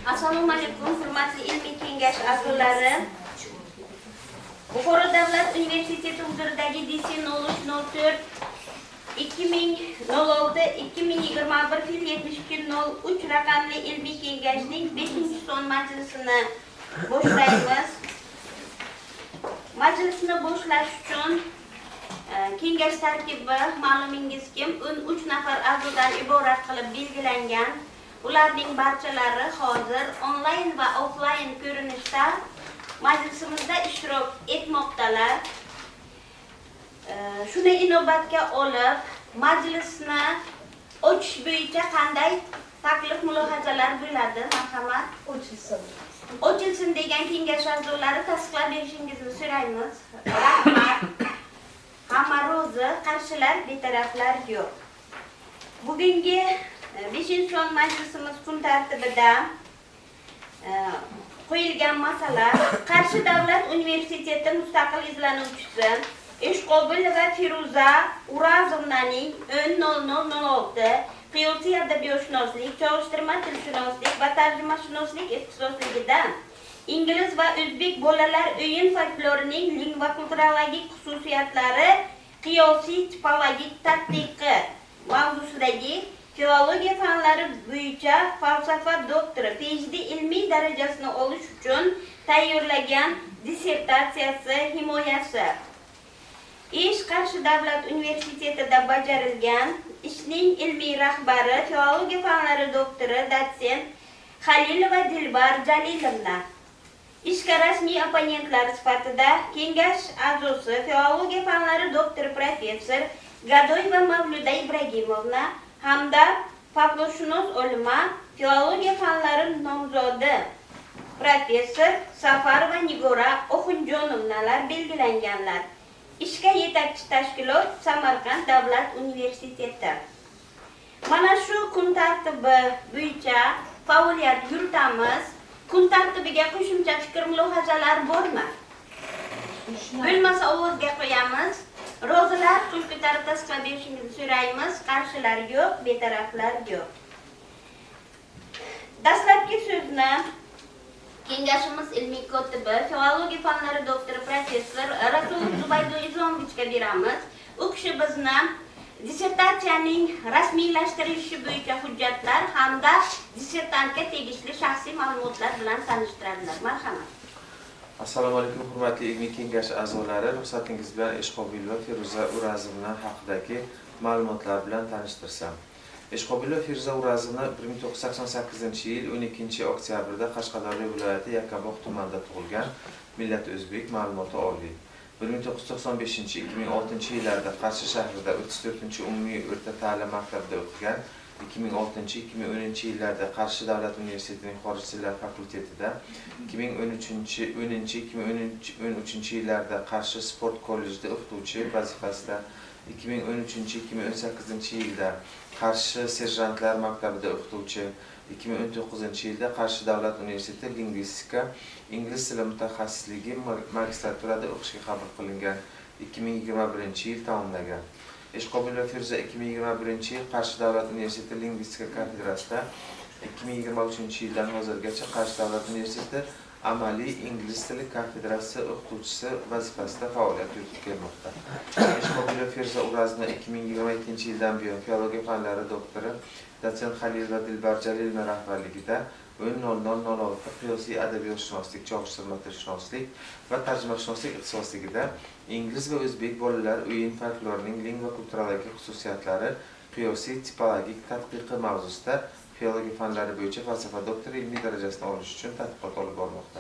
Assalomu alaykum, hurmatli ilmiy kengash a'zolari. Buxoro davlat universiteti huzuridagi DC 0304 2006 2021 fil 7203 raqamli ilmiy kengashning 5-son majlisini boshlaymiz. Majlisni boshlash uchun kengash tarkibi ma'lumingiz kim 13 nafar a'zodan iborat qilib belgilangan. Ularning barchalari hozir onlayn va offlayn ko'rinishda majlisimizda ishtirok etmoqdalar. Shuni inobatga olib, majlisni ochish bo'yicha qanday taklif mulohazalar bo'ladi? Marhamat, ochilsin degan kengash a'zolari tasdiqlab berishingizni so'raymiz. Rahmat. Hamma rozi, qarshilar, betaraflar yo'q. Bugungi 5-son majlisimiz kun tartibida qo'yilgan masala Qarshi davlat universiteti mustaqil izlanuvchisi Eshqobilova Feruza Urazovnaning 10.00.06 qiyosiy adabiyotshunoslik, chalg'ishtirma tilshunoslik va tarjimashunoslik ixtisosligidan ingliz va o'zbek bolalar o'yin folklorining lingva-kulturologik xususiyatlari qiyosiy tipologik tadqiqi mavzusidagi filologiya fanlari bo'yicha falsafa doktori PhD ilmiy darajasini olish uchun tayyorlagan dissertatsiyasi himoyasi. Ish Qarshi davlat universitetida bajarilgan ishning ilmiy rahbari filologiya fanlari doktori dotsent Halilova Dilbar Jalilovna. Ishga rasmiy opponentlar sifatida kengash a'zosi filologiya fanlari doktori professor Gadoyeva Mavluda Ibragimovna hamda folklorshunos olima filologiya fanlari nomzodi professor Safarova Nigora Oxunjonovnalar belgilanganlar. Ishga yetakchi tashkilot Samarqand davlat universiteti. Mana shu kun tartibi bo'yicha faoliyat yuritamiz. Kun tartibiga qo'shimcha fikr mulohazalar bormi? Bo'lmasa ovozga qo'yamiz. Rozilar qo'l ko'tarib tasdiqlab berishingizni so'raymiz. Qarshilar yo'q, betaraflar yo'q. Dastlabki so'zni kengashimiz ilmiy kotibi, filologiya fanlari doktori professor Rasulov Zubaydo Izomovichga beramiz. U kishi bizni dissertatsiyaning rasmiylashtirilishi bo'yicha hujjatlar hamda dissertantga tegishli shaxsiy ma'lumotlar bilan tanishtiradilar. Marhamat. Assalomu alaykum, hurmatli ilmiy kengash a'zolari. Ruxsatingiz bilan Eshqobilova Feruza Urazovna haqidagi ma'lumotlar bilan tanishtirsam. Eshqobilova Feruza Urazovna 1988-yil 12-oktyabrda Qashqadaryo viloyati Yakkabog' tumanida tug'ilgan, millat o'zbek, ma'lumoti oliy. 1995-2006-yillarda Qarshi shahrida 34-umumiy o'rta ta'lim maktabida o'qigan. 2006-2010-yillarda Qarshi davlat universitetining xorij tillar fakultetida, 2010-2013-yillarda Qarshi sport kollejida o'qituvchi vazifasida, 2013-2018-yilda Qarshi serjantlar maktabida o'qituvchi, 2019-yilda Qarshi davlat universiteti lingvistika, ingliz tili mutaxassisligi magistraturada o'qishga qabul qilingan, 2021-yil tamomlagan. Eshqobilova Feruza 2021-yil Qarshi davlat universiteti lingvistika kafedrasida, 2023-yildan hozirgacha Qarshi davlat universiteti amaliy ingliz tili kafedrasi o'qituvchisi vazifasida faoliyat yuritib kelmoqda. Eshqobilova Feruza Urazovna 2022-yildan buyon filologiya fanlari doktori dotsent Halilova Dilbar Jalilovna rahbarligida 10.00.06 qiyosiy adabiyotshunoslik, chalg'ishtirma tilshunoslik va tarjimashunoslik ixtisosligida ingliz va o'zbek bolalar o'yin folklorining lingva-kulturologik xususiyatlari qiyosiy tipologik tadqiqi mavzusida filologiya fanlari bo'yicha falsafa doktori ilmiy darajasini olish uchun tadqiqot olib bormoqda.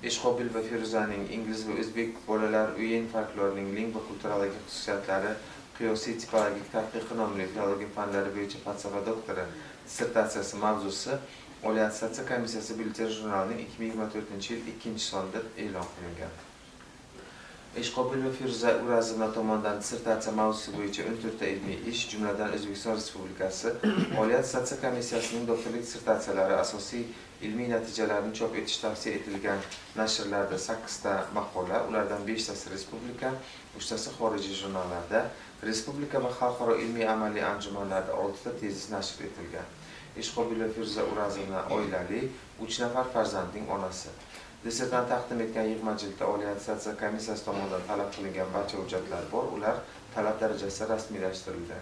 Eshqobilova Feruzaning ingliz va o'zbek bolalar o'yin folklorining lingva-kulturologik xususiyatlari qiyosiy tipologik tadqiqi nomli filologiya fanlari bo'yicha falsafa doktori dissertatsiyasi mavzusi Oliy attestatsiya komissiyasi byulleten jurnalining 2024-yil 2-sonida e'lon qilingan. Eshqobilova Feruza Urazovna tomonidan dissertatsiya mavzusi bo'yicha 14 ta ilmiy ish, jumladan O'zbekiston Respublikasi Oliy attestatsiya komissiyasining doktorlik dissertatsiyalari asosiy ilmiy natijalarini chop etish tavsiya etilgan nashrlarda 8 ta maqola, ulardan 5 tasi respublika, 3 tasi xorijiy jurnallarda, respublika va xalqaro ilmiy amaliy anjumanlarda 6 ta tezis nashr etilgan. Ishqobulova Feruza Urazovna oilali, 3 nafar farzandning onasi. Dissertant taqdim etgan yig'ma jildda Oliy attestatsiya komissiyasi tomonidan talab qilingan barcha hujjatlar bor, ular talab darajasida rasmiylashtirildi.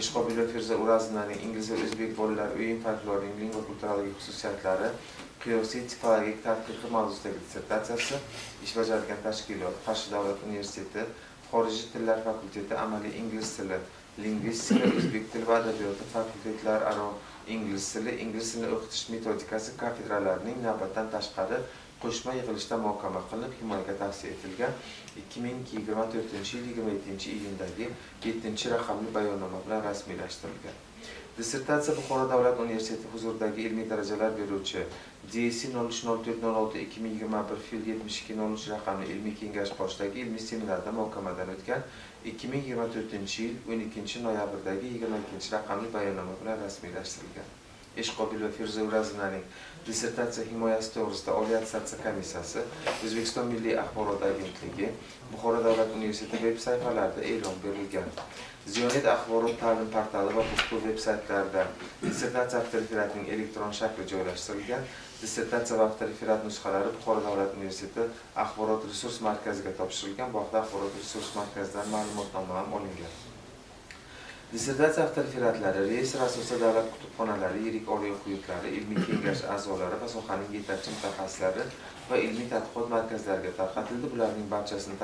Ishqobulova Feruza Urazovnaning ingliz va o'zbek bolalar o'yin folklorining lingva kulturologik xususiyatlari qiyosiy tipologik tadqiqi mavzusidagi dissertatsiyasi ish bajargan tashkilot Qarshi davlat universiteti xorijiy tillar fakulteti amaliy ingliz tili, lingvistika, o'zbek tili va adabiyoti fakultetlararo ingliz tilini o'qitish metodikasi kafedralarining navbatdan tashqari qo'shma yig'ilishda muhokama qilinib, himoyaga tavsiya etilgan 2024 yil 27-iyundagi 7-raqamli bayonnoma bilan rasmiylashtirilgan. Dissertatsiya Buxoro davlat universiteti huzuridagi ilmiy darajalar beruvchi DSC 030406-2021 fil 72-03 raqamli ilmiy kengash boshidagi ilmiy seminarda muhokamadan o'tgan 2024 yil 12-noyabrdagi 22-raqamli bayonnoma bilan rasmiylashtirilgan. Ishqobulova Feruza Urazovnaning dissertatsiya himoyasi to'g'risida Oliy attestatsiya komissiyasi, O'zbekiston Milliy axborot agentligi, Buxoro davlat universiteti veb sayfalarida e'lon berilgan. Ziyonet axborot ta'lim portali va Buxoro veb saytlarida dissertatsiya avtoreferatining elektron shakli joylashtirilgan. Dissertatsiya va avtoreferat nusxalari Buxoro davlat universiteti axborot resurs markaziga topshirilgan. Bu haqda axborot resurs markazidan ma'lumotnoma ham olingan. Dissertatsiya avtoreferatlari reyestr asosida davlat kutubxonalari, yirik oliy o'quv yurtlari, ilmiy kengash a'zolari va sohaning yetakchi mutaxassislari va ilmiy tadqiqot markazlariga tarqatildi. Bularning barchasini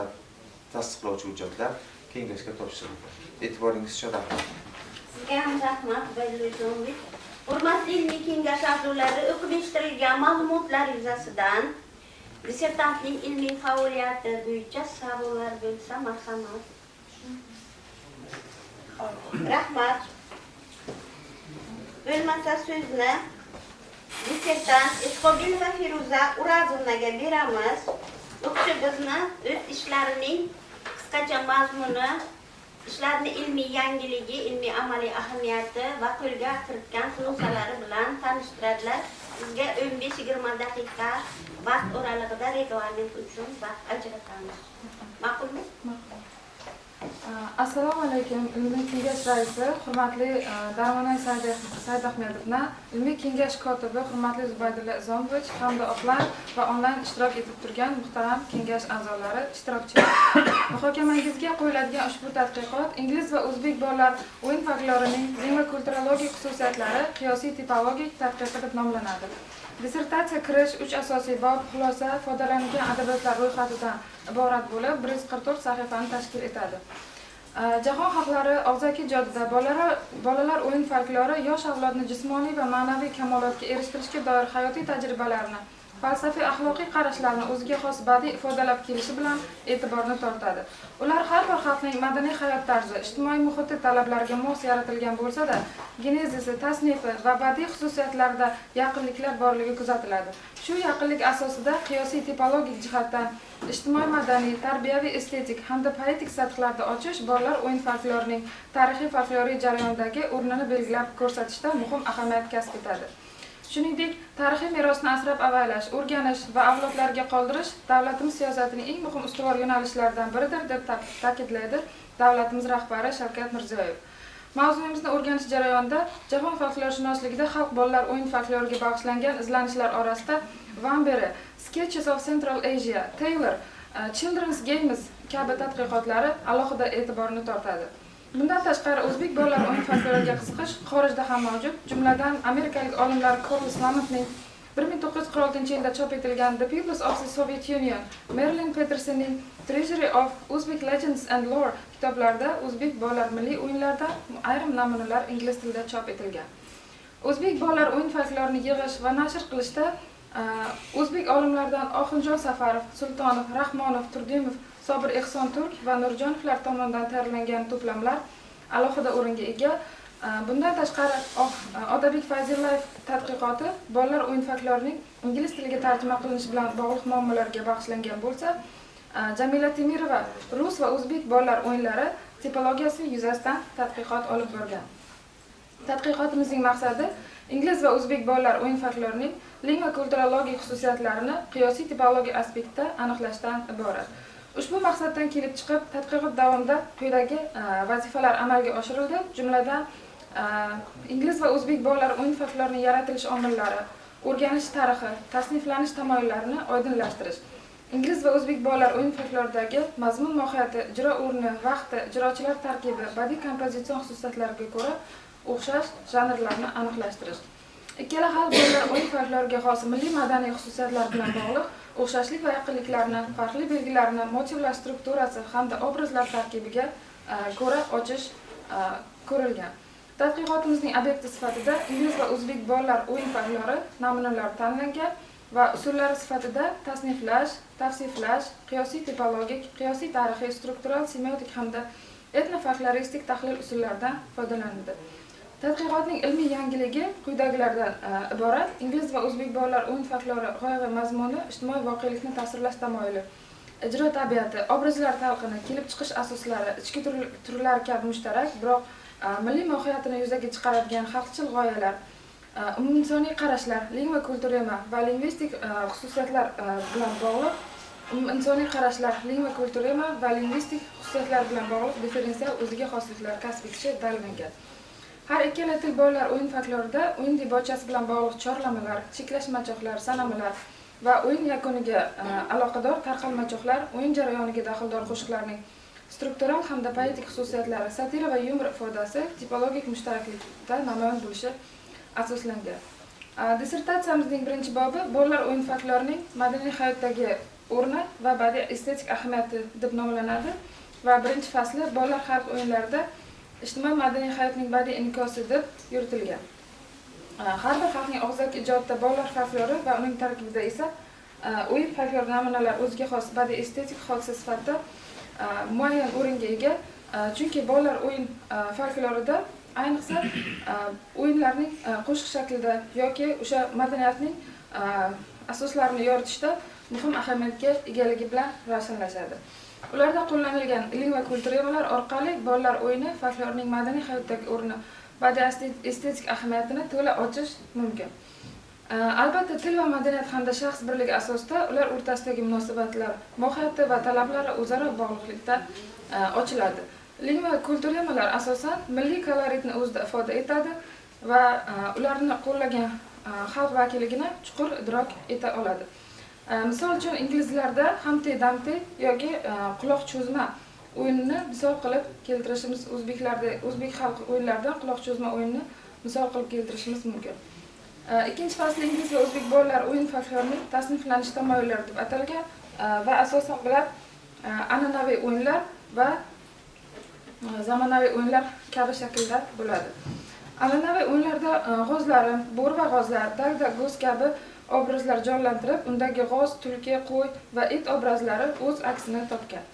tasdiqlovchi hujjatlar kengashga topshirildi. E'tiboringiz uchun rahmat. Sizga ham rahmat, Bayluzonovich. Hurmatli ilmiy kengash a'zolari, o'qib eshittirilgan ma'lumotlar yuzasidan dissertantning ilmiy faoliyati bo'yicha savollar bo'lsa, marhamat. Rahmat. Bo'lmasa so'zni dissertant Ishqobulova Feruza Urazovnaga beramiz. O'qishimizni o'z ishlarining qisqacha mazmuni, ishlarning ilmiy yangiligi, ilmiy amaliy ahamiyati va qo'lga kiritgan xulosalari bilan tanishtiradilar. Sizga 15-20 daqiqa vaqt oralig'ida reglament uchun vaqt ajratamiz. Ma'qulmi? Ma'qul. Assalomu alaykum, ilmiy kengash raisi, hurmatli Darmonay Saidahmedovna, ilmiy kengash kotibi, hurmatli Zubaydulla Izomovich, hamda offlayn va onlayn ishtirok etib turgan muhtaram kengash a'zolari, ishtirokchilar. Muhokamangizga qo'yiladigan ushbu tadqiqot ingliz va o'zbek bolalar o'yin folklorining lingva kulturologik xususiyatlari qiyosiy tipologik tadqiqi deb nomlanadi. Dissertatsiya kirish 3 asosiy bob, xulosa, foydalanilgan adabiyotlar ro'yxatidan iborat bo'lib, 144 sahifani tashkil etadi. Jahon xalqlari og'zaki ijodida bolalar o'yin folklori yosh avlodni jismoniy va ma'naviy kamolotga erishtirishga doir hayotiy tajribalarini, falsafiy axloqiy qarashlarni o'ziga xos badiiy ifodalab kelishi bilan e'tiborni tortadi. Ular har bir xalqning madaniy hayot tarzi, ijtimoiy muhiti talablariga mos yaratilgan bo'lsa-da, genezisi, tasnifi va badiiy xususiyatlarida yaqinliklar borligi kuzatiladi. Shu yaqinlik asosida qiyosiy tipologik jihatdan ijtimoiy madaniy, tarbiyaviy, estetik hamda poetik sathlarda ochish bolalar o'yin folklorining tarixiy folkloriy jarayondagi o'rnini belgilab ko'rsatishda muhim ahamiyat kasb etadi. Shuningdek, tarixiy merosni asrab-avaylash, o'rganish va avlodlarga qoldirish davlatimiz siyosatining eng muhim ustuvor yo'nalishlaridan biridir deb ta'kidlaydi davlatimiz rahbari Shavkat Mirziyoyev. Mavzuyimizni o'rganish jarayonida jahon folklorshunosligida xalq bolalar o'yin folkloriga bag'ishlangan izlanishlar orasida Van Bere, Sketches of Central Asia, Taylor, Children's Games kabi tadqiqotlari alohida e'tiborni tortadi. Bundan tashqari o'zbek bolalar o'yin folkloriga qiziqish xorijda ham mavjud. Jumladan amerikalik olimlar Corliss Mamontning 1946-yilda chop etilgan The Peoples of the Soviet Union, Merlin Petersonning Treasury of Uzbek Legends and Lore kitoblarida o'zbek bolalar milliy o'yinlaridan ayrim namunalar ingliz tilida chop etilgan. O'zbek bolalar o'yin folklorini yig'ish va nashr qilishda o'zbek olimlaridan Oxunjon Safarov, Sultonov, Rahmonov, Turdimov, Sobir Ehson Turk va Nurjonovlar tomonidan tayyorlangan to'plamlar alohida o'ringa ega. Bundan tashqari Odabek Fayzillayev tadqiqoti bolalar o'yin folklorining ingliz tiliga tarjima qilinishi bilan bog'liq muammolarga bag'ishlangan bo'lsa, Jamila Temirova rus va o'zbek bolalar o'yinlari tipologiyasi yuzasidan tadqiqot olib borgan. Tadqiqotimizning maqsadi ingliz va o'zbek bolalar o'yin folklorining lingva kulturologik xususiyatlarini qiyosiy tipologik aspektda aniqlashdan iborat. Ushbu maqsaddan kelib chiqib, tadqiqot davomida quyidagi vazifalar amalga oshirildi. Jumladan, ingliz va o'zbek bolalar o'yin folklorining yaratilish omillari, o'rganish tarixi, tasniflanish tamoyillarini oydinlashtirish. Ingliz va o'zbek bolalar o'yin folkloridagi mazmun mohiyati, ijro o'rni, vaqti, ijrochilar tarkibi, badiiy kompozitsion xususiyatlariga ko'ra o'xshash janrlarni aniqlashtirish. Ikkala xalq bolalar o'yin folkloriga xos milliy madaniy xususiyatlar bilan bog'liq o'xshashlik va yaqinliklarni, farqli belgilarni, motivlar strukturasi hamda obrazlar tarkibiga ko'ra ochish ko'rilgan. Tadqiqotimizning obyekti sifatida ingliz va o'zbek bolalar o'yin folklori namunalari tanlangan va usullari sifatida tasniflash, tavsiflash, qiyosiy tipologik, qiyosiy tarixiy, struktural, semiotik hamda etnofolkloristik tahlil usullaridan foydalanildi. Tadqiqotning ilmiy yangiligi quyidagilardan iborat. Ingliz va o'zbek bolalar o'yin folklori g'oya va mazmuni, ijtimoiy voqelikni ta'sirlash tamoyili, ijro tabiati, obrazlar talqini, kelib chiqish asoslari, ichki turlar kabi mushtarak, biroq milliy mohiyatini yuzaga chiqaradigan xalqchil g'oyalar, umuminsoniy qarashlar, lingva kulturema va lingvistik xususiyatlar bilan bog'liq, umuminsoniy qarashlar, lingva kulturema va lingvistik xususiyatlar bilan bog'liq differensial o'ziga xosliklar kasb etishi dalillangan. Har ikkala til bolalar o'yin folklorida o'yin debochasi bilan bog'liq chorlamalar, cheklashmachoqlar, sanamalar va o'yin yakuniga aloqador tarqalmachoqlar, o'yin jarayoniga daxldor qo'shiqlarning struktural hamda poetik xususiyatlari, satira va yumor ifodasi tipologik mushtaraklikda namoyon bo'lishi asoslangan. Dissertatsiyamizning birinchi bobi bolalar o'yin folklorining madaniy hayotdagi o'rni va badiiy estetik ahamiyati deb nomlanadi va birinchi fasli bolalar xalq o'yinlarida ijtimoiy madaniy hayotning badiiy inkosi deb yuritilgan. Har bir xalqning og'zaki ijodida bolalar folklori va uning tarkibida esa o'yin folklor namunalar o'ziga xos badiiy estetik hodisa sifatida muayyan o'ringa ega. Chunki bolalar o'yin folklorida ayniqsa o'yinlarning qo'shiq shaklida yoki o'sha madaniyatning asoslarini yoritishda muhim ahamiyatga egaligi bilan ravshanlashadi. Ularda qo'llanilgan lingva kulturemalar orqali bolalar o'yini folklorning madaniy hayotdagi o'rni, badiiy estetik ahamiyatini to'la ochish mumkin. Albatta til va madaniyat hamda shaxs birligi asosida ular o'rtasidagi munosabatlar, mohiyati va talablari o'zaro bog'liqlikda ochiladi. Lingva kulturemalar asosan milliy koloritni o'zida ifoda etadi va ularni qo'llagan xalq vakilligini chuqur idrok eta oladi. Misol uchun inglizlarda Humpty Dumpty yoki quloq cho'zma o'yinini misol qilib keltirishimiz, o'zbek xalq o'yinlaridan quloq cho'zma o'yinini misol qilib keltirishimiz mumkin. Ikkinchi fasli ingliz va o'zbek bolalar o'yin folklorining tasniflanish tamoyillari deb atalgan va asosan bular an'anaviy o'yinlar va zamonaviy o'yinlar kabi shaklda bo'ladi. An'anaviy o'yinlarda g'ozlarim, bo'ri va g'ozlar, dagda, go'z kabi obrazlar jonlantirib, undagi g'oz, tulki, qo'y va it obrazlari o'z aksini topgan.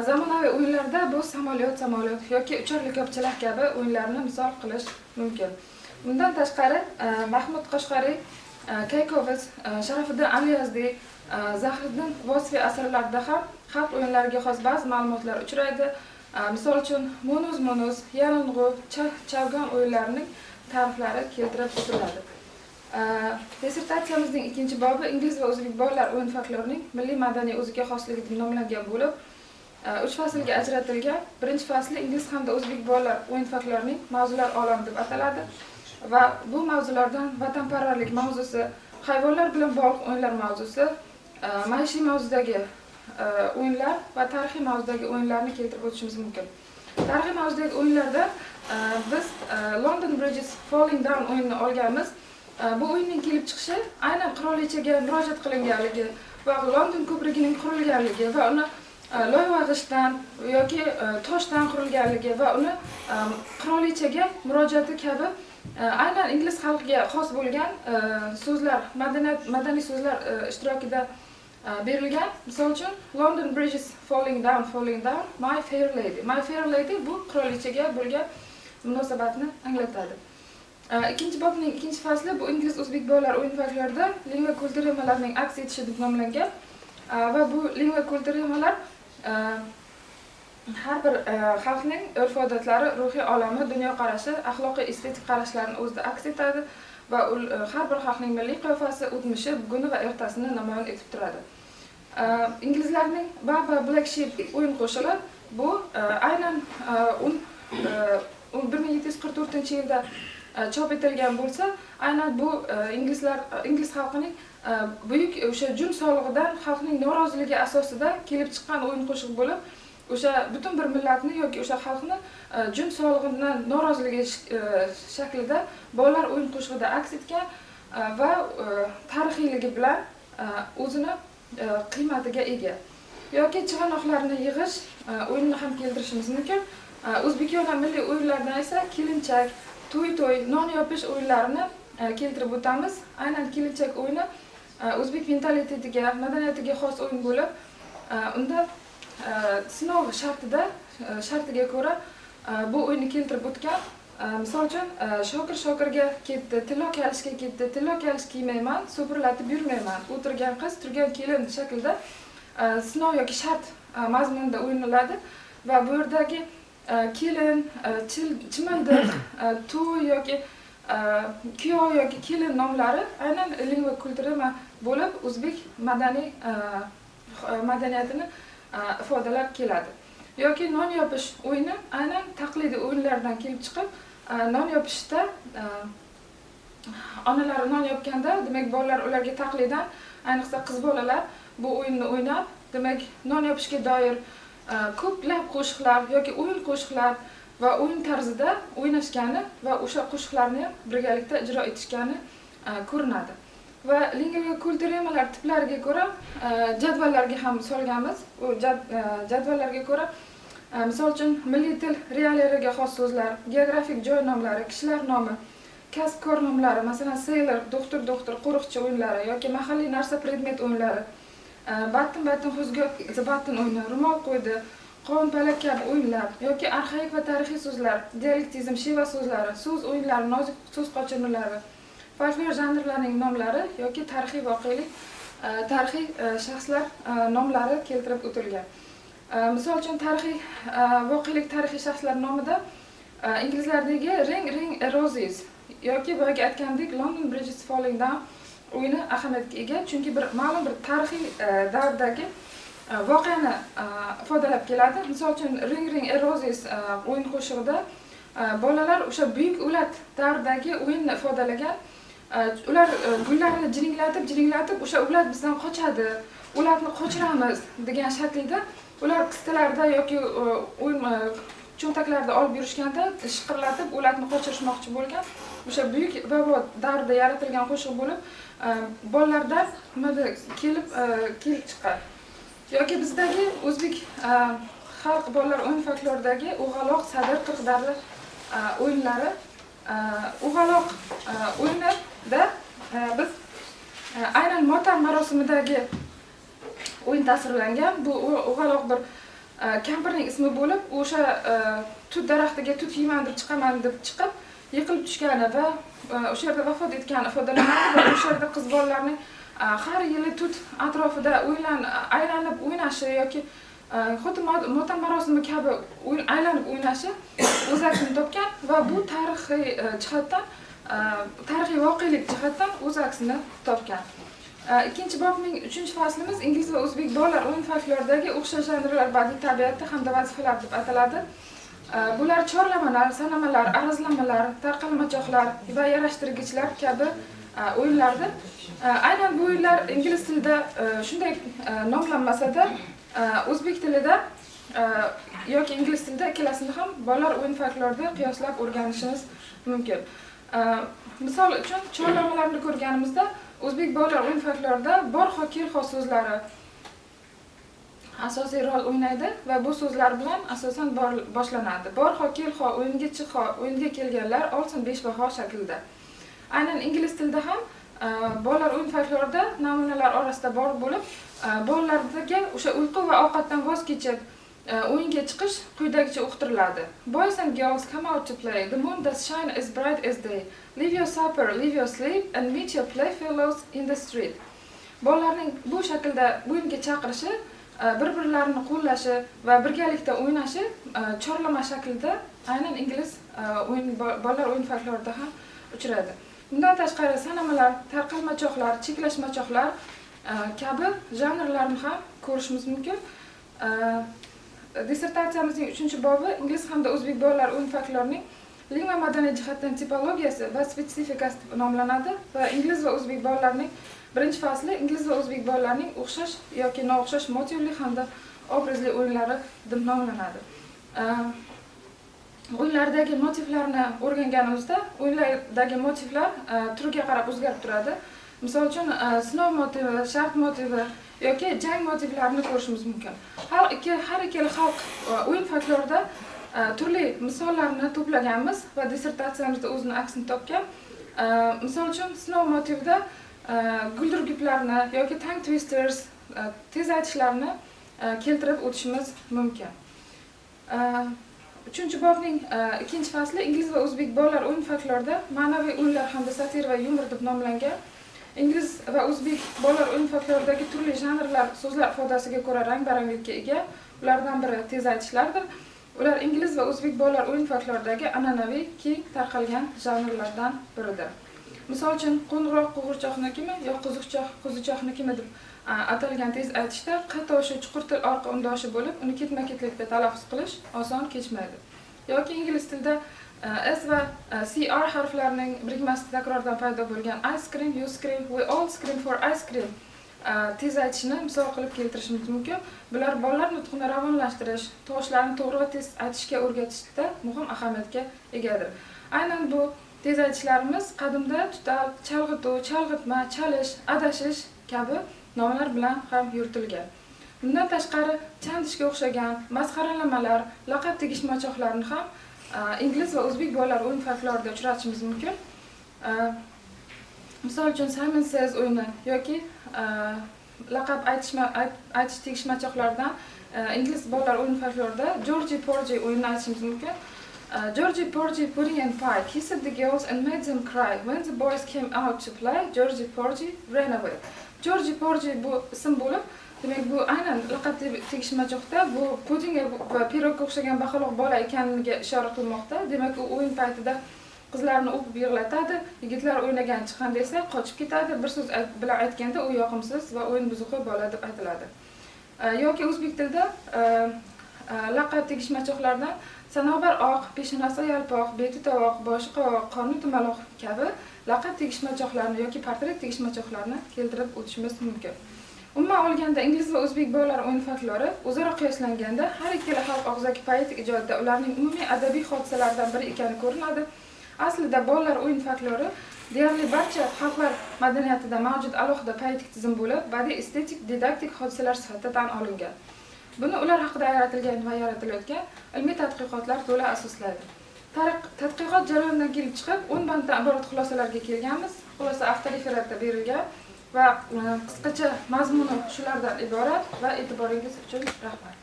Zamonaviy o'yinlarda bu samolyot yoki uchar likopchalar kabi o'yinlarni misol qilish mumkin. Bundan tashqari Mahmud Qashqariy, Kaykovitz, Sharafiddin Aliyazdiy, Zahriddin Vosfiy asarlarida ham xalq o'yinlariga xos ba'zi ma'lumotlar uchraydi. Misol uchun Mo'nuz, Yaling'u, Chavgon o'yinlarining ta'riflari keltirib o'tiladi. Dissertatsiyamizning ikkinchi bobi ingliz va o'zbek bolalar o'yin folklorining milliy madaniy o'ziga xosligi deb nomlangan bo'lib, 3 faslga ajratilgan. Birinchi fasli ingliz hamda o'zbek bolalar o'yin folklorining mavzular olami deb ataladi va bu mavzulardan vatanparvarlik mavzusi, hayvonlar bilan bog'liq o'yinlar mavzusi, maishiy mavzudagi o'yinlar va tarixiy mavzudagi o'yinlarni keltirib o'tishimiz mumkin. Tarixiy mavzudagi o'yinlarda biz London Bridges Falling Down o'yinini olganmiz. Bu o'yinning kelib chiqishi aynan qirolichaga murojaat qilinganligi va London ko'prigining qurilganligi va uni loyva g'ishtdan yoki toshdan qurilganligi va uni qirolichaga murojaati kabi aynan ingliz xalqiga xos bo'lgan so'zlar, madaniy so'zlar ishtirokida berilgan. Misol uchun London Bridges Falling Down, My Fair Lady. My Fair Lady bu qirolichaga bo'lgan munosabatni anglatadi. Ikkinchi bobning ikkinchi fasli bu ingliz o'zbek bolalar o'yin folklorida lingva kulturemalarning aks etishi deb nomlangan va bu lingva kulturemalar har bir xalqning urf-odatlari, ruhiy olami, dunyoqarashi, axloqiy estetik qarashlarini o'zida aks etadi va har bir xalqning milliy qiyofasi, o'tmishi, buguni va ertasini namoyon etib turadi. Inglizlarning Baba Black Sheep o'yin qo'shig'i bu aynan 1744-yilda chop etilgan bo'lsa, aynan bu ingliz xalqining buyuk o'sha jun solig'idan xalqning noroziligi asosida kelib chiqqan o'yin qo'shiq bo'lib, o'sha butun bir millatni yoki o'sha xalqni jun solig'idan noroziligi shaklida bolalar o'yin qo'shig'ida aks etgan va tarixiyligi bilan o'zini qiymatiga ega. Yoki chig'anoqlarni yig'ish o'yinni ham keltirishimiz mumkin. O'zbekona milliy o'yinlardan esa kelinchak, to'y, non yopish o'yinlarini keltirib o'tamiz. Aynan kelinchak o'yini o'zbek mentalitetiga, madaniyatiga xos o'yin bo'lib, unda sinov shartiga ko'ra bu o'yinni keltirib o'tgan. Misol uchun, shokirga ketdi, tillo kalishga ketdi, tillo kalish kiymayman, so'pirlatib yurmayman, o'tirgan qiz, turgan kelin shaklida sinov yoki shart mazmunida o'ynaladi va bu yerdagi kelin, chimildiq, to'y yoki kuyov yoki kelin nomlari aynan lingva kulturama bo'lib, o'zbek madaniyatini ifodalab keladi. Yoki non yopish o'yini aynan taqlidiy o'yinlardan kelib chiqib, non yopishda onalar non yopganda, demak bolalar ularga taqlidan, ayniqsa qiz bolalar bu o'yinni o'ynab, demak non yopishga doir ko'plab qo'shiqlar yoki o'yin qo'shiqlar va o'yin tarzida o'ynashgani va o'sha qo'shiqlarni ham birgalikda ijro etishgani ko'rinadi. Va lingva kulturamalar tiplariga ko'ra jadvallarga ham solganmiz. U jadvallarga ko'ra misol uchun milliy til reallariga xos so'zlar, geografik joy nomlari, kishilar nomi, kasb-kor nomlari, masalan, sailor, doktor, qo'riqchi o'yinlari yoki mahalliy narsa predmet o'yinlari, battin huzga battin o'yini, ro'mol qo'ydi, qovun palak kabi o'yinlar yoki arxaik va tarixiy so'zlar, dialektizm, sheva so'zlari, so'z o'yinlari, nozik so'z qochirmalari, folklor janrlarining nomlari yoki tarixiy voqelik, tarixiy shaxslar nomlari keltirib o'tilgan. Misol uchun tarixiy voqelik, tarixiy shaxslar nomida inglizlardagi ring roses yoki boyagi aytgandek London Bridge is Falling Down o'yini ahamiyatga ega, chunki bir ma'lum bir tarixiy davrdagi voqeani ifodalab keladi. Misol uchun ring roses o'yin qo'shig'ida bolalar o'sha buyuk o'lat davridagi o'yinni ifodalagan. Ular gullarni jiringlatib o'sha o'lat bizdan qochadi, o'latni qochiramiz degan shaklda ular qistalarda yoki o'yin cho'ntaklarda olib yurishganda shiqirlatib o'latni qochirishmoqchi bo'lgan o'sha buyuk vabo davrida yaratilgan qo'shiq bo'lib, bolalardan kelib chiqqan. Yoki bizdagi o'zbek xalq bolalar o'yin folkloridagi o'g'aloq, sadir, qirqdarli o'yinlari, o'g'aloq o'yinida biz aynan motam marosimidagi o'yin tasvirlangan. Bu o'g'aloq bir kampirning ismi bo'lib, o'sha tut daraxtiga tut yeyman deb chiqaman deb chiqib, yiqilib tushgani va o'sha yerda vafot etgani ifodalanadi va o'sha yerda qiz bolalarning har yili tut atrofida aylanib o'ynashi yoki xuddi motam marosimi kabi aylanib o'ynashi o'z aksini topgan va bu tarixiy jihatdan, tarixiy voqelik jihatdan o'z aksini topgan. Ikkinchi bobning 3-faslimiz ingliz va o'zbek bolalar o'yin folkloridagi o'xshash janrlar, badiiy tabiatda hamda vazifalar deb ataladi. Bular chorlamalar, sanamalar, arazlamalar, tarqalmachoqlar va yarashtirgichlar kabi o'yinlardir. Aynan bu o'yinlar ingliz tilida shunday nomlanmasa-da, o'zbek tilida yoki ingliz tilida ikkalasini ham bolalar o'yin folklorida qiyoslab o'rganishimiz mumkin. Misol uchun chorlamalarni ko'rganimizda o'zbek bolalar o'yin folklorida borxo, kelxo so'zlari asosiy rol o'ynaydi va bu so'zlar bilan asosan boshlanadi. Borxo, kelxo, o'yinga chiqxo, o'yinga kelganlar olsin 5 baho shaklida. Aynan ingliz tilida ham bolalar o'yin folklorida namunalar orasida bor bo'lib, bolalarga o'sha uyqu va ovqatdan voz kechib o'yinga chiqish quyidagicha o'qitiladi. Boys and girls, come out to play. The moon does shine as bright as day. Leave your supper, leave your sleep and meet your playfellows in the street. Bolalarning bu shaklda o'yinga chaqirishi, bir-birlarini qo'llashi va birgalikda o'ynashi chorlama shaklida aynan ingliz bolalar o'yin folklorida ham uchraydi. Bundan tashqari sanamalar, tarqalmachoqlar, cheklashmachoqlar kabi janrlarni ham ko'rishimiz mumkin. Dissertatsiyamizning 3-bobi ingliz hamda o'zbek bolalar o'yin folklorining lingva madaniy jihatdan tipologiyasi va spesifikasi deb nomlanadi va ingliz va o'zbek bolalarining birinchi fasli ingliz va o'zbek bolalarining o'xshash yoki no'xshash motivli hamda obrazli o'yinlari deb nomlanadi. O'yinlardagi motivlarni o'rganganimizda, o'yinlardagi motivlar turiga qarab o'zgarib turadi. Misol uchun, sinov motivi, shart motivi yoki jang motivlarini ko'rishimiz mumkin. Har ikkala xalq o'yin folklorida turli misollarni to'plaganmiz va dissertatsiyamizda o'zini aksini topgan. Misol uchun, sinov motivida guldirguplarni yoki tongue twisters, tez aytishlarni keltirib o'tishimiz mumkin. 3-bobning 2-fasli ingliz va o'zbek bolalar o'yin folklorida ma'naviy o'yinlar hamda satir va yumor deb nomlangan. Ingliz va o'zbek bolalar o'yin folkloridagi turli janrlar so'zlar ifodasiga ko'ra rang-baranglikka ega. Ulardan biri tez aytishlardir. Ular ingliz va o'zbek bolalar o'yin folkloridagi an'anaviy keng tarqalgan janrlardan biridir. Misol uchun, qo'ng'iroq qo'g'irchoqnikimi yo qo'zichoqnikimi deb atalgan tez aytishda q tovushi chuqur til orqa undoshi bo'lib, uni ketma-ketlikda talaffuz qilish oson kechmaydi. Yoki ingliz tilida S va CR harflarining birikmasida takrordan paydo bo'lgan I scream, you scream, we all scream for ice cream tez aytishni misol qilib keltirishimiz mumkin. Bular bolalar nutqini ravonlashtirish, tovushlarni to'g'ri va tez aytishga o'rgatishda muhim ahamiyatga egadir. Aynan bu tez aytishlarimiz qadimda tutal, chalg'ituv, chalg'itma, chalish, adashish kabi nomlar bilan ham yuritilgan. Bundan tashqari, chandishga o'xshagan masxaralamalar, laqab tegish machoqlarni ham ingliz va o'zbek bolalar o'yin folklorida uchratishimiz mumkin. Misol uchun, Simon Says o'yini yoki laqab aytish tegish machoqlaridan ingliz bolalar o'yin folklorida Georgie Porgy o'yinini aytishimiz mumkin. Georgie Porgy putting in fight, he said the girls and made them cry. When the boys came out to play, Georgie Porgy ran away. Georgie Porgy bu ism bo'lib, demak bu aynan laqab tegish machoqda bu puding va pirogga o'xshagan baqaloq bola ekaniga ishora qilmoqda. Demak, u o'yin paytida qizlarni o'pib yig'latadi, yigitlar o'ynagan chiqanda esa qochib ketadi. Bir so'z bilan aytganda u yoqimsiz va o'yin buzuqi bola deb aytiladi. Yoki o'zbek tilida laqab tegish machoqlardan sanobar oq, peshonasi yalpoq, beti tovoq, boshi qovoq, qorni tumaloq kabi laqab tegish machoqlarni yoki portret tegish machoqlarni keltirib o'tishimiz mumkin. Umuman olganda ingliz va o'zbek bolalar o'yin folklori o'zaro qiyoslanganda har ikkala xalq og'zaki poetik ijodida ularning umumiy adabiy hodisalaridan biri ekani ko'rinadi. Aslida bolalar o'yin folklori deyarli barcha xalqlar madaniyatida mavjud alohida poetik tizim bo'lib, badiiy estetik, didaktik hodisalar sifatida tan olingan. Buni ular haqida yaratilgan va yaratilayotgan ilmiy tadqiqotlar to'la asoslaydi. Tadqiqot jarayonidan kelib chiqib, 10 banddan iborat xulosalarga kelganmiz. Xulosa avtoreferatda berilgan va qisqacha mazmuni shulardan iborat va e'tiboringiz uchun rahmat.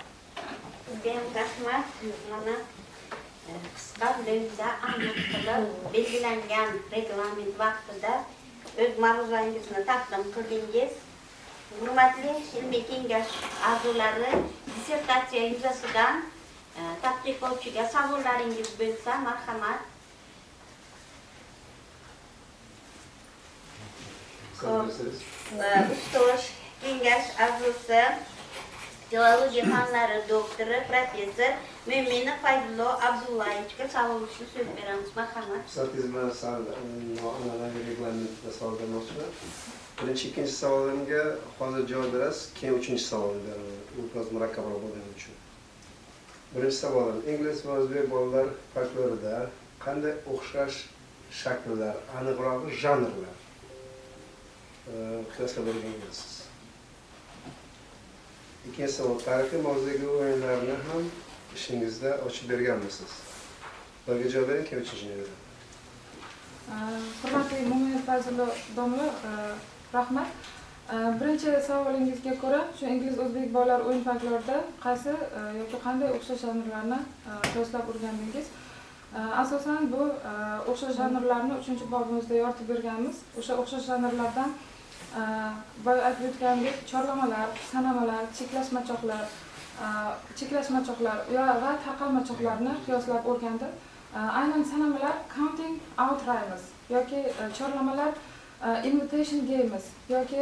Rahmat. Mana qisqa lenta aniq qilib belgilangan reglament vaqtida o'z ma'ruzangizni taqdim qildingiz. Hurmatli ilmiy kengash a'zolari, dissertatsiya yuzasidan tadqiqotchiga savollaringiz bo'lsa, marhamat. Ustoz kengash a'zosi, filologiya fanlari doktori, professor Mo'minov Fayzullo Abdullayevichga savol uchun so'z beramiz. Marhamat. Statizma an'anaviy reglamentda savol bermoqchiman. Birinchi, ikkinchi savolimga hozir javob berasiz, keyin uchinchi savolni beraman. U biroz murakkabroq bo'lgani uchun. Birinchi savolim, ingliz va o'zbek bolalar folklorida qanday o'xshash shakllar, aniqrog'i janrlar qiyosga bergansiz? Ikkinchi savol, tarixiy mavzuga o'yinlarni ham ishingizda ochib berganmisiz? Birga javob bering, keyin uchinchini beraman. Hurmatli Mo'minov Fayzullo domla, rahmat. Birinchi savolingizga ko'ra, shu ingliz o'zbek bolalar o'yin folklorida qaysi yoki qanday o'xshash janrlarni qiyoslab o'rgandingiz? Asosan bu o'xshash janrlarni 3-bobimizda yoritib berganmiz. O'sha o'xshash janrlardan boya aytib o'tgandek, chorlamalar, sanamalar, cheklashmachoqlar va tarqalmachoqlarni qiyoslab o'rgandim. Aynan sanamalar counting out rhymes yoki chorlamalar invitation games yoki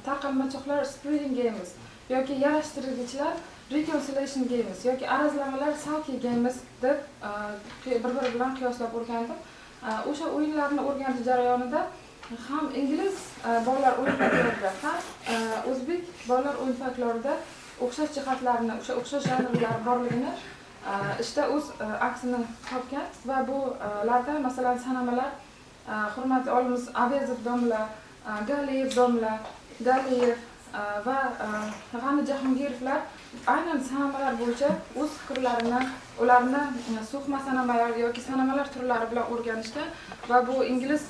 tarqalmachoqlar spreading games yoki yarashtirgichlar reconciliation games yoki arazlamalar salki games deb bir-biri bilan qiyoslab o'rgandim. O'sha o'yinlarni o'rganish jarayonida ham ingliz bolalar o'yin folklorida, ham o'zbek bolalar o'yin folklorida o'xshash jihatlarni, o'sha o'xshash janrlar borligini ishda o'z aksini topgan va bularda masalan sanamalar hurmatli olimiz Avezov domla, Galiyev domla, Galiyev va G'ani Jahongirovlar aynan sanamalar bo'yicha o'z fikrlarini, ularni suxma sanamalar yoki sanamalar turlari bilan o'rganishgan va bu ingliz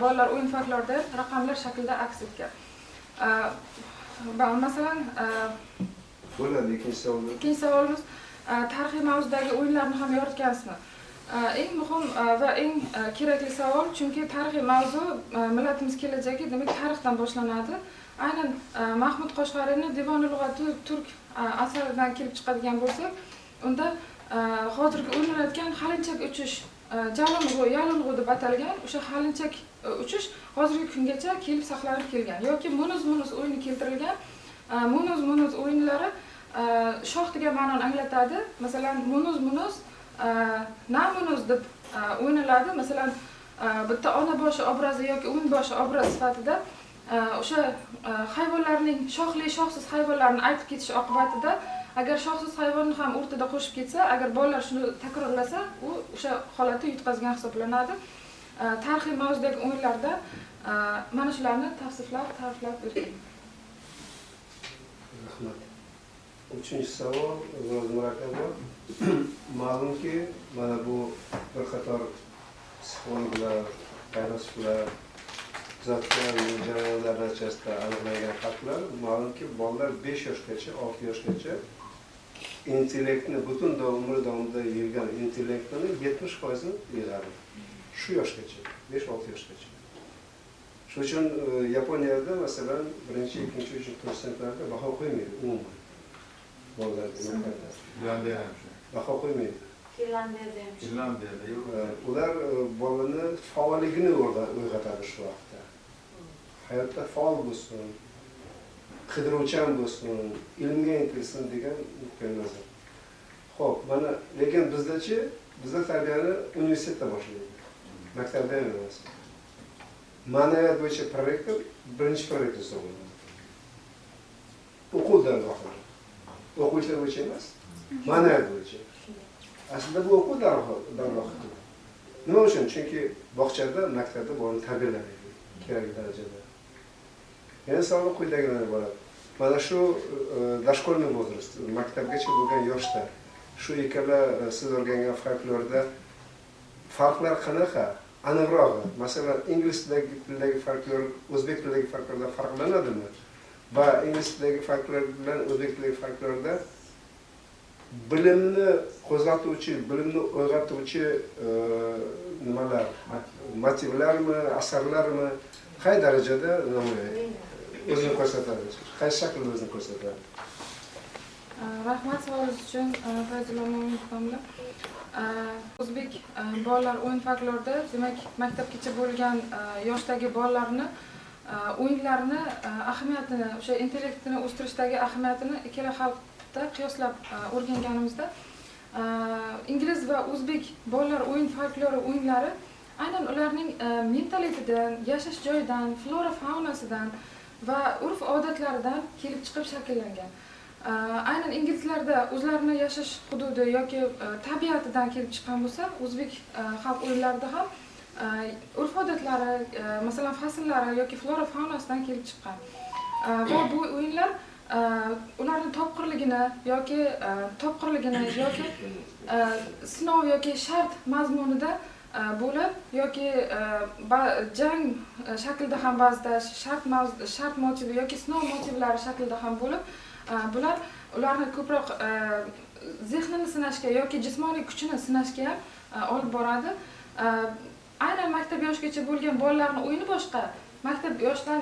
bolalar o'yin folklorida raqamlar shaklida aks etgan. Masalan, bo'ladi ikkinchi savolimiz tarixiy mavzudagi o'yinlarni ham yoritgansizmi? Eng muhim va eng kerakli savol, chunki tarixiy mavzu millatimiz kelajagi, demak tarixdan boshlanadi. Aynan Mahmud Qoshg'ariyning Devon-i Lug'at turk asaridan kelib chiqadigan bo'lsak, unda hozirgi o'ynalayotgan halinchak uchish, yalung'u deb atalgan o'sha halinchak uchish hozirgi kungacha kelib saqlanib kelgan yoki munuz o'yini keltirilgan. Munuz o'yinlari shoh degan ma'noni anglatadi. Masalan, munuz namunuz deb o'ynaladi. Masalan, bitta ona boshi obrazi yoki o'ng boshi obraz sifatida o'sha hayvonlarning shoxli, shoxsiz hayvonlarni aytib ketish oqibatida agar shoxsiz hayvonni ham o'rtada qo'shib ketsa, agar bolalar shuni takrorlasa, u o'sha holatda yutqazgan hisoblanadi. Tarixiy mavzudagi o'yinlarda mana shularni ta'riflab bergan. Rahmat. Uchinchi savol biroz murakkabroq. Ma'lumki, mana bu bir qator psixologlar, faylasuflar kuzatgan jarayonlar natijasida aniqlangan faktlar, ma'lumki, bolalar 5 yoshgacha, 6 yoshgacha intellektni butun umri davomida yig'gan intellektini 70%ni yig'adi. Shu yoshgacha, 5-6 yoshgacha. Shuning uchun Yaponiyada masalan 1-chi, 2-chi, 3-chi, 4-chi sinflarda baho qo'ymaydi umuman. Bolalarga baho qo'ymaydi. Finlandiyada yo'q. Ular bolani faolligini uyg'otadi shu vaqtda. Hayotda faol bo'lsin, qidiruvchan bo'lsin, ilmga intilsin degan nuqtai nazar. Xo'p, mana lekin bizda tarbiyani universitetda boshlaydi. Maktabda emas. Ma'naviyat bo'yicha prorektor birinchi prorektor hisoblanadi. O'quv dargohlari. O'quvchilar bo'yicha emas, ma'naviyat bo'yicha. Aslida bu o'quv dargohi. Nima uchun? Chunki bog'chada, maktabda bolani tarbiyalanadi kerakli darajada. Yana savol quyidagidan iborat. Mana shu dashkolniy возраст, maktabgacha bo'lgan yoshda shu ikkala siz o'rgangan folklorda farqlar qanaqa? Aniqrog'i, masalan, ingliz tilidagi folklor o'zbek tilidagi folklordan farqlanadimi? Va ingliz tilidagi folklor bilan o'zbek tilidagi folklorda bilimni qo'zg'atuvchi, bilimni uyg'otuvchi nimalar, motivlarmi, asarlarmi qay darajada o'zini ko'rsatadi? Qaysi shaklda o'zini ko'rsatadi? Rahmat savolingiz uchun, Fayzulla Mo'minxonlar. O'zbek bolalar o'yin folklorida, demak, maktabgacha bo'lgan yoshdagi bolalarni o'yinlarni ahamiyatini, o'sha intellektini o'stirishdagi ahamiyatini ikkala xalqda qiyoslab o'rganganimizda ingliz va o'zbek bolalar o'yin folklori o'yinlari aynan ularning mentalitetidan, yashash joyidan, flora faunasidan va urf odatlaridan kelib chiqib shakllangan. Aynan inglizlarda o'zlarini yashash hududi yoki tabiatidan kelib chiqqan bo'lsa, o'zbek xalq o'yinlarida ham urf odatlari, masalan fasllari yoki flora faunasidan kelib chiqqan. Va bu o'yinlar ularning topqirligini yoki sinov yoki shart mazmunida bo'lib yoki jang shaklida ham ba'zida shart motivi yoki sinov motivlari shaklida ham bo'lib, bular ularni ko'proq zehnini sinashga yoki jismoniy kuchini sinashga ham olib boradi. Aynan maktab yoshgacha bo'lgan bolalarning o'yini boshqa, maktab yoshdan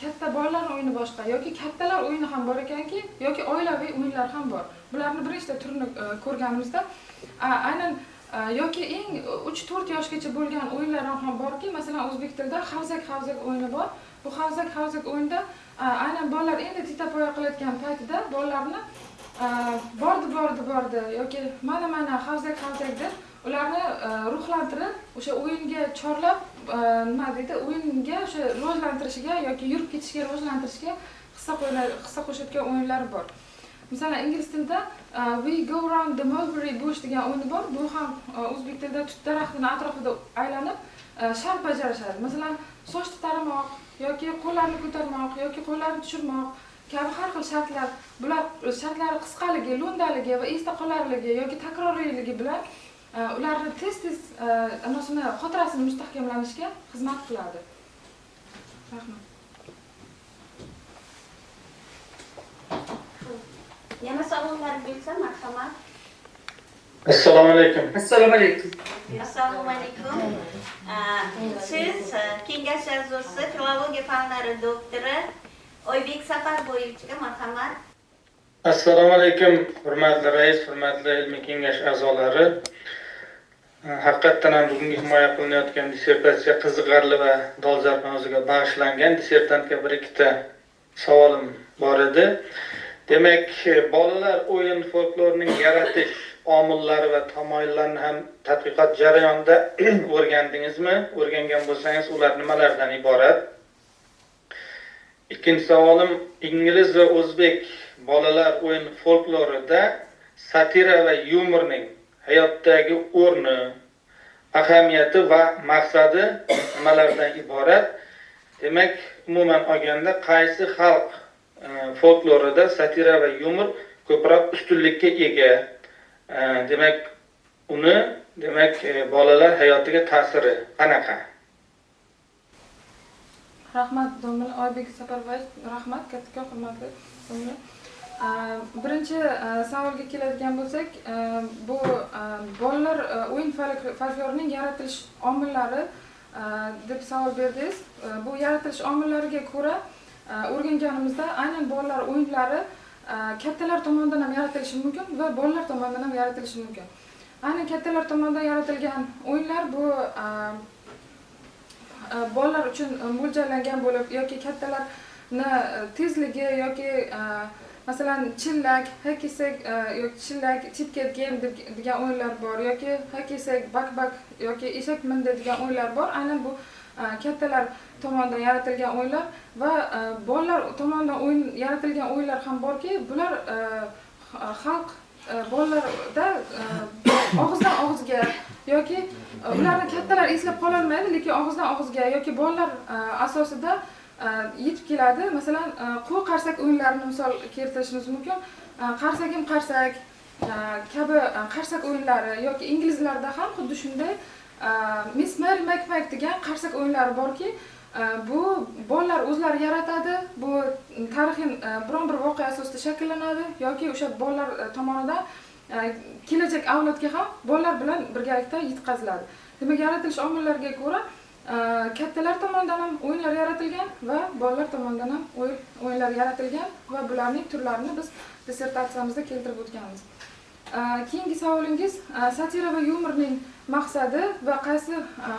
katta bolalarning o'yini boshqa yoki kattalar o'yini ham bor ekanki, yoki oilaviy o'yinlar ham bor. Bularning bir nechta turini ko'rganimizda aynan yoki eng 3-4 yoshgacha bo'lgan o'yinlar ham borki, masalan o'zbek tilida havzak o'yini bor. Bu havzak o'yinda aynan bolalar endi tetapoya qilayotgan paytida bolalarni bordi yoki mana havzak deb ularni ruhlantirib, o'sha o'yinga chorlab, nima deydi, o'yinga o'sha rivojlantirishiga yoki yurib ketishiga, rivojlantirishiga hissa qo'shayotgan o'yinlar bor. Masalan, ingliz tilida We Go Round the Mulberry Bush degan o'yin bor. Bu ham o'zbek tilida tut daraxtining atrofida aylanib shart bajarishadi. Masalan, sochni taramoq yoki qo'llarni ko'tarmoq yoki qo'llarni tushirmoq kabi har xil shartlar. Bular shartlari qisqaligi, lo'ndaligi va esda qolarligi yoki takrorliyligi bilan ularni tez anosini xotirasini mustahkamlanishiga xizmat qiladi. Rahmat. Yana savollar bo'lsa, marhamat. Assalomu alaykum. Assalomu alaykum. Assalomu alaykum. Siz kengash a'zosi, filologiya fanlari doktori Oybek Safarboyevichga marhamat. Assalomu alaykum, hurmatli rais, hurmatli ilmiy kengash a'zolari. Haqiqatan ham bugungi himoya qilinayotgan dissertatsiya qiziqarli va dolzarb mavzuga bag'ishlangan. Dissertantga bir ikkita savolim bor edi. Demak, bolalar o'yin folklorining yaratish omillari va tamoyillarini ham tadqiqot jarayonida o'rgandingizmi? O'rgangan bo'lsangiz, ular nimalardan iborat? Ikkinchi savolim, ingliz va o'zbek bolalar o'yin folklorida satira va yumorning hayotdagi o'rni, ahamiyati va maqsadi nimalardan iborat? Demak, umuman olganda qaysi xalq folklorida satira va yumor ko'proq ustunlikka ega? Demak, bolalar hayotiga ta'siri qanaqa? Rahmat domla Oybek Safarboyev, rahmat katta hurmatli domla. Birinchi savolga keladigan bo'lsak, bu bolalar o'yin folklorining yaratilish omillari deb savol berdingiz. Bu yaratilish omillariga ko'ra o'rganganimizda aynan bolalar o'yinlari kattalar tomonidan ham yaratilishi mumkin va bolalar tomonidan ham yaratilishi mumkin. Aynan kattalar tomonidan yaratilgan o'yinlar bu bolalar uchun mo'ljallangan bo'lib yoki kattalarni tezligi yoki masalan chillak, hakisak yoki chillak, tipket game degan o'yinlar bor yoki hakisak, bak yoki eshak mindi degan o'yinlar bor. Aynan bu kattalar tomonidan yaratilgan o'yinlar va bolalar tomonidan yaratilgan o'yinlar ham borki, bular xalq bolalarda og'izdan og'izga yoki ularni kattalar eslab qololmaydi, lekin og'izdan og'izga yoki bolalar asosida yetib keladi. Masalan, qo'y qarsak o'yinlarini misol keltirishimiz mumkin. Qarsagim qarsak kabi qarsak o'yinlari yoki inglizlarda ham xuddi shunday Miss Mary Mac degan qarsak o'yinlari borki, bu bolalar o'zlari yaratadi. Bu tarixiy biron bir voqea asosida shakllanadi yoki o'sha bolalar tomonidan kelajak avlodga ham bolalar bilan birgalikda yetkaziladi. Demak, yaratilish omillariga ko'ra kattalar tomonidan ham o'yinlar yaratilgan va bolalar tomonidan ham o'yinlar yaratilgan va bularning turlarini biz dissertatsiyamizda keltirib o'tganmiz. Keyingi savolingiz satira va yumorning maqsadi va qaysi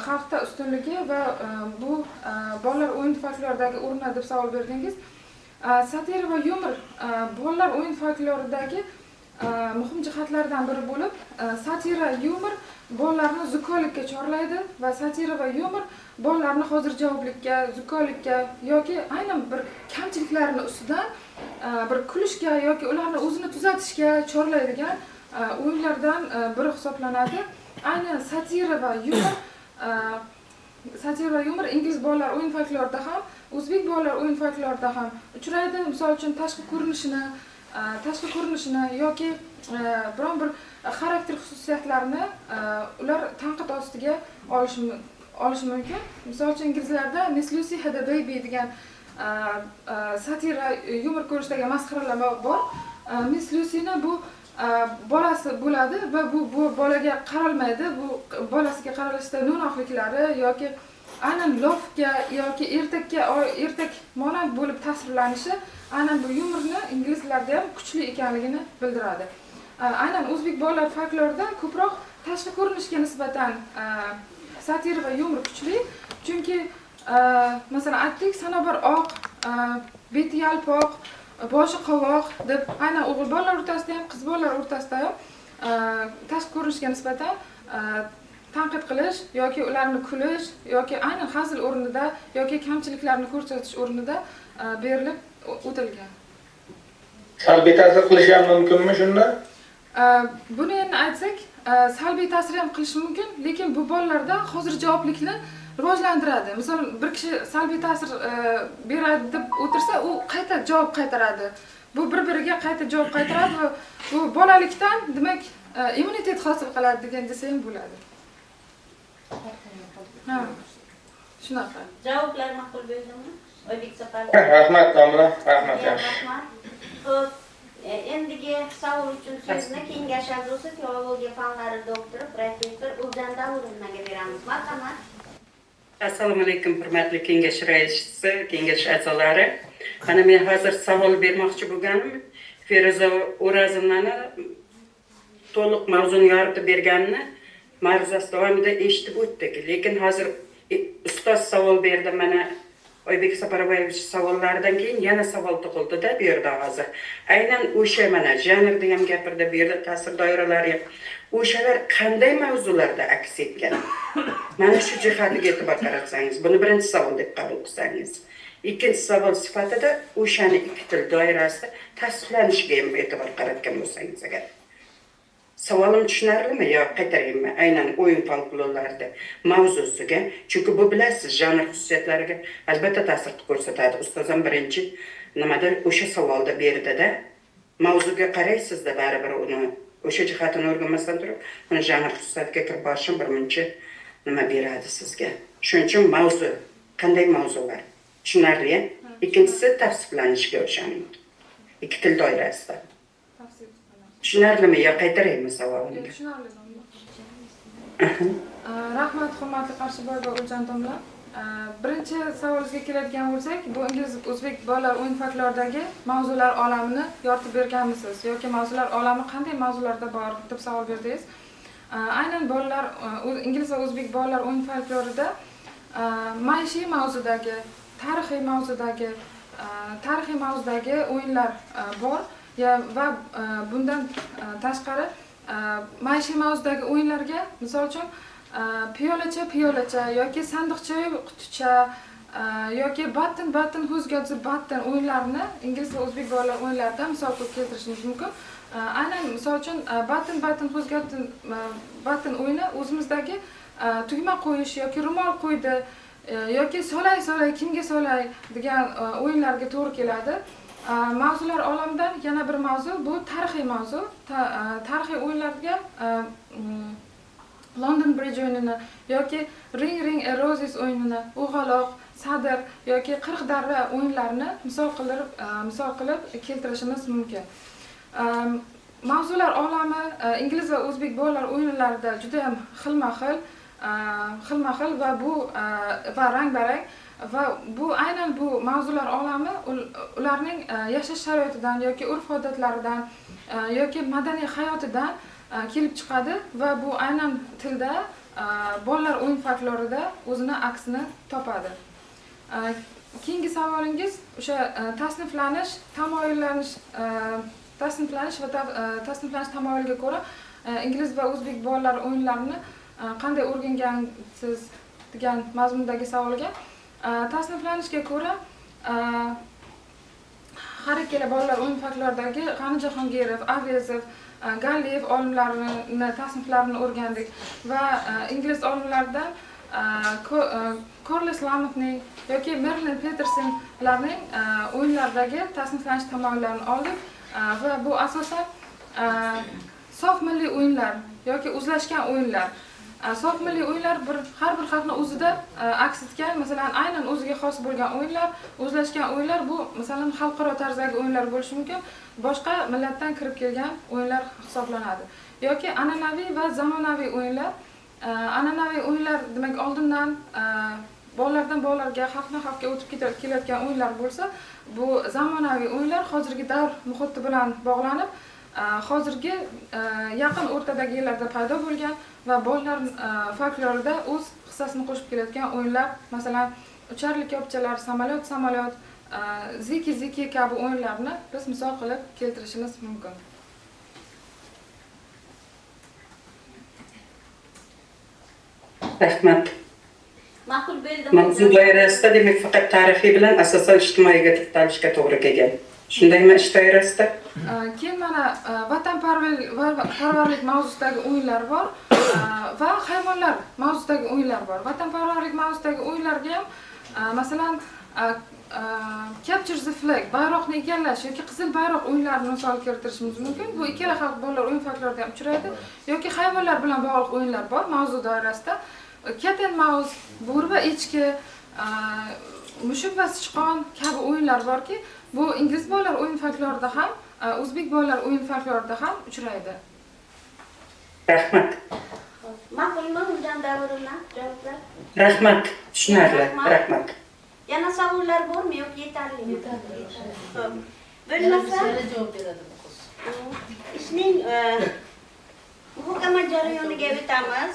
xalqda ustunligi va bu bolalar o'yin folkloridagi o'rni deb savol berdingiz. Satira va yumor bolalar o'yin folkloridagi muhim jihatlardan biri bo'lib, satira yumor bolalarni zukkolikka chorlaydi va satira va yumor bolalarni hozirjavoblikka, zukkolikka yoki aynan bir kamchiliklarini ustidan bir kulishga yoki ularni o'zini tuzatishga chorlaydigan o'yinlardan biri hisoblanadi. Aynan satira va yumor ingliz bolalar o'yin folklorida ham, o'zbek bolalar o'yin folklorida ham uchraydi. Misol uchun tashqi ko'rinishini yoki biron bir xarakter xususiyatlarini ular tanqid ostiga olishi mumkin. Misol uchun inglizlarda Miss Lucy had a baby degan satira yumor ko'rishdagi masxaralama bor. Miss Lucyni bu bolasi bo'ladi va bu bolaga qaralmaydi. Bu bolasiga qaralishda no'noqliklari yoki aynan lofga yoki ertak monand bo'lib tasvirlanishi aynan bu yumorni inglizlarda ham kuchli ekanligini bildiradi. Aynan o'zbek bolalar folklorida ko'proq tashqi ko'rinishga nisbatan satira va yumor kuchli. Chunki masalan aytdik, sanobar oq, beti yalpoq, boshi qovoq deb aynan o'g'il bolalar o'rtasida ham, qiz bolalar o'rtasida ham tashqi ko'rinishga nisbatan tanqid qilish yoki ularni kulish yoki aynan hazil o'rnida yoki kamchiliklarni ko'rsatish o'rnida berilib o'tilgan. Salbiy ta'sir qilishi ham mumkinmi shunda? Buni endi aytsak, salbiy ta'sir ham qilishi mumkin, lekin bu bolalarda hozir javoblikni rivojlantiradi. Misol bir kishi salbiy ta'sir beradi deb o'tirsa, u qayta javob qaytaradi. Bu bir-biriga qayta javob qaytaradi va bu bolalikdan, demak, immunitet hosil qiladi degan desa ham bo'ladi. Ha. Shunaqa. Javoblar ma'qul bo'ldimi? Oybek Saparov. Rahmat domla, rahmat yaxshi. Rahmat. Xo'p, endigi savol uchun so'zni kengash a'zosi, filologiya fanlari doktori, professor Uljan Davurovnaga beramiz. Marhamat. Assalomu alaykum, hurmatli kengash raisi, kengash a'zolari. Mana men hozir savol bermoqchi bo'lganim, Feruza O'razovnani to'liq mavzuni yoritib berganini ma'ruzasi davomida eshitib o'tdik. Lekin hozir ustoz savol berdi, mana Oybek Saparovich savollaridan keyin yana savol tug'ildi-da bu yerda hozir. Aynan o'sha mana janrda ham gapirdi, bu yerda ta'sir doiralari ham. O'shalar qanday mavzularda aks etgan? Mana shu jihatiga e'tibor qaratsangiz, buni birinchi savol deb qabul qilsangiz. Ikkinchi savol sifatida o'shani ikki til doirasida tasdiqlanishiga ham e'tibor qaratgan bo'lsangiz agar. Savolim tushunarlimi yo qaytaraymi? Aynan o'yin folklorlarida mavzusiga, chunki bu bilasiz, janr xususiyatlariga albatta ta'sir ko'rsatadi. Ustozim birinchi nimada o'sha savolda berdi-da, mavzuga qaraysizda baribir uni o'sha jihatini o'rganmasdan turib, uni janr xususiyatiga kirib borishim birmuncha nima beradi sizga. Shuning uchun mavzu, qanday mavzular? Tushunarli. Ikkinchisi tavsiflanishiga o'shaning. Ikki til doirasida. Tushunarlimi yo qaytaraymi savolimni? Tushunarli. Rahmat, hurmatli Qarshiboy va Uljan domla. Birinchi savolingizga keladigan bo'lsak, bu ingliz o'zbek bolalar o'yin folkloridagi mavzular olamini yoritib berganmisiz yoki mavzular olami qanday mavzularda bor deb savol berdingiz. Aynan bolalar ingliz va o'zbek bolalar o'yin folklorida maishiy mavzudagi, tarixiy mavzudagi o'yinlar bor. Va bundan tashqari maishiy mavzudagi o'yinlarga, misol uchun piyolacha yoki sandiqcha quticha yoki button who's got the button o'yinlarini ingliz va o'zbek bolalar o'yinlaridan misol keltirishimiz mumkin. Aynan misol uchun button who's got the button o'yini o'zimizdagi tugma qo'yish yoki ro'mol qo'ydi yoki solay kimga solay degan o'yinlarga to'g'ri keladi. Mavzular olamidan yana bir mavzu bu tarixiy mavzu. Tarixiy o'yinlarga London Bridge o'yinini yoki Ring a Roses o'yinini, O'g'aloq, Sadr yoki Qirqdarra o'yinlarini misol qilib keltirishimiz mumkin. Mavzular olami ingliz va o'zbek bolalar o'yinlarida juda ham xilma-xil va rang-barang. Va bu aynan bu mavzular olami ularning yashash sharoitidan yoki urf-odatlaridan yoki madaniy hayotidan kelib chiqadi va bu aynan tilda bolalar o'yin folklorida o'zini aksini topadi. Keyingi savolingiz o'sha tasniflanish va tasniflanish tamoyiliga ko'ra ingliz va o'zbek bolalar o'yinlarini qanday o'rgangansiz degan mazmundagi savolga tasniflanishga ko'ra har ikkala bolalar o'yin folkloridagi G'ani Jahongirov, Avezov, Galliyev olimlarini tasniflarini o'rgandik va ingliz olimlaridan Corliss Lamottning yoki Merlin Petersonlarning o'yinlaridagi tasniflanish tamoyillarini oldik va bu asosan sof milliy o'yinlar yoki o'zlashgan o'yinlar. Sof milliy o'yinlar har bir xalqning o'zida aks etgan, masalan, aynan o'ziga xos bo'lgan o'yinlar, o'zlashgan o'yinlar bu, masalan, xalqaro tarzdagi o'yinlar bo'lishi mumkin, boshqa millatdan kirib kelgan o'yinlar hisoblanadi. Yoki an'anaviy va zamonaviy o'yinlar. An'anaviy o'yinlar demak oldindan bolalardan bolalarga, xalqdan xalqqa o'tib kelayotgan o'yinlar bo'lsa, bu zamonaviy o'yinlar hozirgi davr muhiti bilan bog'lanib, hozirgi yaqin o'rtadagi yillarda paydo bo'lgan va bolalar folklorida o'z hissasini qo'shib kelayotgan o'yinlar, masalan, ucharli kopchalar, samolyot, ziki kabi o'yinlarni biz misol qilib keltirishimiz mumkin. Rahmat. Ma'qul bo'ldimi? Mavzu doirasida demak faqat tarixiy bilan asosan ijtimoiyga to'xtalishga to'g'ri kelgan. Shundaymi ish doirasida? Keyin mana vatanparvarlik mavzusidagi o'yinlar bor va hayvonlar mavzusidagi o'yinlar bor. Vatanparvarlik mavzusidagi o'yinlarga ham masalan capture the flag, bayroqni egallash yoki qizil bayroq o'yinlarini misol keltirishimiz mumkin. Bu ikkala xalq bolalar o'yin folklorida ham uchraydi. Yoki hayvonlar bilan bog'liq o'yinlar bor mavzu doirasida. Cat and mouse, bo'ri va echki, mushuk va sichqon kabi o'yinlar borki, bu ingliz bolalar o'yin folklorida ham, o'zbek bolalar o'yin folklorida ham uchraydi. Rahmat. Ma'qulmi hujjat davridan javoblar? Rahmat. Tushunarli. Rahmat. Yana savollar bormi yoki yetarlimi? Xo'p. Bo'lmasa javob beradi bu qiz. ishning muhokama jarayoniga o'tamiz.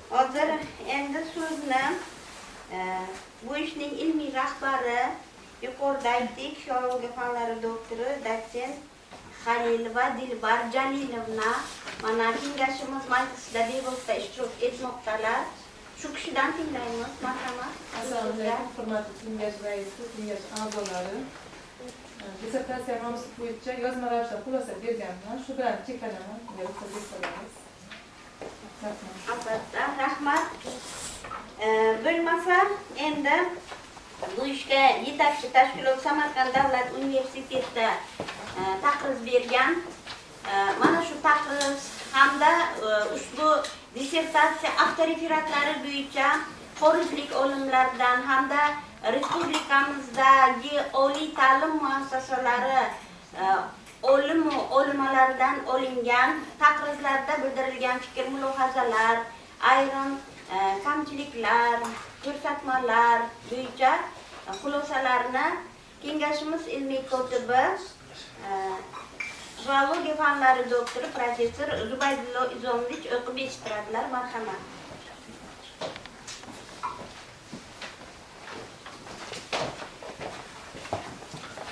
Hozir endi so'zni bu ishning ilmiy rahbari, yuqorida aytdik, filologiya fanlari doktori, dotsent Halilova Dilbar Jalilovna mana kengashimiz majlisida bevosita ishtirok etmoqdalar. Shu kishidan tinglaymiz. Marhamat. Assalomu alaykum, hurmatli kengash raisi, kengash a'zolari. Dissertatsiya mavzusi bo'yicha yozma ravishda xulosa berganman. Shu bilan cheklanaman. Albatta, rahmat. Bo'lmasa endi bu ishga yetakchi tashkilot Samarqand davlat universitetida taqriz bergan. Mana shu taqriz hamda ushbu dissertatsiya avtoreferatlari bo'yicha xorijlik olimlardan hamda respublikamizdagi oliy ta'lim muassasalari olimalaridan olingan taqrizlarda bildirilgan fikr mulohazalar, ayrim kamchiliklar, ko'rsatmalar bo'yicha xulosalarni kengashimiz ilmiy kotibi filologiya fanlari doktori professor Zubaydulla Izomovich o'qib eshittiradilar. Marhamat.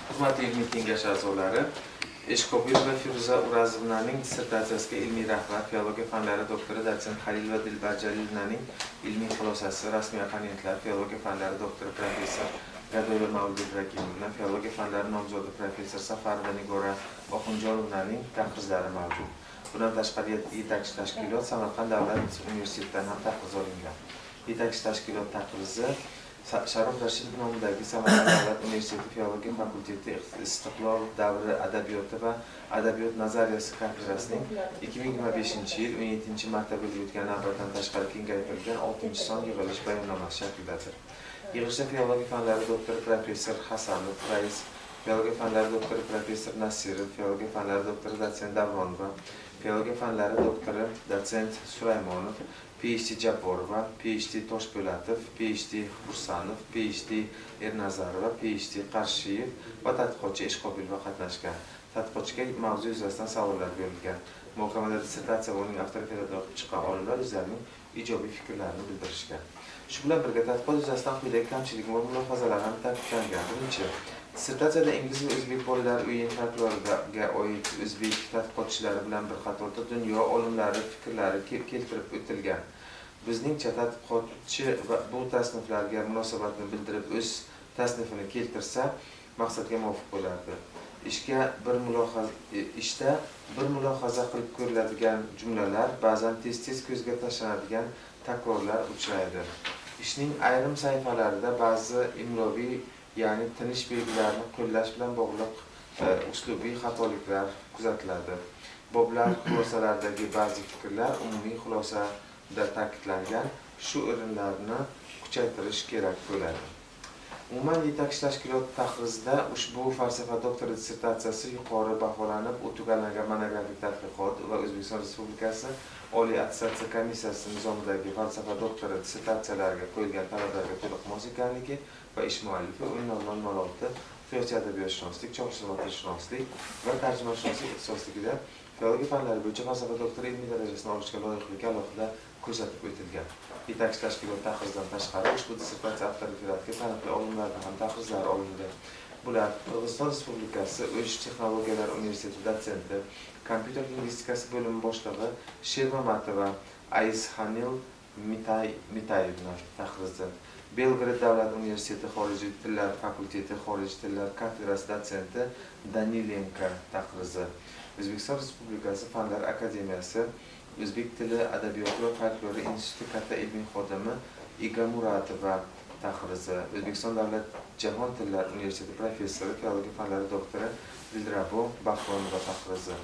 Hurmatli ilmiy kengash a'zolari, Eshkopiyeva Firuza Urazovnaning dissertatsiyasiga ilmiy rahbar, filologiya fanlari doktori dotsent Halilova Dilbar Jalilovnaning ilmiy xulosasi, rasmiy opponentlar, filologiya fanlari doktori professor Gadoyeva Mavlud Rakimovna, filologiya fanlari nomzodi professor Safarova Nigora Oxunjonovnaning taqrizlari mavjud. Bundan tashqari yetakchi tashkilot Samarqand davlat universitetidan ham taqriz olingan. Yetakchi tashkilot taqrizi Sharof Rashidov nomidagi Samarqand davlat universiteti filologiya fakulteti istiqlol davri adabiyoti va adabiyot nazariyasi kafedrasining 2025-yil 17-marta bo'lib o'tgan navbatdan tashqari kengaytirilgan 6-son yig'ilish bayonnomasi shaklidadir. Yig'ilishda filologiya fanlari doktori professor Hasanov rais, filologiya fanlari doktori professor Nasirov, filologiya fanlari doktori dotsent Davronova, filologiya fanlari doktori dotsent Sulaymonov, PhD Jaborova, PhD Toshpo'latov, PhD Hursanov, PhD Ernazarova, PhD Qarshiyev va tadqiqotchi Eshqobilova qatnashgan. Tadqiqotchiga mavzu yuzasidan savollar berilgan. Muhokamada dissertatsiya va uning avtoritetida o'qib chiqqan olimlar o'zlarining ijobiy fikrlarini bildirishgan. Shu bilan birga tadqiqot yuzasidan quyidagi kamchilik va mulohazalar ham ta'kidlangan. Birinchi, dissertatsiyada ingliz va o'zbek bolalar o'yin folkloriga oid o'zbek tadqiqotchilari bilan bir qatorda dunyo olimlari fikrlari keltirib o'tilgan. Bizningcha tadqiqotchi va bu tasniflarga munosabatni bildirib o'z tasnifini keltirsa maqsadga muvofiq bo'lardi. Ishda bir mulohaza qilib ko'riladigan jumlalar ba'zan tez ko'zga tashlanadigan takrorlar uchraydi. Ishning ayrim sahifalarida ba'zi imloviy, ya'ni tinish belgilarini qo'llash bilan bog'liq uslubiy xatoliklar kuzatiladi. Boblar xulosalaridagi ba'zi fikrlar umumiy xulosada ta'kidlangan, shu o'rinlarni kuchaytirish kerak bo'ladi. Umuman yetakchi tashkilot taqrizida ushbu falsafa doktori dissertatsiyasi yuqori baholanib, u tugallangan monografik tadqiqot va O'zbekiston Respublikasi Oliy attestatsiya komissiyasi nizomidagi falsafa doktori dissertatsiyalariga qo'yilgan talablarga to'liq mos ekanligi va ish muallifi o'yin-nolman malolti, siyosiy adabiyotshunoslik, choqishtirmashunoslik va tarjimashunoslik ixtisosligida filologiya fanlari bo'yicha falsafa doktori ilmiy darajasini olishga loyiqligi alohida ko'rsatib o'tilgan. Yetakchi tashkilot tahrizdan tashqari ushbu dissertatsiya avtoreferatsiga taniqli olimlardan ham tahrizlar olindi. Bular Qirg'iziston Respublikasi O'sh texnologiyalar universiteti dotsenti, kompyuter lingvistikasi bo'limi boshlig'i Shermamatova Aizhanil Mitayevna tahrizi. Belgrad davlat universiteti xorijiy tillar fakulteti xorijiy tillar kafedrasi dotsenti Danilenko tahrizi. O'zbekiston Respublikasi Fanlar akademiyasi O'zbek tili, adabiyoti va folklori instituti katta ilmiy xodimi Iga Muratova tahrizi. O'zbekiston davlat jahon tillar universiteti professori, filologiya fanlari doktori Dilrabo Bahronova tahrizi.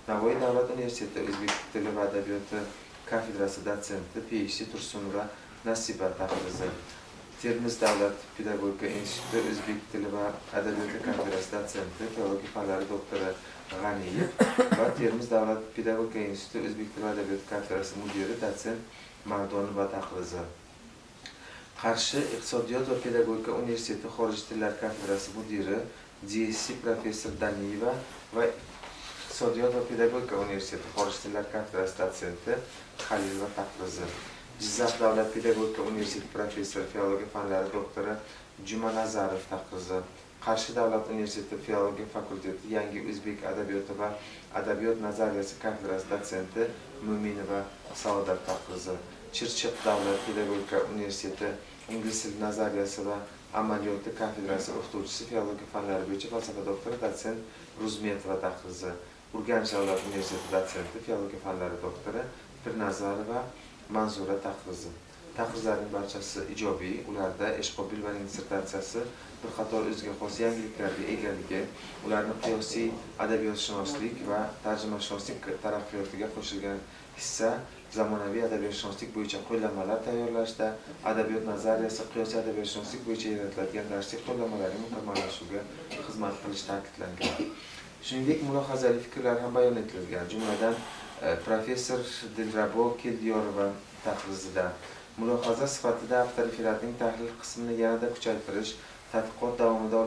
Navoiy davlat universiteti O'zbek tili va adabiyoti kafedrasi dotsenti PhD Tursunova Nasiba tahrizi. Termiz davlat pedagogika instituti O'zbek tili va adabiyoti kafedrasi dotsenti, filologiya fanlari doktori G'aniyev va Termiz davlat pedagogika instituti O'zbek tili va adabiyoti kafedrasi mudiri dotsent Mardonova tahrizi. Qarshi iqtisodiyot va pedagogika universiteti xorijiy tillar kafedrasi mudiri DSc professor Daniyeva va iqtisodiyot va pedagogika universiteti xorijiy tillar kafedrasi dotsenti Halilova tahrizi. Jizzax davlat pedagogika universiteti professori, filologiya fanlari doktori Jumanazarov tahrizi. Qarshi davlat universiteti filologiya fakulteti yangi o'zbek adabiyoti va adabiyot nazariyasi kafedrasi dotsenti Mo'minova Saodat tahrizi. Chirchiq davlat pedagogika universiteti ingliz tili nazariyasi va amaliyoti kafedrasi o'qituvchisi, filologiya fanlari bo'yicha falsafa doktori dotsent Ruzmetova tahrizi. Urganch davlat universiteti dotsenti, filologiya fanlari doktori Pirnazarova Manzura tahrizi. Tahrizlarning barchasi ijobiy, ularda Eshqobilovaning dissertatsiyasi bir qator o'ziga xos yangiliklarga egaligi, ularni qiyosiy adabiyotshunoslik va tarjimashunoslik taraqqiyotiga qo'shilgan hissa zamonaviy adabiyotshunoslik bo'yicha qo'llanmalar tayyorlashda, adabiyot nazariyasi, qiyosiy adabiyotshunoslik bo'yicha yaratiladigan darslik qo'llanmalarining mukammallashuviga xizmat qilishi ta'kidlangan. Shuningdek, mulohazali fikrlar ham bayon etilgan. Jumladan, professor Dilrabo Keldiyorova tahrizida mulohaza sifatida avtoreferatning tahlil qismini yanada kuchaytirish, tadqiqot davomida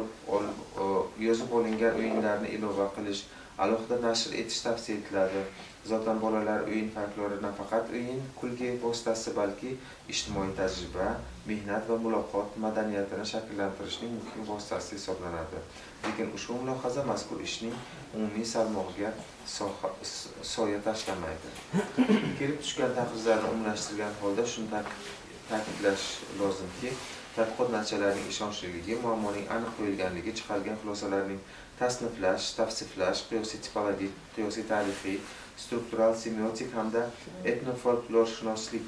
yozib olingan o'yinlarni ilova qilish, alohida nashr etish tavsiya etiladi. Zotan bolalar o'yin folklori nafaqat o'yin, kulgi vositasi, balki ijtimoiy tajriba, mehnat va muloqot madaniyatini shakllantirishning muhim vositasi hisoblanadi. Lekin ushbu mulohaza mazkur ishning umumiy salmog'iga soya tashlamaydi. Kelib tushgan tahrizlarni umumlashtirgan holda shuni ta'kidlash lozimki, tadqiqot natijalarining ishonchliligi, muammoning aniq qo'yilganligi, chiqarilgan xulosalarning tasniflash, tavsiflash, qiyosiy tipologik, qiyosiy tarixiy, struktural semiotik hamda etnofolkloristik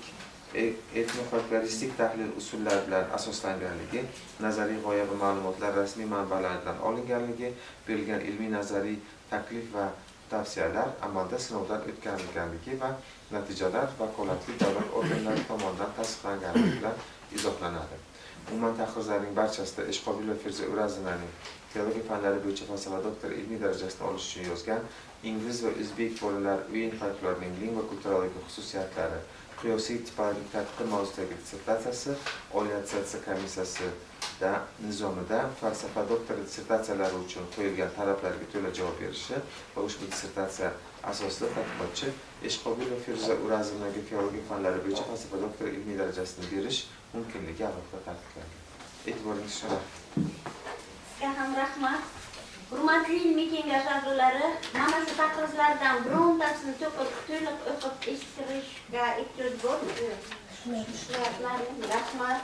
tahlil usullari bilan asoslanganligi, nazariy g'oya va ma'lumotlar rasmiy manbalardan olinganligi, berilgan ilmiy nazariy taklif va tavsiyalar amalda sinovdan o'tkazilganligi va natijalar vakolatli davlat organlari tomonidan tasdiqlanganligi bilan izohlanadi. Umuman tahrizlarning barchasida Eshqobilova Feruza O'razinaning filologiya fanlari bo'yicha falsafa doktori ilmiy darajasini olish uchun yozgan ingliz va o'zbek bolalar o'yin folklorining lingva-kulturologik xususiyatlari qiyosiy tipologik tadqiq mavzuidagi dissertatsiyasi Oliy attestatsiya komissiyasida nizomida falsafa doktori dissertatsiyalari uchun qo'yilgan talablarga to'la javob berishi va ushbu dissertatsiya asosida tadqiqotchi Eshqobilova Feruza O'razinaga filologiya fanlari bo'yicha falsafa doktori ilmiy darajasini berish mumkinligi alohida ta'kidlangan. E'tiboringiz uchun Sizga ham rahmat. Hurmatli ilmiy kengash a'zolari, mana shu tahrizlardan birontasini to'liq o'qib eshittirishga ehtiyoj bor. Rahmat.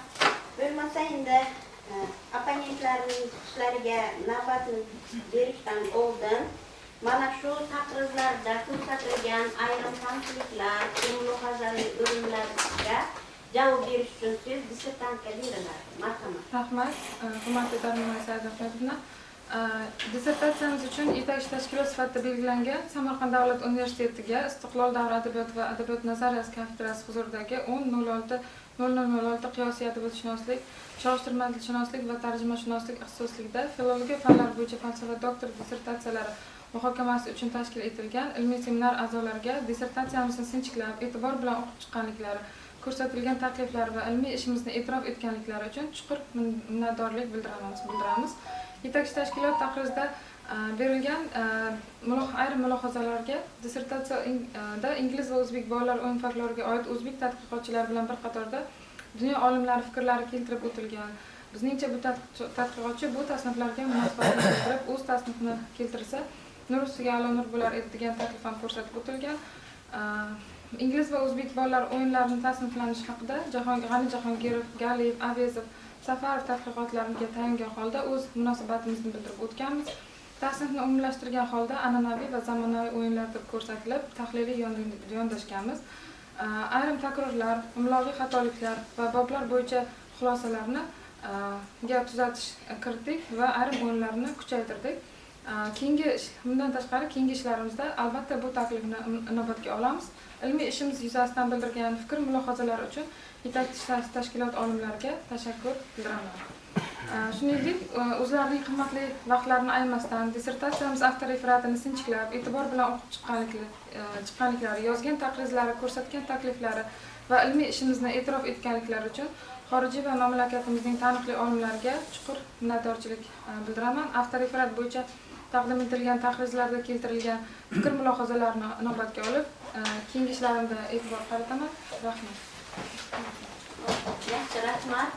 Bo'lmasa endi opponentlarning chiqishlariga navbatni berishdan oldin mana shu tahrizlarda ko'rsatilgan ayrim kamchiliklar, mulohazali o'rinlarga javob berish uchun so'z dissertantga beriladi. Marhamat. Rahmat. Hurmatli Darmon Saidovna. Dissertatsiyamiz uchun yetakchi tashkilot sifatida belgilangan Samarqand davlat universitetiga Istiqlol davra adabiyoti va adabiyot nazariyasi kafedrasi huzuridagi 10.06.0006 qiyosiy adabiyotshunoslik, chog'ishtirmashunoslik va tarjimashunoslik ixtisosligida filologiya fanlari bo'yicha falsafa doktor dissertatsiyalari muhokamasi uchun tashkil etilgan ilmiy seminar a'zolariga dissertatsiyamizni sinchiklab, e'tibor bilan o'qib chiqqanliklari, ko'rsatilgan takliflar va ilmiy ishimizni e'tirof etganliklari uchun chuqur minnatdorlik bildiramiz. Yetakchi tashkilot taqrizida berilgan ayrim mulohazalarga dissertatsiyada ingliz va o'zbek bolalar o'yin folkloriga oid o'zbek tadqiqotchilari bilan bir qatorda dunyo olimlari fikrlari keltirib o'tilgan. Bizningcha bu tadqiqotchi bu tasniflarga munosabatni bildirib, o'z tasnifini keltirsa, nur ustiga a'lo nur bo'lar edi degan taklif ham ko'rsatib o'tilgan. Ingliz va o'zbek bolalar o'yinlarining tasniflanishi haqida G'ani Jahongirov, Galiyev, Avezov, Safarov tadqiqotlariga tayangan holda o'z munosabatimizni bildirib o'tganmiz. Tasnifni umumlashtirgan holda an'anaviy va zamonaviy o'yinlar deb ko'rsatilib, tahliliy yondashganmiz. Ayrim takrorlar, imloviy xatoliklar va boblar bo'yicha xulosalarni tuzatish kiritdik va ayrim o'yinlarni kuchaytirdik. Bundan tashqari keyingi ishlarimizda albatta bu taklifni inobatga olamiz. Ilmiy ishimiz yuzasidan bildirgan fikr mulohazalar uchun yetakchi tashkilot olimlariga tashakkur bildiraman. Shuningdek, o'zlarining qimmatli vaqtlarini ayirmasdan dissertatsiyamiz avtoreferatini sinchiklab, e'tibor bilan o'qib chiqqanliklari, yozgan taqrizlari, ko'rsatgan takliflari va ilmiy ishimizni e'tirof etganliklari uchun xorijiy va mamlakatimizning taniqli olimlariga chuqur minnatdorchilik bildiraman. Avtoreferat bo'yicha taqdim etilgan taqrizlarda keltirilgan fikr mulohazalarni inobatga olib, keyingi ishlarimda e'tibor qarataman. Rahmat. Yaxshi, rahmat.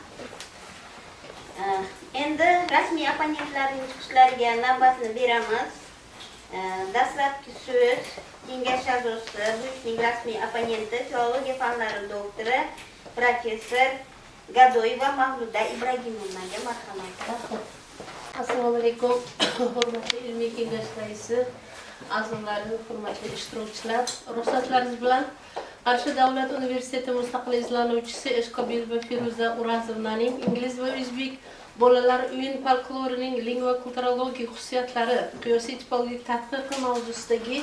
Endi rasmiy opponentlarning chiqishlariga navbatni beramiz. Dastlabki so'z kengash a'zosi, bu ishning rasmiy opponenti, filologiya fanlari doktori, professor Gadoyeva Mavluda Ibragimovnaga marhamat. Assalomu alaykum, hurmatli ilmiy kengash raisi, a'zolari, hurmatli ishtirokchilar. Ruxsatlaringiz bilan Qarshi davlat universiteti mustaqil izlanuvchisi Eshqobirova Feruza Urazovnaning ingliz va o'zbek bolalar o'yin folklorining lingva-kulturologik xususiyatlari qiyosiy tipologik tadqiqi mavzusidagi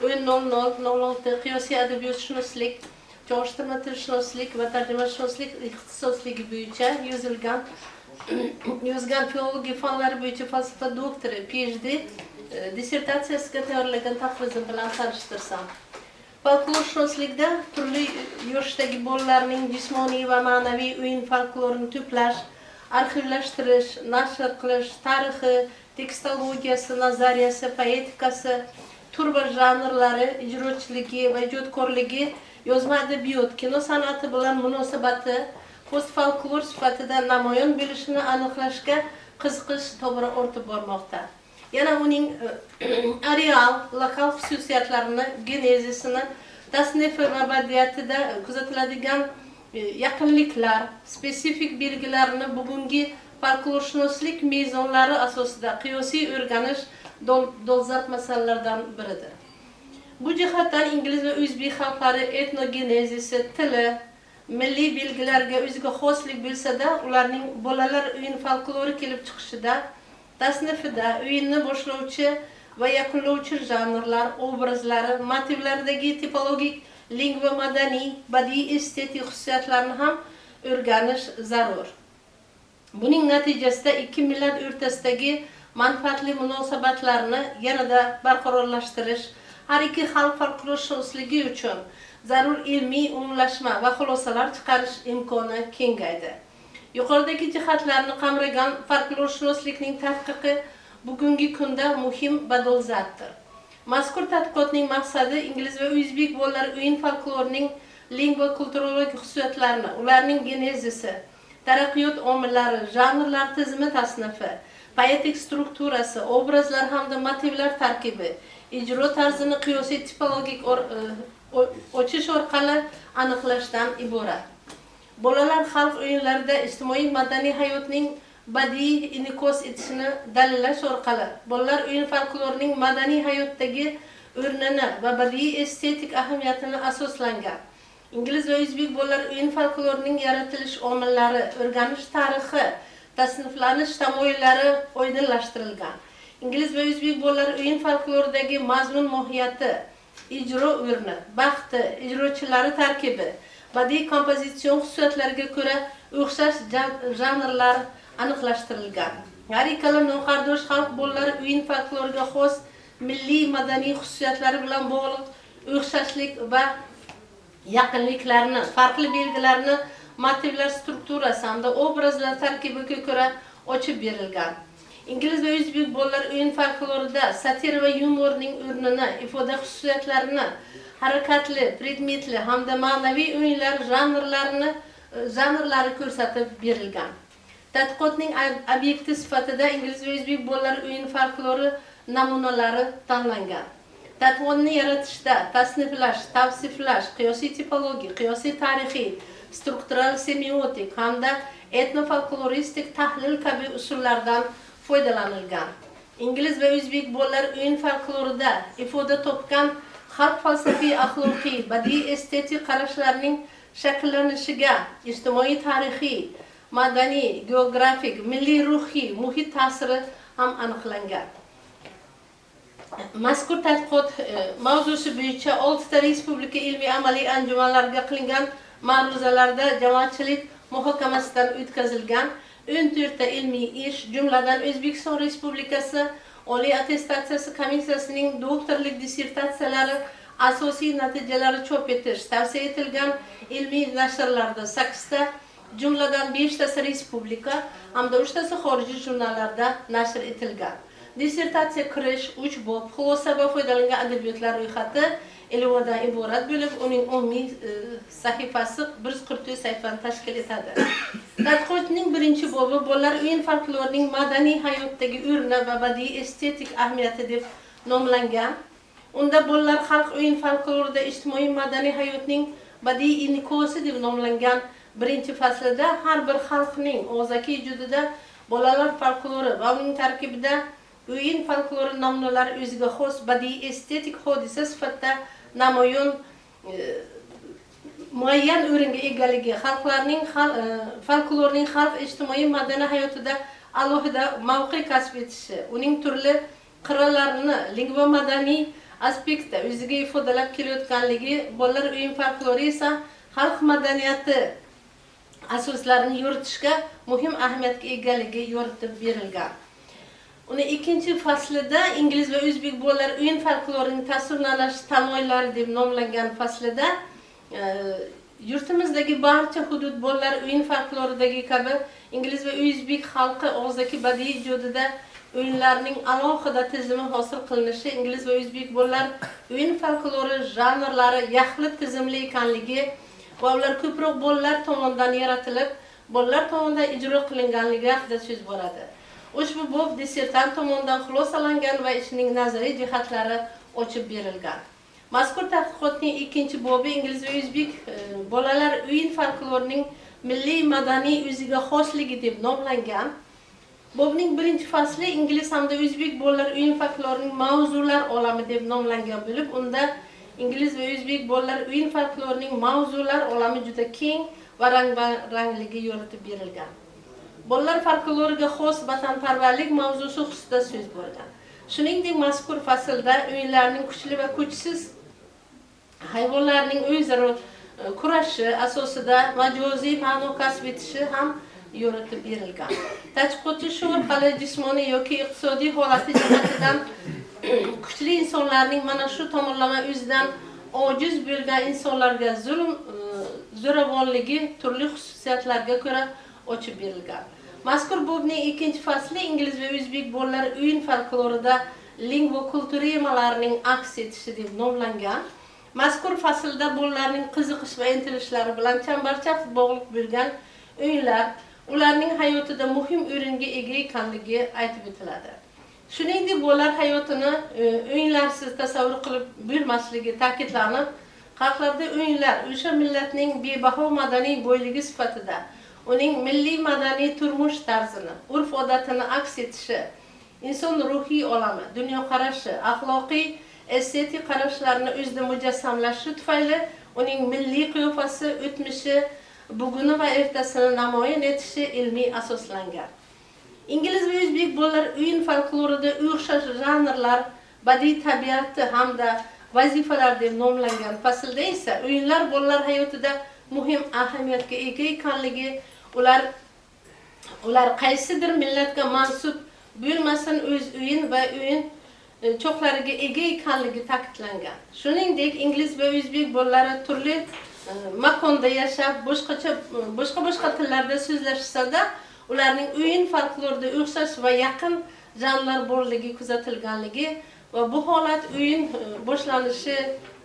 o'yin 0006 qiyosiy adabiyotshunoslik, chog'ishtirma tilshunoslik va tarjimashunoslik ixtisosligi bo'yicha yozgan filologiya fanlari bo'yicha falsafa doktori, PhD dissertatsiyasiga tayyorlagan taqrizim bilan tanishtirsam. Folklorshunoslikda turli yoshdagi bolalarning jismoniy va ma'naviy o'yin folklorini to'plash, arxivlashtirish, nashr qilish, tarixi, tekstologiyasi, nazariyasi, poetikasi, tur va janrlari, ijrochiligi va ijodkorligi, yozma adabiyot, kino san'ati bilan munosabati post-folklor sifatida namoyon bo'lishini aniqlashga qiziqish tobora ortib bormoqda. Yana uning areal, lokal xususiyatlarini, genezisini, tasnifi va badiiyatida kuzatiladigan yaqinliklar, spesifik belgilarini bugungi folklorshunoslik mezonlari asosida qiyosiy o'rganish dolzarb masalalardan biridir. Bu jihatdan ingliz va o'zbek xalqlari etnogenezisi, tili, milliy belgilarga o'ziga xoslik bo'lsa-da, ularning bolalar o'yin folklori kelib chiqishida, tasnifida o'yinni boshlovchi va yakunlovchi janrlar, obrazlari, motivlardagi tipologik, lingva madaniy, badiiy estetik xususiyatlarni ham o'rganish zarur. Buning natijasida ikki millat o'rtasidagi manfaatli munosabatlarni yanada barqarorlashtirish, har ikki xalq folklorshunosligi uchun zarur ilmiy umumlashma va xulosalar chiqarish imkoni kengaydi. Yuqoridagi jihatlarni qamragan folklorshunoslikning tadqiqi bugungi kunda muhim va dolzarbdir. Mazkur tadqiqotning maqsadi ingliz va o'zbek bolalar o'yin folklorining lingva-kulturologik xususiyatlarini, ularning genezisi, taraqqiyot omillari, janrlar tizimi tasnifi, poetik strukturasi, obrazlar hamda motivlar tarkibi, ijro tarzini qiyosiy tipologik ochish orqali aniqlashdan iborat. Bolalar xalq o'yinlarida ijtimoiy madaniy hayotning badiiy inkos etishini dalillash orqali bolalar o'yin folklorining madaniy hayotdagi o'rnini va badiiy estetik ahamiyatini asoslangan. Ingliz va o'zbek bolalar o'yin folklorining yaratilish omillari, o'rganish tarixi, tasniflanish tamoyillari oydinlashtirilgan. Ingliz va o'zbek bolalar o'yin folkloridagi mazmun mohiyati, ijro o'rni, baxti, ijrochilari tarkibi, badiiy kompozitsion xususiyatlariga ko'ra o'xshash janrlar aniqlashtirilgan. Har ikkala noqardosh xalq bolalari o'yin folkloriga xos milliy madaniy xususiyatlari bilan bog'liq o'xshashlik va yaqinliklarni, farqli belgilarni motivlar strukturasi hamda obrazlar tarkibiga ko'ra ochib berilgan. ingliz va o'zbek bolalar o'yin folklorida satira va yumorning o'rnini, ifoda xususiyatlarini, harakatli, predmetli hamda ma'naviy o'yinlar janrlari ko'rsatib berilgan. Tadqiqotning obyekti sifatida ingliz va o'zbek bolalar o'yin folklori namunalari tanlangan. Tadqiqotni yaratishda tasniflash, tavsiflash, qiyosiy tipologiya, qiyosiy tarixiy, struktural semiotik hamda etnofolkloristik tahlil kabi usullardan foydalanilgan. Ingliz va o'zbek bolalar o'yin folklorida ifoda topgan xalq falsafiy, axloqiy, badiiy, estetik qarashlarining shakllanishiga ijtimoiy, tarixiy, madaniy, geografik, milliy, ruhiy muhit ta'siri ham aniqlangan. Mazkur tadqiqot mavzusi bo'yicha 6 ta respublika ilmiy amaliy anjumanlarga qilingan ma'ruzalarda jamoatchilik muhokamasidan o'tkazilgan 14 ta ilmiy ish, jumladan O'zbekiston Respublikasi Oliy attestatsiyasi komissiyasining doktorlik dissertatsiyalari asosiy natijalari chop etish tavsiya etilgan ilmiy nashrlarda 8 ta, jumladan 5 tasi respublika hamda 3 tasi xorijiy jurnallarda nashr etilgan. Dissertatsiya kirish 3 bob, xulosa va foydalangan adabiyotlar ro'yxati 50 dan iborat bo'lib, uning umumiy sahifasi 144 sahifani tashkil etadi. Tadqiqotning birinchi bobi bolalar o'yin folklorining madaniy hayotdagi o'rni va badiiy estetik ahamiyati deb nomlangan. Unda bolalar xalq o'yin folklorida ijtimoiy madaniy hayotning badiiy inikosi deb nomlangan birinchi faslida har bir xalqning og'zaki ijodida bolalar folklori va uning tarkibida o'yin folklori namunalari o'ziga xos badiiy estetik hodisa sifatida namoyon muayyan o'ringa egaligi, xalqlarning folklorning xalq ijtimoiy madaniy hayotida alohida mavqe kasb etishi, uning turli qirralarini lingva madaniy aspektda o'ziga ifodalab kelayotganligi, bolalar o'yin folklori esa xalq madaniyati asoslarini yoritishga muhim ahamiyatga egaligi yoritib berilgan. Uni ikkinchi faslida ingliz va o'zbek bolalar o'yin folklorining tasvirlanish tamoyillari deb nomlangan faslida yurtimizdagi barcha hudud bolalar o'yin folkloridagi kabi ingliz va o'zbek xalqi og'zaki badiiy ijodida o'yinlarning alohida tizimi hosil qilinishi, ingliz va o'zbek bolalar o'yin folklori janrlari yaxlit tizimli ekanligi va ular ko'proq bolalar tomonidan yaratilib, bolalar tomonidan ijro qilinganligi haqida so'z boradi. Ushbu bob dissertant tomonidan xulosalangan va ishining nazariy jihatlari ochib berilgan. Mazkur tadqiqotning ikkinchi bobi ingliz va o'zbek bolalar o'yin folklorining milliy madaniy o'ziga xosligi deb nomlangan. Bobning birinchi fasli ingliz hamda o'zbek bolalar o'yin folklorining mavzular olami deb nomlangan bo'lib, unda ingliz va o'zbek bolalar o'yin folklorining mavzular olami juda keng va rang-barangligi yoritib berilgan. Bolalar folkloriga xos vatanparvarlik mavzusi xususida so'z bo'lgan. Shuningdek, mazkur faslda o'yinlarning kuchli va kuchsiz hayvonlarning o'zaro kurashi asosida majoziy ma'no kasb etishi ham yoritib berilgan. Tadqiqotchi shu orqali jismoniy yoki iqtisodiy holati jihatidan kuchli insonlarning mana shu tomonlama o'zidan ojiz bo'lgan insonlarga zulm, zo'ravonligi turli xususiyatlarga ko'ra ochib berilgan. Mazkur bobning ikkinchi fasli ingliz va o'zbek bolalar o'yin folklorida lingvokulturemalarning aks etishi deb nomlangan. Mazkur faslda bolalarning qiziqish va intilishlari bilan chambarchas bog'liq bo'lgan o'yinlar ularning hayotida muhim o'ringa ega ekanligi aytib o'tiladi. Shuningdek, bolalar hayotini o'yinlarsiz tasavvur qilib bo'lmasligi ta'kidlanib, xalqlarda o'yinlar o'sha millatning bebaho madaniy boyligi sifatida uning milliy madaniy turmush tarzini, urf-odatini aks etishi, inson ruhiy olami, dunyoqarashi, axloqiy, estetik qarashlarini o'zida mujassamlashi tufayli uning milliy qiyofasi, o'tmishi, buguni va ertasini namoyon etishi ilmiy asoslangan. Ingliz va o'zbek bolalar o'yin folklorida o'xshash janrlar, badiiy tabiati hamda vazifalar deb nomlangan faslda esa o'yinlar bolalar hayotida muhim ahamiyatga ega ekanligi, ular qaysidir millatga mansub bo'lmasin, o'z o'yin va o'yin cho'qlariga ega ekanligi ta'kidlangan. Shuningdek, ingliz va o'zbek bolalari turli makonda yashab, boshqa tillarda so'zlashsa-da, ularning o'yin folklorida o'xshash va yaqin janrlar borligi kuzatilganligi va bu holat o'yin boshlanishi,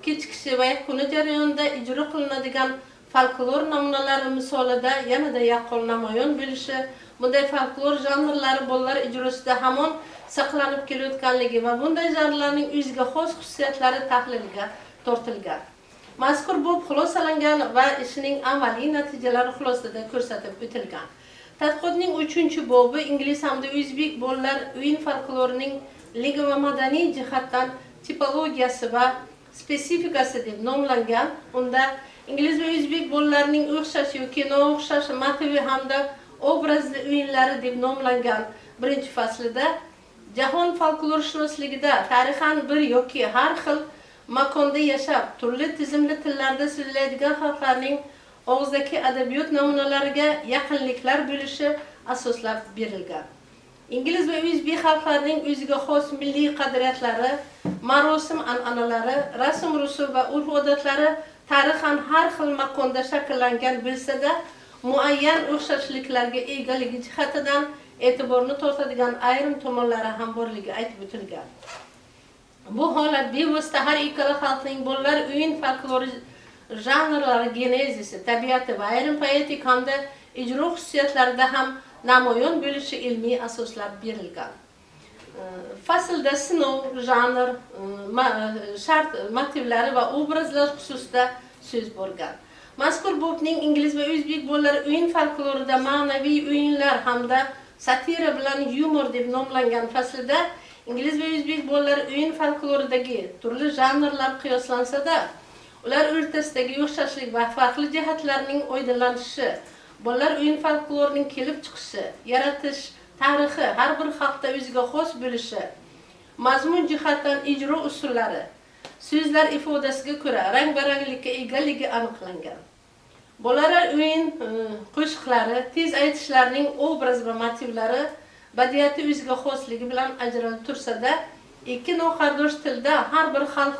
kechkishi va yakuni jarayonida ijro qilinadigan folklor namunalari misolida yanada yaqqol namoyon bo'lishi, bunday folklor janrlari bolalar ijrosida hamon saqlanib kelayotganligi va bunday janrlarning o'ziga xos xususiyatlari tahlilga tortilgan. Mazkur bu xulosalangan va ishining amaliy natijalari xulosada ko'rsatib o'tilgan. Tadqiqotning 3-bobi ingliz hamda o'zbek bolalar o'yin folklorining ligi va madaniy jihatdan tipologiyasi va spesifikasi deb nomlangan. Unda ingliz va o'zbek bolalarining o'xshash yoki noo'xshash motivi hamda obrazli o'yinlari deb nomlangan birinchi faslida jahon folklorshunosligida tarixan bir yoki har xil makonda yashab, turli tizimli tillarda so'zlaydigan xalqlarning og'zaki adabiyot namunalariga yaqinliklar bo'lishi asoslab berilgan. Ingliz va o'zbek xalqlarining o'ziga xos milliy qadriyatlari, marosim an'analari, rasm-rusum va urf-odatlari tarixan har xil makonda shakllangan bo'lsa-da, muayyan o'xshashliklarga egaligi jihatidan e'tiborni tortadigan ayrim tomonlari ham borligi aytib o'tilgan. Bu holat bevosita har ikkala xalqning bolalar o'yin folklori janrlari genezisi, tabiati va ayrim poetik hamda ijro xususiyatlarida ham namoyon bo'lishi ilmiy asoslab berilgan. Faslda sinov, janr, shart motivlari va obrazlar xususida so'z borgan. Mazkur bobning ingliz va o'zbek bolalar o'yin folklorida ma'naviy o'yinlar hamda satira bilan yumor deb nomlangan faslida ingliz va o'zbek bolalar o'yin folkloridagi turli janrlar qiyoslansa-da, ular o'rtasidagi o'xshashlik va farqli jihatlarning oydinlanishi, bolalar o'yin folklorining kelib chiqishi, yaratish tarixi har bir xalqda o'ziga xos bo'lishi, mazmun jihatdan ijro usullari, so'zlar ifodasiga ko'ra rang-baranglikka egaligi aniqlangan. Bolalar o'yin qo'shiqlari, tez aytishlarning obraz va motivlari badiati o'ziga xosligi bilan ajralib tursa-da, ikki noqardosh tilda har bir xalq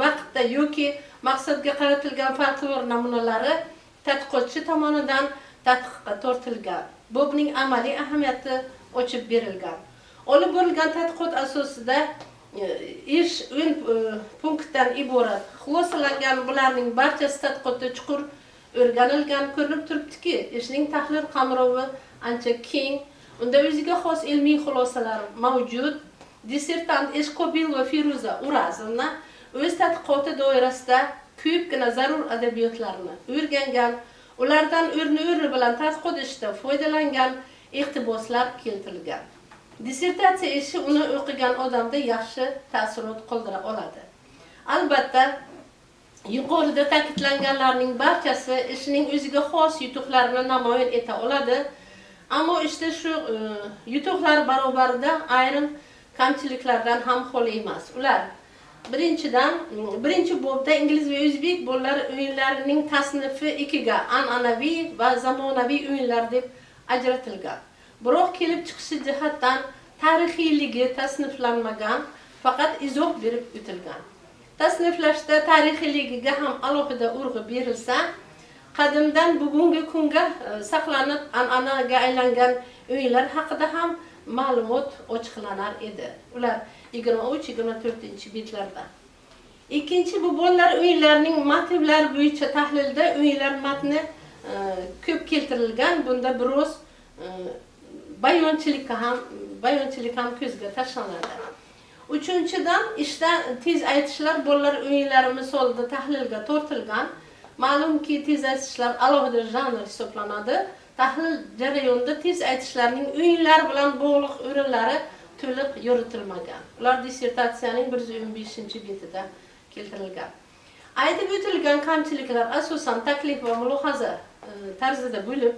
vaqtda yoki maqsadga qaratilgan folklor namunalari tadqiqotchi tomonidan tadqiqqa tortilgan. Bobning amaliy ahamiyati ochib berilgan. Olib borilgan tadqiqot asosida ish o'yin punktdan iborat xulosalangan bularning barchasi tadqiqotda chuqur o'rganilgan ko'rinib turibdiki, ishning tahlil qamrovi ancha keng. Unda o'ziga xos ilmiy xulosalar mavjud. Dissertant Eshqobil va Feruza Urazovna o'z tadqiqoti doirasida ko'pgina zarur adabiyotlarni o'rgangan, ulardan o'rni bilan tadqiqot ishida foydalangan, iqtiboslar keltirilgan. Dissertatsiya ishi uni o'qigan odamda yaxshi ta'sirot qoldira oladi. Albatta, yuqorida ta'kidlanganlarning barchasi ishining o'ziga xos yutuqlarini namoyon eta oladi. Ammo işte shu yutuqlar barobarida ayrim kamchiliklardan ham xoli emas. Ular birinchi bobda ingliz va o'zbek bolalar o'yinlarining tasnifi ikkiga, an'anaviy va zamonaviy o'yinlar deb ajratilgan. Biroq kelib chiqishi jihatdan tarixiyligi tasniflanmagan, faqat izoh berib o'tilgan. Tasniflashda tarixiyligiga ham alohida urg'u berilsa, qadimdan bugungi kunga saqlanib an'anaga aylangan o'yinlar haqida ham ma'lumot ochiqlanar edi. Ular 23-24-betlarda. Ikkinchi bu bolalar o'yinlarining motivlari bo'yicha tahlilda o'yinlar matni ko'p keltirilgan. Bunda biroz bayonchilik ham ko'zga tashlanadi. Uchinchidan, ishda tez aytishlar bolalar o'yinlari misolida tahlilga tortilgan. Ma'lumki, tez aytishlar alohida janr hisoblanadi. Tahlil jarayonida tez aytishlarning o'yinlar bilan bog'liq o'rinlari to'liq yoritilmagan. Ular dissertatsiyaning 115-betida keltirilgan. Aytib o'tilgan kamchiliklar asosan taklif va mulohaza tarzida bo'lib,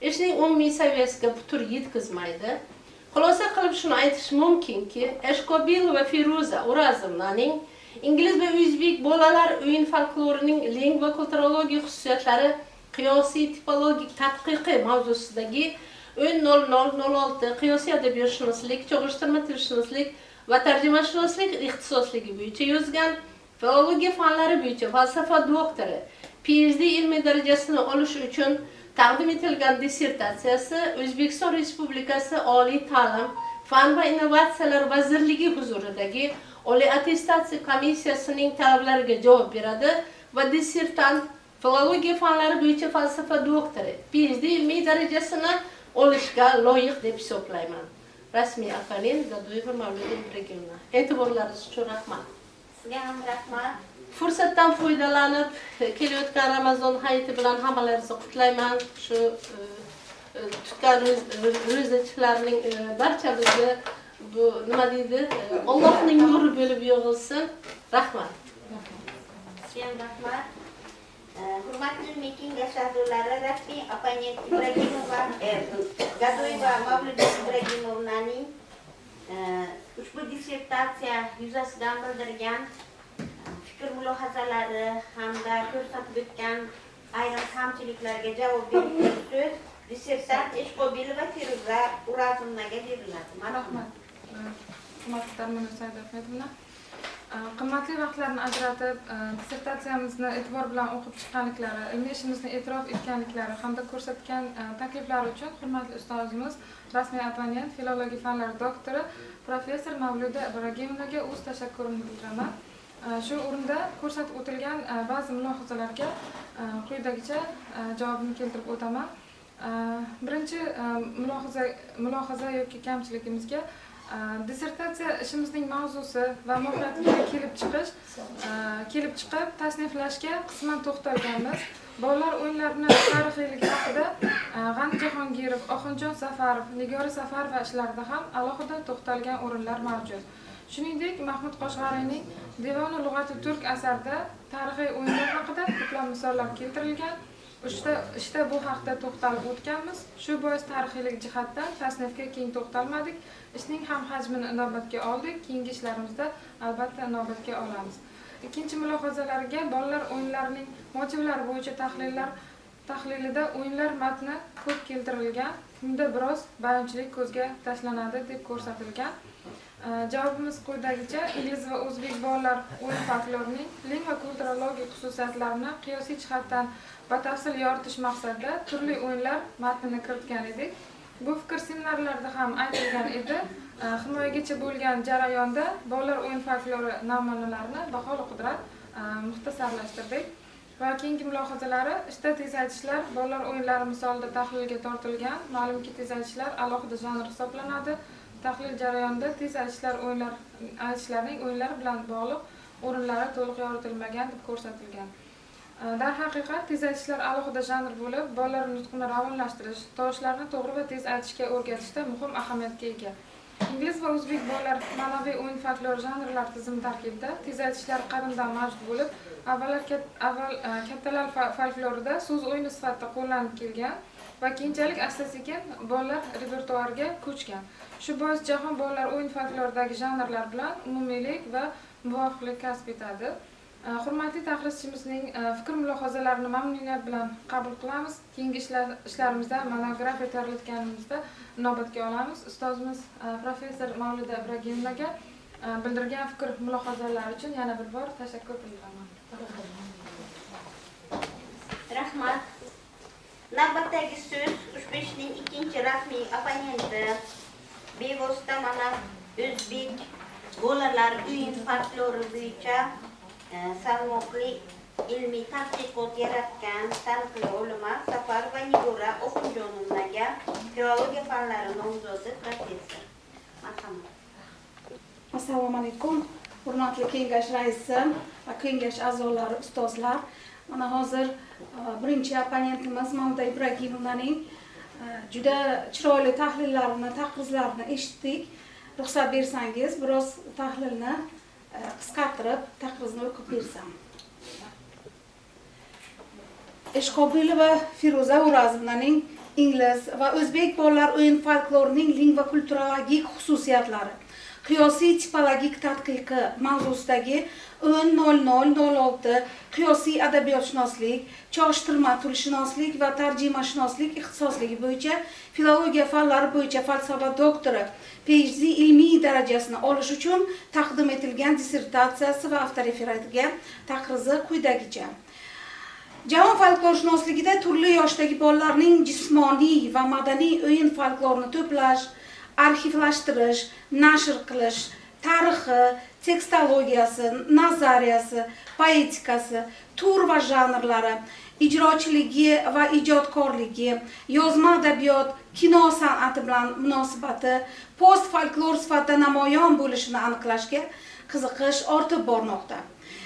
ishning umumiy saviyasiga putur yetkazmaydi. Xulosa qilib shuni aytish mumkinki, Eshqobil va Feruza Urazovnaning ingliz va o'zbek bolalar o'yin folklorining lingva kulturologiya xususiyatlari qiyosiy tipologik tadqiqi mavzusidagi 10.00.06 qiyosiy adabiyotshunoslik, chog'ishtirma tilshunoslik va tarjimashunoslik ixtisosligi bo'yicha yozgan, filologiya fanlari bo'yicha falsafa doktori, PhD ilmiy darajasini olish uchun taqdim etilgan dissertatsiyasi O'zbekiston Respublikasi Oliy ta'lim Fan va innovatsiyalar vazirligi huzuridagi Oliy attestatsiya komissiyasining talablariga javob beradi va dissertant filologiya fanlari bo'yicha falsafa doktori PhD ilmiy darajasini olishga loyiq deb hisoblayman. Rasmiy afonim Gadoyeva Mavluda Ibragimova. E'tiborlaringiz uchun rahmat. Sizga ham rahmat. Fursatdan foydalanib kelayotgan Ramazon hayiti bilan hammalaringizni qutlayman. Shu tutgan ro'zachilarning barchamizni bu nima deydi? Allohning nuri bo'lib yog'ilsin. Rahmat. Sizga ham rahmat. Hurmatli ilmiy kengash a'zolari, rasmiy opponent Ibragimova, Gadoyeva Mavluda Ibragimovnaning ushbu dissertatsiya yuzasidan bildirgan fikr mulohazalari hamda ko'rsatib o'tgan ayrim kamchiliklarga javob bergan so'z dissertant Eshqobilova Feruza Urazovnaga beriladi. Rahmat. Hurmatli Darmona Saidahmedovna. Qimmatli vaqtlarni ajratib, dissertatsiyamizni e'tibor bilan o'qib chiqqanliklari, ilmiy ishimizni e'tirof etganliklari hamda ko'rsatgan takliflari uchun hurmatli ustozimiz, rasmiy opponent, filologiya fanlari doktori professor Mavluda Ibragimovnaga o'z tashakkurimni bildiraman. Shu o'rinda ko'rsatib o'tilgan ba'zi mulohazalarga quyidagicha javobini keltirib o'taman. Birinchi mulohaza yoki kamchiligimizga dissertatsiya ishimizning mavzusi va mohiyatiga kelib chiqib tasniflashga qisman to'xtalganmiz. Bolalar o'yinlarini tarixiyligi haqida G'ani Jahongirov, Oxunjon Safarov, Nigora Safarova ishlarida ham alohida to'xtalgan o'rinlar mavjud. Shuningdek, Mahmud Qoshg'ariyning Devoni lug'ati turk asarida tarixiy o'yinlar haqida ko'plab misollar keltirilgan. Ishda bu haqda to'xtalib o'tganmiz. Shu bois tarixiylik jihatdan tasnifga keng to'xtalmadik. Ishning ham hajmini inobatga oldik. Keyingi ishlarimizda albatta inobatga olamiz. Ikkinchi mulohazalarga bolalar o'yinlarining motivlari bo'yicha tahlilida o'yinlar matni ko'p keltirilgan. Bunda biroz bayonchilik ko'zga tashlanadi deb ko'rsatilgan. Javobimiz quyidagicha: ingliz va o'zbek bolalar o'yin folklorining ling va kulturologik xususiyatlarini qiyosiy jihatdan batafsil yoritish maqsadida turli o'yinlar matnini kiritgan edik. Bu fikr seminarlarda ham aytilgan edi. Himoyagacha bo'lgan jarayonda bolalar o'yin folklori namunalarini baholi qudrat muxtasarlashtirdik. Va keyingi mulohazalari: ishda tez aytishlar bolalar o'yinlari misolida tahlilga tortilgan. Ma'lumki, tez aytishlar alohida janr hisoblanadi. Tahlil jarayonida tez aytishlarning o'yinlar bilan bog'liq o'rinlari to'liq yoritilmagan deb ko'rsatilgan. Darhaqiqat, tez aytishlar alohida janr bo'lib, bolalar nutqini ravonlashtirish, tovushlarni to'g'ri va tez aytishga o'rgatishda muhim ahamiyatga ega. Ingliz va o'zbek bolalar ma'naviy o'yin folklor janrlar tizimi tarkibida tez aytishlar qadimdan mavjud bo'lib, avval kattalar folklorida so'z o'yini sifatida qo'llanib kelgan va keyinchalik asta-sekin bolalar repertuariga ko'chgan. Shu bois jahon bolalar o'yin folkloridagi janrlar bilan umumiylik va muvofiqlik kasb etadi. Hurmatli tahrirchimizning fikr mulohazalarini mamnuniyat bilan qabul qilamiz. Keyingi ishlarimizda monografiya tayyorlayotganimizda inobatga olamiz. Ustozimiz professor Mavluda Ibragimovnaga bildirgan fikr mulohazalari uchun yana bir bor tashakkur bildiraman. Rahmat. Navbatdagi so'z ushbu ishning ikkinchi rasmiy opponenti bevosita mana o'zbek bolalar o'yin folklori bo'yicha salmoqli ilmiy tadqiqot yaratgan taniqli olima Safar va Nigora Oxunjonovnaga filologiya fanlari nomzodi professor. Marhamat. Assalomu alaykum. Hurmatli kengash raisi va kengash a'zolari, ustozlar. Mana hozir birinchi opponentimiz Mavluda Ibragimovnaning juda chiroyli tahlillarini, taqrizlarini eshitdik. Ruxsat bersangiz, biroz tahlilni qisqartirib, taqrizni o'qib bersam. Eshqobilova Feruza Urazovnaning ingliz va o'zbek bolalar o'yin folklorining ling va kulturologik xususiyatlari qiyosiy tipologik tadqiqi mavzusidagi 10.00.06 qiyosiy adabiyotshunoslik, chog'ishtirma tilshunoslik va tarjimashunoslik ixtisosligi bo'yicha filologiya fanlari bo'yicha falsafa doktori PhD ilmiy darajasini olish uchun taqdim etilgan dissertatsiyasi va avtoreferatiga taqrizi quyidagicha. Jahon folklorshunosligida turli yoshdagi bolalarning jismoniy va madaniy o'yin folklorini to'plash, arxivlashtirish, nashr qilish, tarixi, tekstologiyasi, nazariyasi, poetikasi, tur va janrlari, ijrochiligi va ijodkorligi, yozma adabiyot, kino san'ati bilan munosabati post folklor sifatida namoyon bo'lishini aniqlashga qiziqish ortib bormoqda.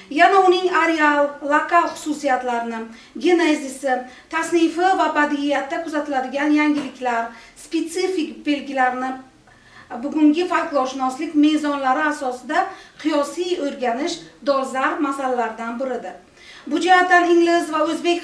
Yana uning areal, lokal xususiyatlarini, genezisi, tasnifi va badiiyatda kuzatiladigan yangiliklar, spetsifik belgilarni bugungi folklorshunoslik mezonlari asosida qiyosiy o'rganish dolzarb masalalardan biridir. Bu jihatdan ingliz va o'zbek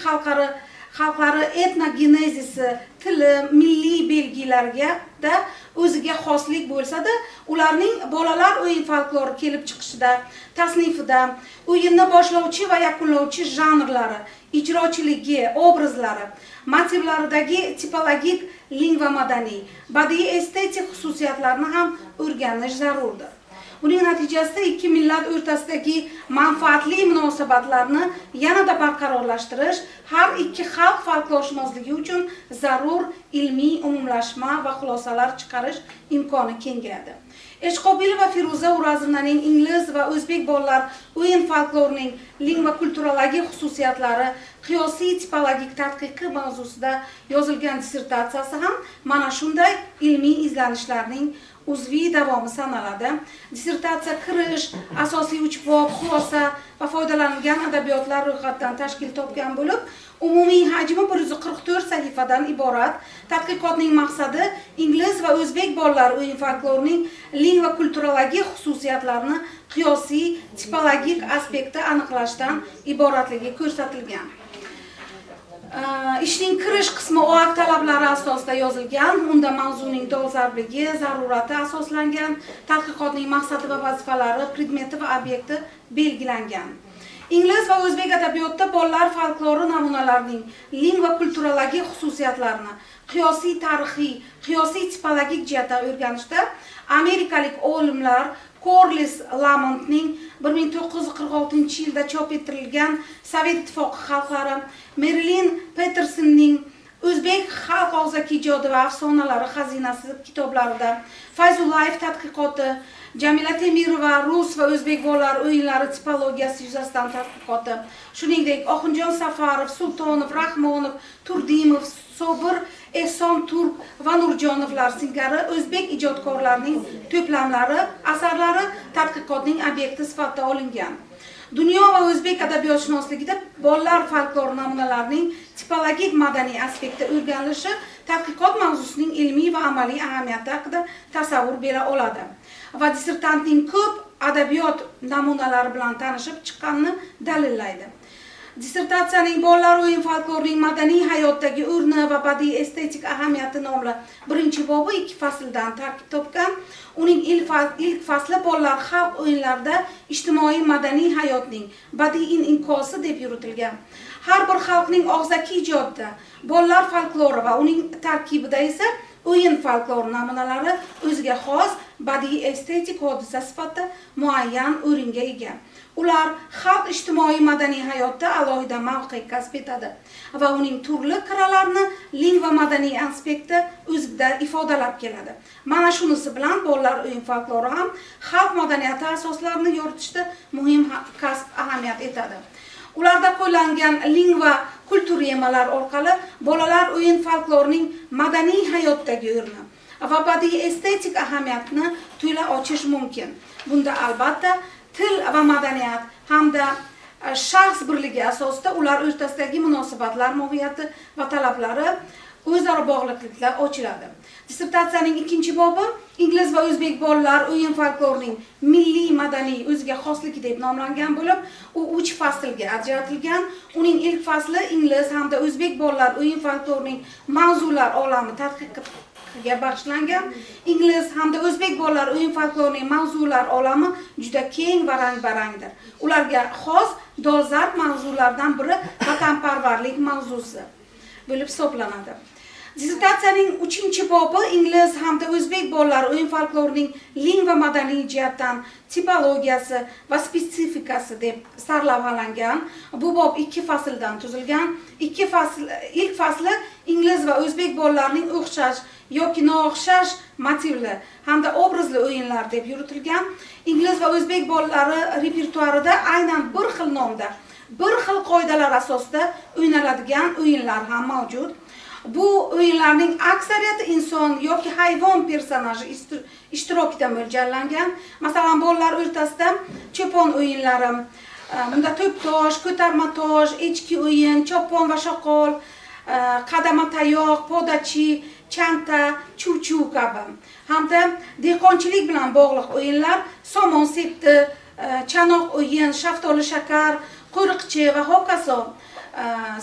xalqlari etnogenezisi, tili, milliy belgilarga da o'ziga xoslik bo'lsa-da, ularning bolalar o'yin folklori kelib chiqishida, tasnifida, o'yinni boshlovchi va yakunlovchi janrlari, ijrochiligi, obrazlari, motivlaridagi tipologik, lingva madaniy, badiiy estetik xususiyatlarni ham o'rganish zarurdir. Buning natijasida ikki millat o'rtasidagi manfaatli munosabatlarni yanada barqarorlashtirish har ikki xalq folklorshunosligi uchun zarur ilmiy umumlashma va xulosalar chiqarish imkoni kengayadi. Eshqobilova va Firuza Urazovnaning ingliz va o'zbek bolalar o'yin folklorining lingva kulturologik xususiyatlari qiyosiy tipologik tadqiqi mavzusida yozilgan dissertatsiyasi ham mana shunday ilmiy izlanishlarning uzviy davomi sanaladi. Dissertatsiya kirish, asosiy 3 bob, xulosa va foydalanilgan adabiyotlar ro'yxatidan tashkil topgan bo'lib, umumiy hajmi 144 sahifadan iborat. Tadqiqotning maqsadi ingliz va o'zbek bolalar o'yin folklorining lingva kulturologik xususiyatlarini qiyosiy tipologik aspektda aniqlashdan iboratligi ko'rsatilgan. Ishning kirish qismi OAK talablari asosida yozilgan, unda mavzuning dolzarbligi, zarurati asoslangan, tadqiqotning maqsadi va vazifalari, predmeti va obyekti belgilangan. Ingliz va o'zbek adabiyotida bolalar folklori namunalarining lingva kulturologik xususiyatlarini qiyosiy tarixiy, qiyosiy tipologik jihatdan o'rganishda amerikalik olimlar Corliss Lamontning 1946-yilda chop ettirilgan Sovet Ittifoqi xalqlari, Marilyn Petersonning O'zbek xalq og'zaki ijodi va afsonalari xazinasi kitoblarida, Fayzullayev tadqiqoti, Jamila Temirova rus va o'zbek bolalar o'yinlari tipologiyasi yuzasidan tadqiqoti, shuningdek Oxunjon Safarov, Sultonov, Rahmonov, Turdimov, Sobir, Ehson Turk va Nurjonovlar singari o'zbek ijodkorlarining to'plamlari, asarlari tadqiqotning obyekti sifatida olingan. Dunyo va o'zbek adabiyotshunosligida bolalar folklori namunalarining tipologik madaniy aspekti o'rganilishi tadqiqot mavzusining ilmiy va amaliy ahamiyati haqida tasavvur bera oladi va dissertantning ko'p adabiyot namunalari bilan tanishib chiqqanini dalillaydi. Dissertatsiyaning bolalar o'yin folklorining madaniy hayotdagi o'rni va badiiy estetik ahamiyati nomli birinchi bobi 2 fasldan tarkib topgan. Uning ilk fasli bolalar xalq o'yinlarida ijtimoiy madaniy hayotning badiiy inkosi deb yuritilgan. Har bir xalqning og'zaki ijodida bolalar folklori va uning tarkibida esa o'yin folklori namunalari o'ziga xos badiiy estetik hodisa sifatida muayyan o'ringa ega. Ular xalq ijtimoiy madaniy hayotda alohida mavqe kasb etadi va uning turli qirralarini lingva madaniy aspektda o'zida ifodalab keladi. Mana shunisi bilan bolalar o'yin folklori ham xalq madaniyati asoslarini yoritishda muhim kasb ahamiyat etadi. Ularda qo'llangan lingva kulturemalar orqali bolalar o'yin folklorining madaniy hayotdagi o'rni va badiiy estetik ahamiyatini to'la ochish mumkin. Bunda albatta til va madaniyat hamda shaxs birligi asosida ular o'rtasidagi munosabatlar mohiyati va talablari o'zaro bog'liqliklar ochiladi. Dissertatsiyaning 2-bobi ingliz va o'zbek bolalar o'yin folklorining milliy madaniy o'ziga xosligi deb nomlangan bo'lib, u 3 faslga ajratilgan. Uning ilk fasli ingliz hamda o'zbek bolalar o'yin folklorining mavzular olami tadqiqiga bag'ishlangan. Ingliz hamda o'zbek bolalar o'yin folklorining mavzular olami juda keng va rang-barangdir. Ularga xos dolzarb mavzulardan biri vatanparvarlik mavzusi bo'lib hisoblanadi. Dissertatsiyaning 3-bobi ingliz hamda o'zbek bolalari o'yin folklorining ling va madaniy jihatdan tipologiyasi va spesifikasi deb sarlavhalangan. Bu bob 2 fasldan tuzilgan. İlk fasli ingliz va o'zbek bolalarining o'xshash yoki noo'xshash motivli hamda obrazli o'yinlar deb yuritilgan. Ingliz va o'zbek bolalari repertuarida aynan bir xil nomda, bir xil qoidalar asosida o'ynaladigan o'yinlar ham mavjud. Bu o'yinlarning aksariyati inson yoki hayvon personaji ishtirokida mo'ljallangan. Masalan, bolalar o'rtasida cho'pon o'yinlari, bunda to'p tosh, ko'tarma tosh, echki o'yin, chopon va shoqol, qadama tayoq, podachi, chanta, chuv-chuv kabi. Hamda dehqonchilik bilan bog'liq o'yinlar, somon septi, chanoq o'yin, shaftoli shakar, qo'riqchi va hokazo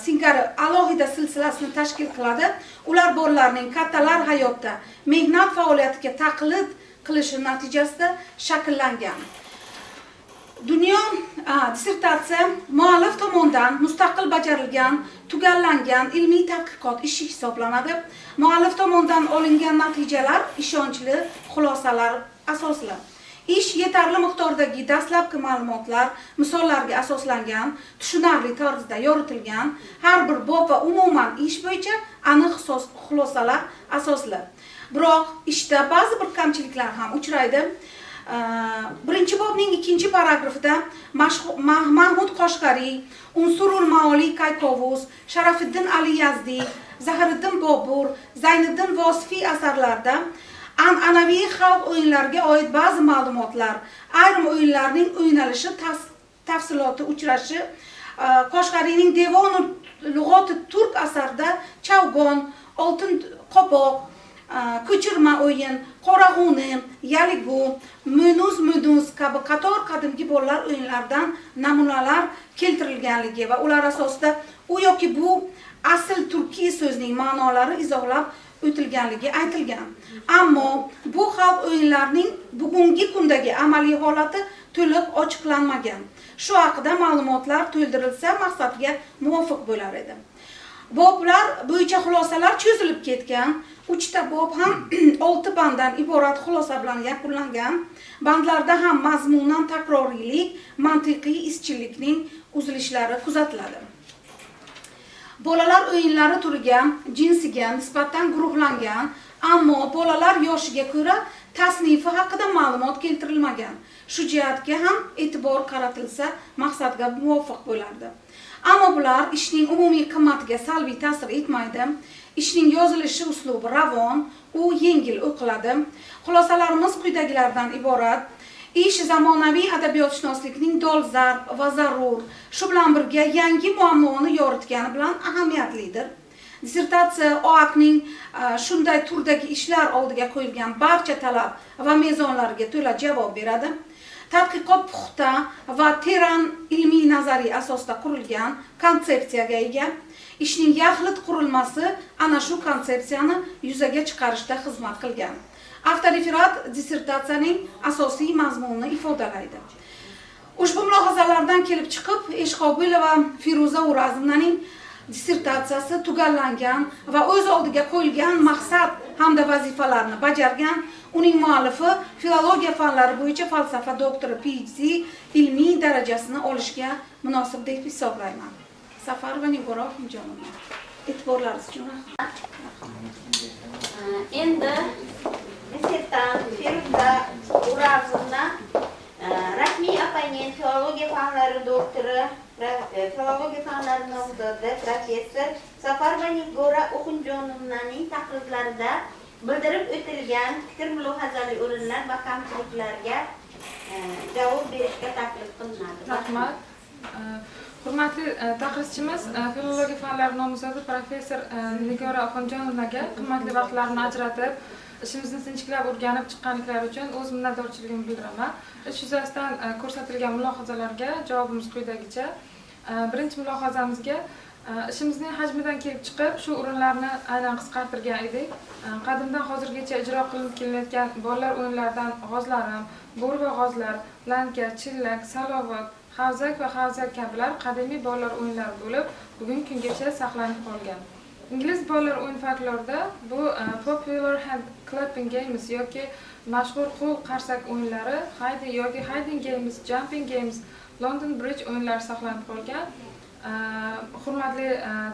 singari alohida silsilasini tashkil qiladi. Ular bolalarning kattalar hayotda mehnat faoliyatiga taqlid qilishi natijasida shakllangan. Dunyo dissertatsiya muallif tomonidan mustaqil bajarilgan, tugallangan ilmiy tadqiqot ishi hisoblanadi. Muallif tomonidan olingan natijalar ishonchli xulosalar asosli. Ish yetarli miqdordagi dastlabki ma'lumotlar, misollarga asoslangan, tushunarli tarzda yoritilgan, har bir bob va umuman ish bo'yicha aniq xulosalar asosli. Biroq ishda ba'zi bir kamchiliklar ham uchraydi. Birinchi bobning 2-paragrafida Mahmud Qoshqariy, Unsurul Maoli Kaykovuz, Sharafiddin Ali Yazdi, Zahiriddin Bobur, Zayniddin Vosifiy asarlarida an'anaviy xalq o'yinlariga oid ba'zi ma'lumotlar, ayrim o'yinlarning o'ynalishi tafsiloti uchrashi, Qoshqariyning Devonu Lug'oti Turk asarida chavgon, oltin qopoq, ko'chirma o'yin, qorag'uni, yaligu, munuz kabi qator qadimgi bolalar o'yinlaridan namunalar keltirilganligi va ular asosida u yoki bu asl turkiy so'zning ma'nolari izohlab o'tilganligi aytilgan. Ammo bu xalq o'yinlarining bugungi kundagi amaliy holati to'liq ochiqlanmagan. Shu haqida ma'lumotlar to'ldirilsa maqsadga muvofiq bo'lar edi. Boblar bo'yicha xulosalar cho'zilib ketgan. 3 ta bob ham 6 banddan iborat xulosa bilan yakunlangan. Bandlarda ham mazmunan takroriylik, mantiqiy izchillikning uzilishlari kuzatiladi. Bolalar o'yinlari turiga, jinsiga nisbatan guruhlangan, ammo bolalar yoshiga ko'ra tasnifi haqida ma'lumot keltirilmagan. Shu jihatga ham e'tibor qaratilsa maqsadga muvofiq bo'lardi. Ammo bular ishning umumiy qimmatiga salbiy ta'sir etmaydi. Ishning yozilishi uslubi ravon, u yengil o'qiladi. Xulosalarimiz quyidagilardan iborat. Ish zamonaviy adabiyotshunoslikning dolzarb va zarur, shu bilan birga yangi muammoni yoritgani bilan ahamiyatlidir. Dissertatsiya OAKning shunday turdagi ishlar oldiga qo'yilgan barcha talab va mezonlarga to'la javob beradi. Tadqiqot puxta va teran ilmiy nazariy asosda qurilgan konsepsiyaga ega. Ishning yaxlit qurilmasi ana shu konsepsiyani yuzaga chiqarishda xizmat qilgan. Avtoreferat dissertatsiyaning asosiy mazmunini ifodalaydi. Ushbu mulohazalardan kelib chiqib, Eshqobilova Firuza O'razovnaning dissertatsiyasi tugallangan va o'z oldiga qo'yilgan maqsad hamda vazifalarni bajargan. Uning muallifi filologiya fanlari bo'yicha falsafa doktori PhD ilmiy darajasini olishga munosib deb hisoblayman. Safarova Nigora Xonjonova. E'tiborlaringiz uchun rahmat. Endi dissertant Firuza O'razovna rasmiy opponent filologiya fanlari doktori, filologiya fanlari nomzodi professor Safarova Nigora Xonjonovnaning taqrizlarida bildirib o'tilgan fikr mulohazali o'rinlar va kamchiliklarga javob berishga taklif qilinadi. Rahmat. Hurmatli taqrizchimiz, filologiya fanlari nomzodi professor Nigora Xonjonovnaga qimmatli vaqtlarini ajratib, ishimizni sinchiklab o'rganib chiqqanliklari uchun o'z minnatdorchiligimni bildiraman. Ish yuzasidan ko'rsatilgan mulohazalarga javobimiz quyidagicha. Birinchi mulohazamizga ishimizning hajmidan kelib chiqib, shu o'rinlarni aynan qisqartirgan edik. Qadimdan hozirgacha ijro qilinib kelayotgan bolalar o'yinlaridan g'ozlarim, bo'ri va g'ozlar, lanka, chillak, salovat, havzak va havzak kabilar qadimiy bolalar o'yinlari bo'lib, bugungi kungacha saqlanib qolgan. ingliz bolalar o'yin folklorida bu popular hand clapping games yoki mashhur qo'l qarsak o'yinlari, hiding games, jumping games, London Bridge o'yinlari saqlanib qolgan. Hurmatli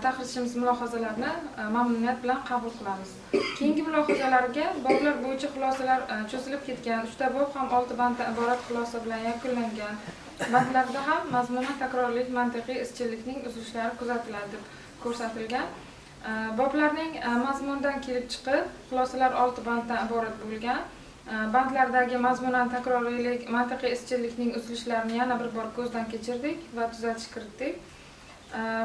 tahrirchimiz mulohazalarini mamnuniyat bilan qabul qilamiz. Keyingi mulohazalarga boblar bo'yicha xulosalar cho'zilib ketgan. 3 ta bob ham 6 banddan iborat xulosa bilan yakunlangan. Bandlarda ham mazmunan takrorlik, mantiqiy izchillikning uzilishlari kuzatiladi deb ko'rsatilgan. Boblarning mazmundan kelib chiqib, xulosalar 6 banddan iborat bo'lgan. Bandlardagi mazmunan takroriylik, mantiqiy izchillikning uzilishlarini yana bir bor ko'zdan kechirdik va tuzatish kiritdik.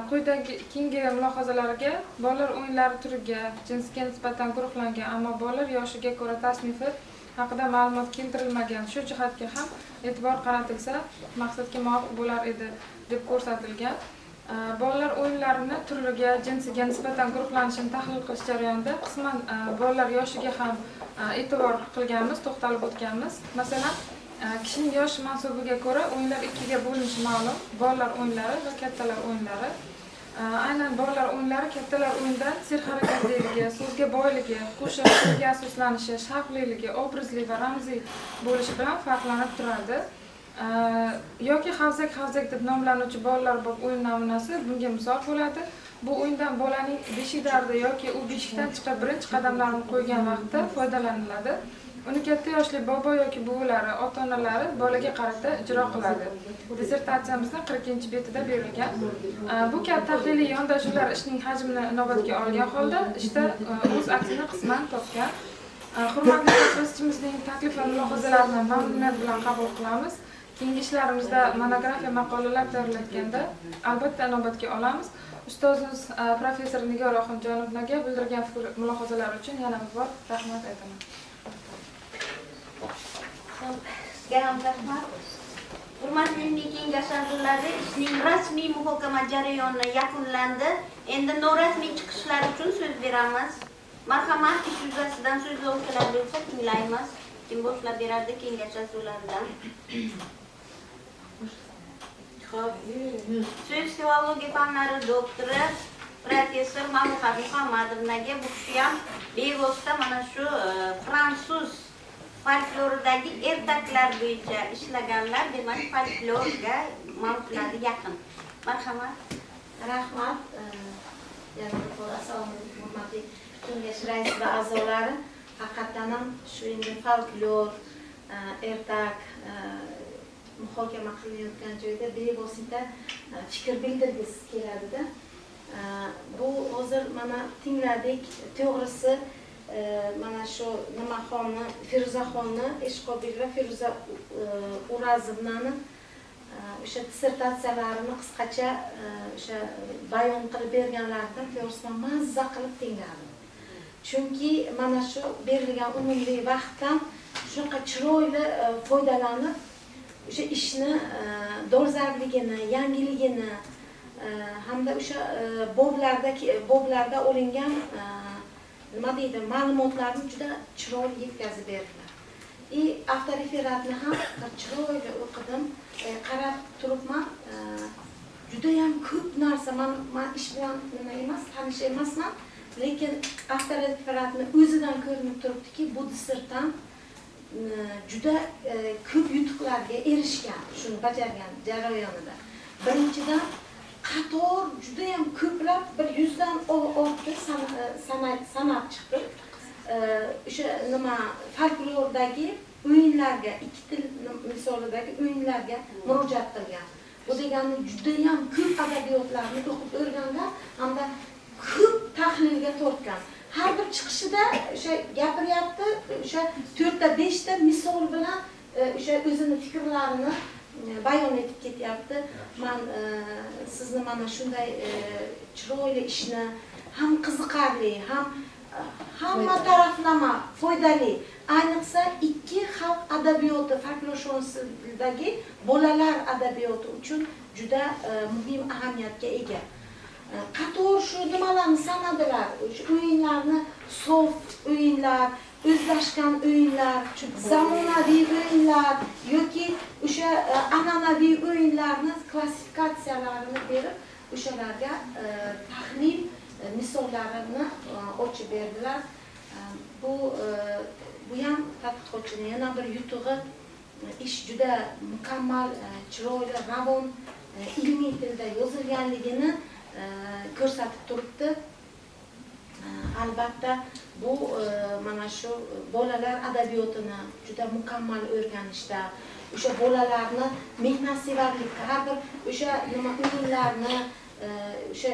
Quyidagi keyingi mulohazalarga bolalar o'yinlari turiga, jinsiga nisbatan guruhlangan, ammo bolalar yoshiga ko'ra tasnifi haqida ma'lumot keltirilmagan. Shu jihatga ham e'tibor qaratilsa, maqsadga muvofiq bo'lar edi deb ko'rsatilgan. Bolalar o'yinlarini turiga, jinsiga nisbatan guruhlanishini tahlil qilish jarayonida qisman bolalar yoshiga ham e'tibor qilganmiz, to'xtalib o'tganmiz. Masalan, kishining yosh mansubiga ko'ra o'yinlar ikkiga bo'linishi ma'lum. Bolalar o'yinlari va kattalar o'yinlari. Aynan bolalar o'yinlari kattalar o'yindan serharakatliligi, so'zga boyligi, qo'shiqlarga asoslanishi, shavqliligi, obrazli va ramziy bo'lishi bilan farqlanib turadi. Yoki havzak deb nomlanuvchi bolalar bob o'yin namunasi bunga misol bo'ladi. Bu o'yindan bolaning beshik dardi yoki u beshikdan chiqib birinchi qadamlarini qo'ygan vaqtda foydalaniladi. Uni katta yoshli bobo yoki buvilari, ota-onalari bolaga qarata ijro qiladi. Dissertatsiyamizning 40-betida berilgan. Bu kabi tahliliy yondashuvlar ishning hajmini inobatga olgan holda ishda o'z aksini qisman topgan. Hurmatli o'quvchimizning taklif va mulohazalarini mamnuniyat bilan qabul qilamiz. Keyingi ishlarimizda monografiya maqolalar tayyorlayotganda albatta inobatga olamiz. Ustozimiz professor Nigor Oxunjonovnaga bildirgan fikr mulohazalar uchun yana bir bor rahmat aytaman. Sizga ham rahmat. Hurmatli ilmiy kengash a'zolari, ishning rasmiy muhokama jarayoni yakunlandi. Endi norasmiy chiqishlar uchun so'z beramiz. Marhamat, ish yuzasidan so'zlovchilar bo'lsa tinglaymiz. Kim boshlab beradi kengash a'zolaridan? So'z filologiya fanlari doktori professor Mamuhat Muhammadovnaga. Bu kishi ham bevosita mana shu fransuz folkloridagi ertaklar bo'yicha ishlaganlar, demak folklorga mavzulari yaqin. Marhamat. Rahmat. Assalomu alaykum hurmatli kengash raisi va a'zolari. Haqiqatan ham shu endi folklor, ertak muhokama qilayotgan joyda bevosita fikr bildirgisi keladi-da. Bu hozir mana tingladik, to'g'risi mana shu nimaxonni, Feruzaxonni Eshqobek va Feruza Urazovnani o'sha dissertatsiyalarini qisqacha o'sha bayon qilib berganlaridan to'g'risi mazza qilib tingladim. Chunki mana shu berilgan umumiy vaqtdan shunaqa chiroyli foydalanib o'sha ishni dolzarbligini, yangiligini hamda o'sha boblarda olingan nima deydi, ma'lumotlarni juda chiroyli yetkazib berdilar. Avtoreferatni ham chiroyli o'qidim, qarab turibman. Juda ham ko'p narsa, men ish bilan nima emas, tanish emasman, lekin avtoreferatni o'zidan ko'rinib turibdiki, bu dissertant juda ko'p yutuqlarga erishgan, shuni bajargan jarayonida. Birinchidan qator juda ham ko'plab 100 dan ortiq san'at chiqdi. O'sha nima folklordagi o'yinlarga, ikki til misolidagi o'yinlarga murojaat qilgan. Bu degani juda ham ko'p adabiyotlarni o'qib o'rgangan hamda ko'p tahlilga tortgan. Har bir chiqishida o'sha gapiryapti, o'sha 4 ta 5 ta misol bilan o'sha o'zini fikrlarini bayon etib ketyapti. Men sizni mana shunday chiroyli ishni ham qiziqarli, ham hamma taraflama foydali, ayniqsa ikki xalq adabiyoti folklorshonsidagi bolalar adabiyoti uchun juda muhim ahamiyatga ega. Qator shu nimalarni sanadilar, o'sha o'yinlarni, sof o'yinlar, o'zlashgan o'yinlar, zamonaviy o'yinlar yoki o'sha an'anaviy o'yinlarni klassifikatsiyalarini berib, o'shalarga tahlil misollarini ochib berdilar. Bu ham tadqiqotchining yana bir yutug'i, ish juda mukammal, chiroyli, ravon, ilmiy tilda yozilganligini ko'rsatib turibdi. Albatta bu mana shu bolalar adabiyotini juda mukammal o'rganishda, o'sha bolalarni mehnatsevarlikka, har bir o'sha nima o'yinlarni, o'sha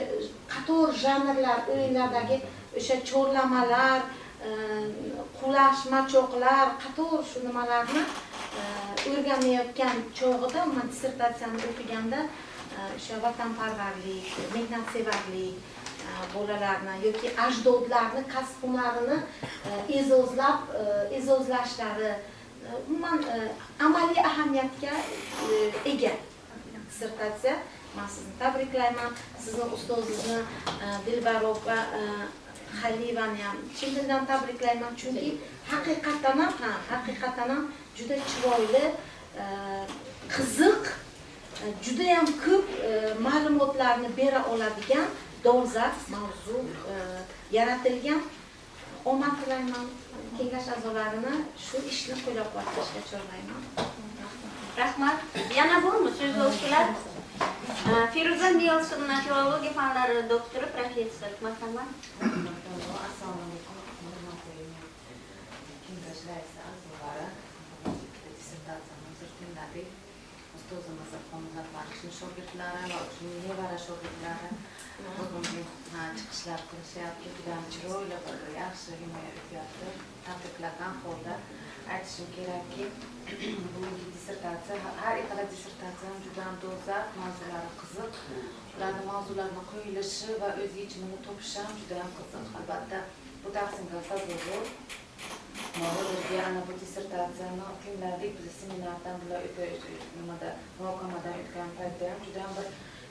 qator janrlar, o'yinlardagi o'sha chorlamalar, qulash, machoqlar, qator shu nimalarni o'rganayotgan chog'ida, men dissertatsiyani o'qiganda o'sha vatanparvarlik, mehnatsevarlik bolalarni yoki ajdodlarni kasb hunarini e'zozlashlari umuman amaliy ahamiyatga ega dissertatsiya. Men sizni tabriklayman, sizni ustozingizni Dilbaro va Halivani ham chin dildan tabriklayman, chunki haqiqatan ham juda chiroyli, qiziq, juda ham ko'p ma'lumotlarni bera oladigan dolzarb mavzu yaratilgan. Omad tilayman, kengash a'zolarini shu ishni qo'llab-quvvatlashga chorlayman. Rahmat. Yana bormi so'zlovchilar? Feruza Nilsson, filologiya fanlari doktori, professor. Marhamat. Assalomu alaykum. Kengash raisi a'zolari, dissertatsiyani o'zlashtirdik. Ustozimiz Muzaffar shogirdlari va uning nevara shogirdlari bugungi chiqishlar qilishyapti. Juda chiroyli, yaxshi himoya etyapti. Tabriklagan holda aytishim kerakki, bu dissertatsiya, har ikkala dissertatsiya juda dolzarb, mavzulari qiziq. Ularning mavzularni qo'yilishi va o'z yechimini topishi ham juda ham qiziq. Albatta, bu taqsimga sazovor. Ana bu dissertatsiyani tingladik, biz seminardan bular nimada muhokamadan o'tgan paytda ham juda ham bir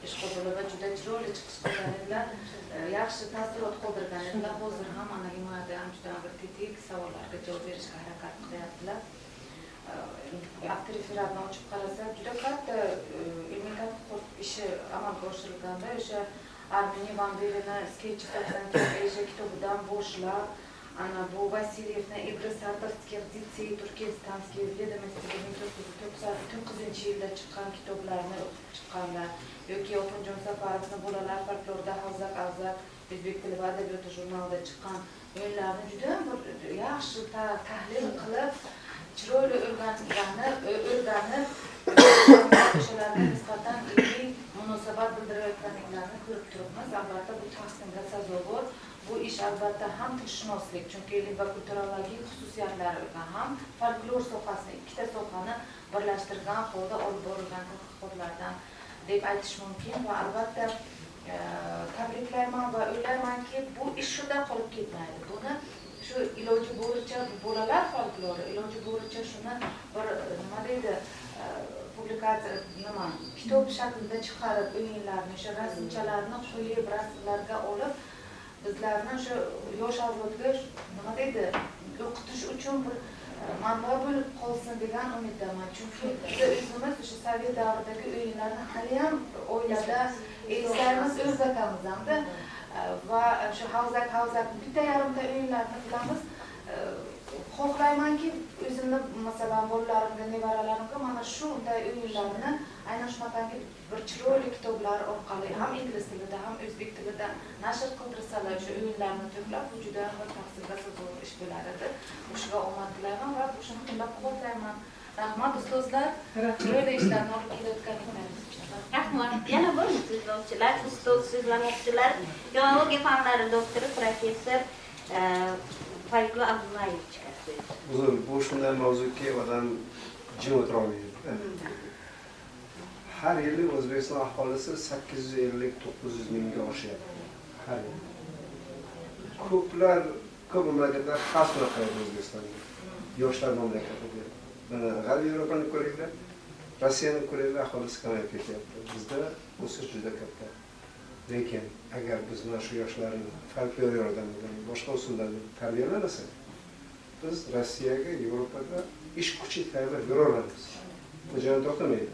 ishqo'zlar va juda chiroyli chiqish qilgan edilar. Yaxshi taassurot qoldirgan edilar. Hozir ham ana himoyada ham juda bir tetik savollarga javob berishga harakat qilyaptilar. Avtoreferatni ochib qarasak, juda katta ilmiy tadqiqot ishi amalga oshirilganda, o'sha Armeniya Van Beleni sketchi 82 kitobidan boshlab, ana bu Vasilyevni Ibris Sartorskiy Ditsey Turkestanskiy Vedomostiga 1999-yilda chiqqan kitoblarni o'qib chiqqanlar yoki Oxunjon Safarovni bolalar folklorida Havzaq o'zbek tili va adabiyoti jurnalida chiqqan o'yinlarni juda bir yaxshi tahlil qilib, chiroyli o'rganib, o'shalarga nisbatan ilmiy munosabat bildirayotganliklarini ko'rib turibmiz. Albatta bu tahsinga sazovor. Bu ish albatta ham tilshunoslik, chunki ilm va kulturologik xususiyatlari ham folklor sohasini, ikkita sohani birlashtirgan holda olib borilgan tadqiqotlardan deb aytish mumkin. Va albatta tabriklayman va o'ylaymanki, bu ish shundan qolib ketmaydi. Buni shu iloji boricha bolalar folklori, iloji boricha shuni bir nima deydi, publikatsiya, kitob shaklida chiqarib, o'yinlarni, o'sha rasmchalarni qo'yib, rasmlarga olib, bizlarni shu yosh avlodga nima deydi, o'qitish uchun bir manba bo'lib qolsin degan umiddaman. Chunki biz o'zimiz o'sha Sovet davridagi o'yinlarni hali ham oilada eslarimiz o'rgatamiz hamda va shu Havzaq bitta yarimta o'yinlarni bilamiz. Xohlaymanki, o'zimni masalan bolalarimga, nevaralarimga mana shunday o'yinlarni aynan shunaqangi bir chiroyli kitoblar orqali ham ingliz tilida ham o'zbek tilida nashr qildirsalar, o'sha o'yinlarni to'plab, bu juda bir tahsinga sazovor ish bo'lar edi. O'shaga omad tilayman va o'shani qo'llab-quvvatlayman. Rahmat ustozlar, chiroyli ishlarni olib kelayotganliklaringiz uchun. Rahmat. Yana bormi so'zlovchilar, ustoz so'zlamoqchilar, filologiya fanlari doktori, professor Faygul Abdullayevich. Uzr, bu shunday mavzuki odam jim o'tira olmaydi. Har yili O'zbekiston aholisi 850-900 mingga oshyapti. Har yil. Ko'p mamlakatlar xasma qiladi O'zbekistonga. Yoshlar mamlakati deb. Mana G'arbiy Yevropani ko'ringlar, Rossiyani ko'ringlar, aholisi kamayib ketyapti. Bizda o'sish juda katta. Lekin agar biz mana shu yoshlarni folklor yordamida boshqa usullarda tarbiyalamasak, biz Rossiyaga, Yevropada ish kuchi tayyorlab bera olamiz. Bu jarayon to'xtamaydi.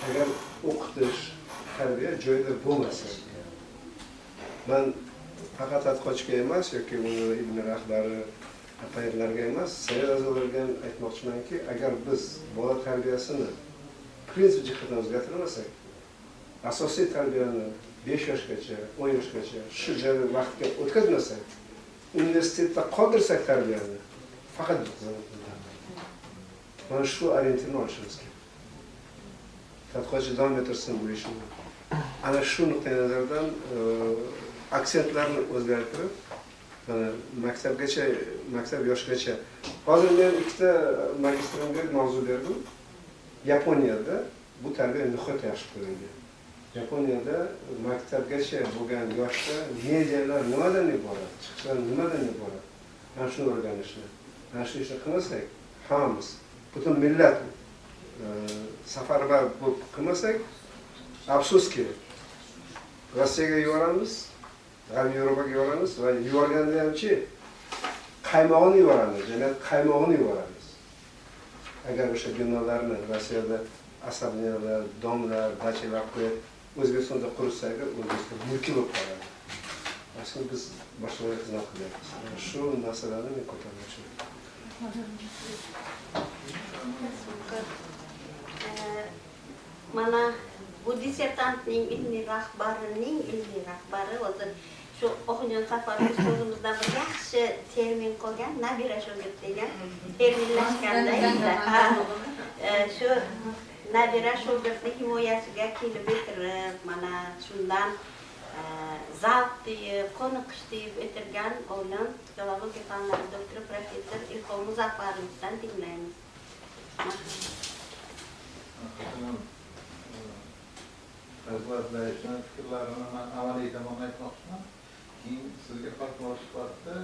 Agar o'qitish, tarbiya joyida bo'lmasa, Men faqat tadqiqotchiga emas yoki uni ilmiy rahbari apaylarga emas, sayyor a'zolarga ham aytmoqchimanki, agar biz bola tarbiyasini prinsip jihatdan o'zgartirmasak, asosiy tarbiyani 5 yoshgacha, 10 yoshgacha shu joyda vaqtga o'tkazmasak, universitetda qoldirsak tarbiyani, faqat mana shu orientirni olishimiz kerak. Tadqiqotchi davom ettirsin bu ishni. Ana shu nuqtai nazardan aksentlarni o'zgartirib, maktab yoshgacha. Hozir men ikkita magistrimga mavzu berdim. Yaponiyada bu tarbiya nihoyat yaxshi qilingan. Yaponiyada maktabgacha bo'lgan yoshda medialar nimadan iborat, chiqishlar nimadan iborat, mana shuni o'rganishni. Mana shu ishni qilmasak, hammamiz, butun millat safarbar bo'lib qilmasak, afsuski Rossiyaga yuboramiz, G'arbiy Yevropaga yuboramiz va yuborganda hamchi qaymog'ini yuboramiz, jamiyat qaymog'ini yuboramiz. Agar o'sha binolarni Rossiyada asabniyalar, domlar, dachalar qo'yib O'zbekistonda qursak, O'zbekiston mulki bo'lib qoladi. Aslida biz boshqalarga xizmat qilyapmiz. Shu masalani men ko'tarmoqchiman. Mana bu dissertantning ilmiy rahbari hozir shu Oxunjon Safar ustozimizdan bir yaxshi termin qolgan, nabira shogird degan terminlashganda shu nabira shogirdni himoyasiga kelib o'tirib, mana shundan zavq deb, qoniqish deb o'tirgan olim filologiya fanlari doktori professor Ilhom Muzaffarovdan tinglaymiz. Hazratlarning fikrlarini men amaliy tomondan aytmoqchiman. Keyin sizga fatvo sifatida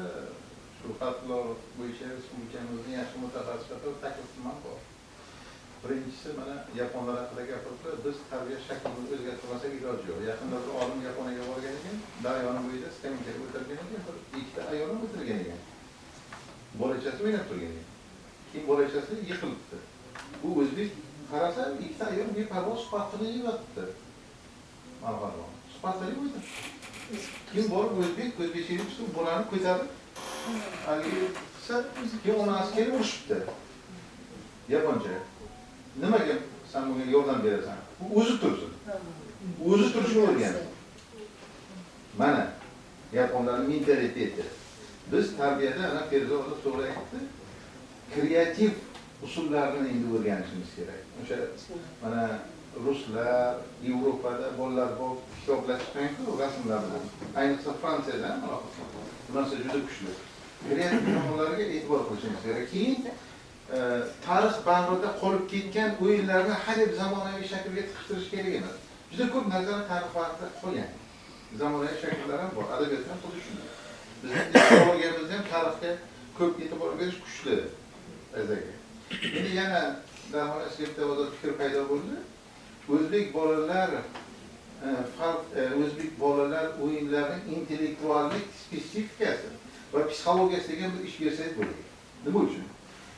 shu fatvo bo'yicha respublikamizning yaxshi mutaxassislari taklif qilmam bor. Birinchisi mana yaponlar haqida gapirdi. Biz tarbiya shaklini o'zgartirmasak iloji yo'q. Yaqinda bir olim Yaponiyaga borgan ekan, daryoni bo'yida skameykaga o'tirgan ekan, ikkita ayolni o'tirgan ekan. Bolachasi o'ynab turgan ekan. Keyin bolachasi yiqilibdi. Bu o'zbek qarasa, ikkita ayol beparvo suhbat qilib yotibdi. Marhamat. Suhbatlarga qo'ydi. Keyin borib o'zbekchalik uslub bolani ko'tarib, haligi keyin onasi kelib urishibdi. Yaponcha. Nimaga sen bunga yordam berasan? U o'zi tursin. O'zi turishni o'rgansin. Mana yaponlarning mentaliteti. Biz tarbiyada ana Ferzo to'g'ri aytdi. Kreativ usullarni endi o'rganishimiz kerak. O'sha mana ruslar Yevropada bolalar bor hisoblashgan-ku rasmlar bilan. Ayniqsa Fransiyada bunasi juda kuchli. Kreativ tomonlarga e'tibor qilishimiz kerak. Keyin tarix bag'rida qolib ketgan o'yinlarni hadeb zamonaviy shaklga tiqishtirish kerak emas. Juda ko'p narsani tarix bag'rida qolgan. Zamonaviy shakllar ham bor, adabiyot ham xuddi shunday. Bizning filologiyamizda ham tarixga ko'p e'tibor berish kuchli. Endi yana darhol aslida fikr paydo bo'ldi. O'zbek bolalar o'yinlarining intellektuallik spesifikasi va psixologiyasiga bir ish bersangiz bo'ladi. Nima uchun?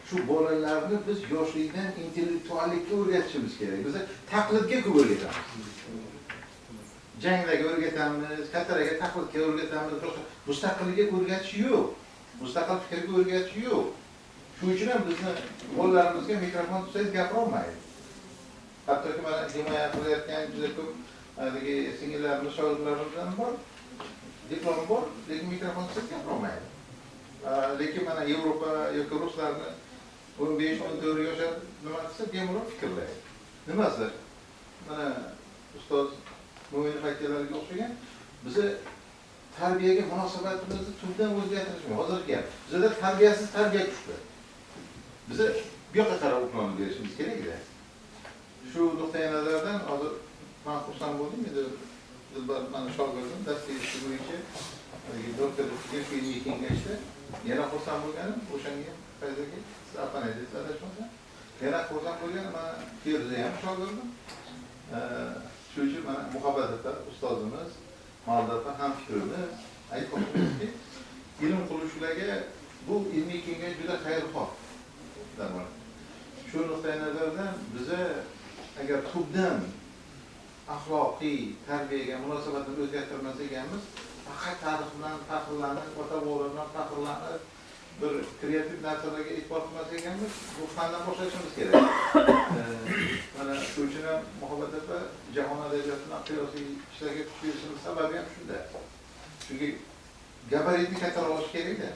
Shu bolalarni biz yoshlikdan intellektuallikka o'rgatishimiz kerak. Biz taqlidga ko'p o'rgatamiz. Janglarga o'rgatamiz, kattalarga taqlidga o'rgatamiz, mustaqillikka o'rgatish yo'q. Mustaqil fikrga o'rgatish yo'q. Shuning uchun ham bizni bolalarimizga mikrofon tutsangiz gapira olmaydi. Hattoki mana himoya qilayotgan juda ko'p haligi singillarimiz, shogirdlarimizdan bor, diplom bor, lekin mikrofon tutsangiz gapira olmaydi. Lekin mana Yevropa yoki ruslarni 15-14 yoshlar nima qilsa bemalol fikrlaydi. Nimasi? Mana ustoz Mo'min aytganlariga o'xshagan bizni tarbiyaga munosabatimizni tubdan o'zgartirishimiz. Hozirgi gap. Bizda tarbiyasiz tarbiya kuchli. Biz bu yoqqa qarab o'qishni berishimiz kerak-da. Shu nuqtai nazardan hozir men xursand bo'ldim. Endi Dilbar mana shogirdim dasturchi bo'yicha doktorlik qilgan ilmiy kengashda yana xursand bo'lganim o'shanga qayerga apanaydi adashmasam. Yana xursand bo'lganim mana Ferza ham shogirdim. Shuning uchun mana muhabbatda ustozimiz Maldorda ham fikrimiz aytmoqchimizki, ilm quruvchilarga bu ilmiy kengash juda xayrixoh. Shu nuqtai nazardan biza agar tubdan axloqiy tarbiyaga munosabatni o'zgartirmas ekanmiz, faqat tarix bilan faxrlanib, ota-bobolar bilan faxrlanib, bir kreativ narsalarga e'tibor qilmas ekanmiz, bu fandan boshlashimiz kerak. Mana shu uchun ham Muhabbat opa jahon adabiyotidan qiyosiy ishlarga kuch berishimiz sababi ham shunda. Chunki gabaritni kattaroq olish kerak-da.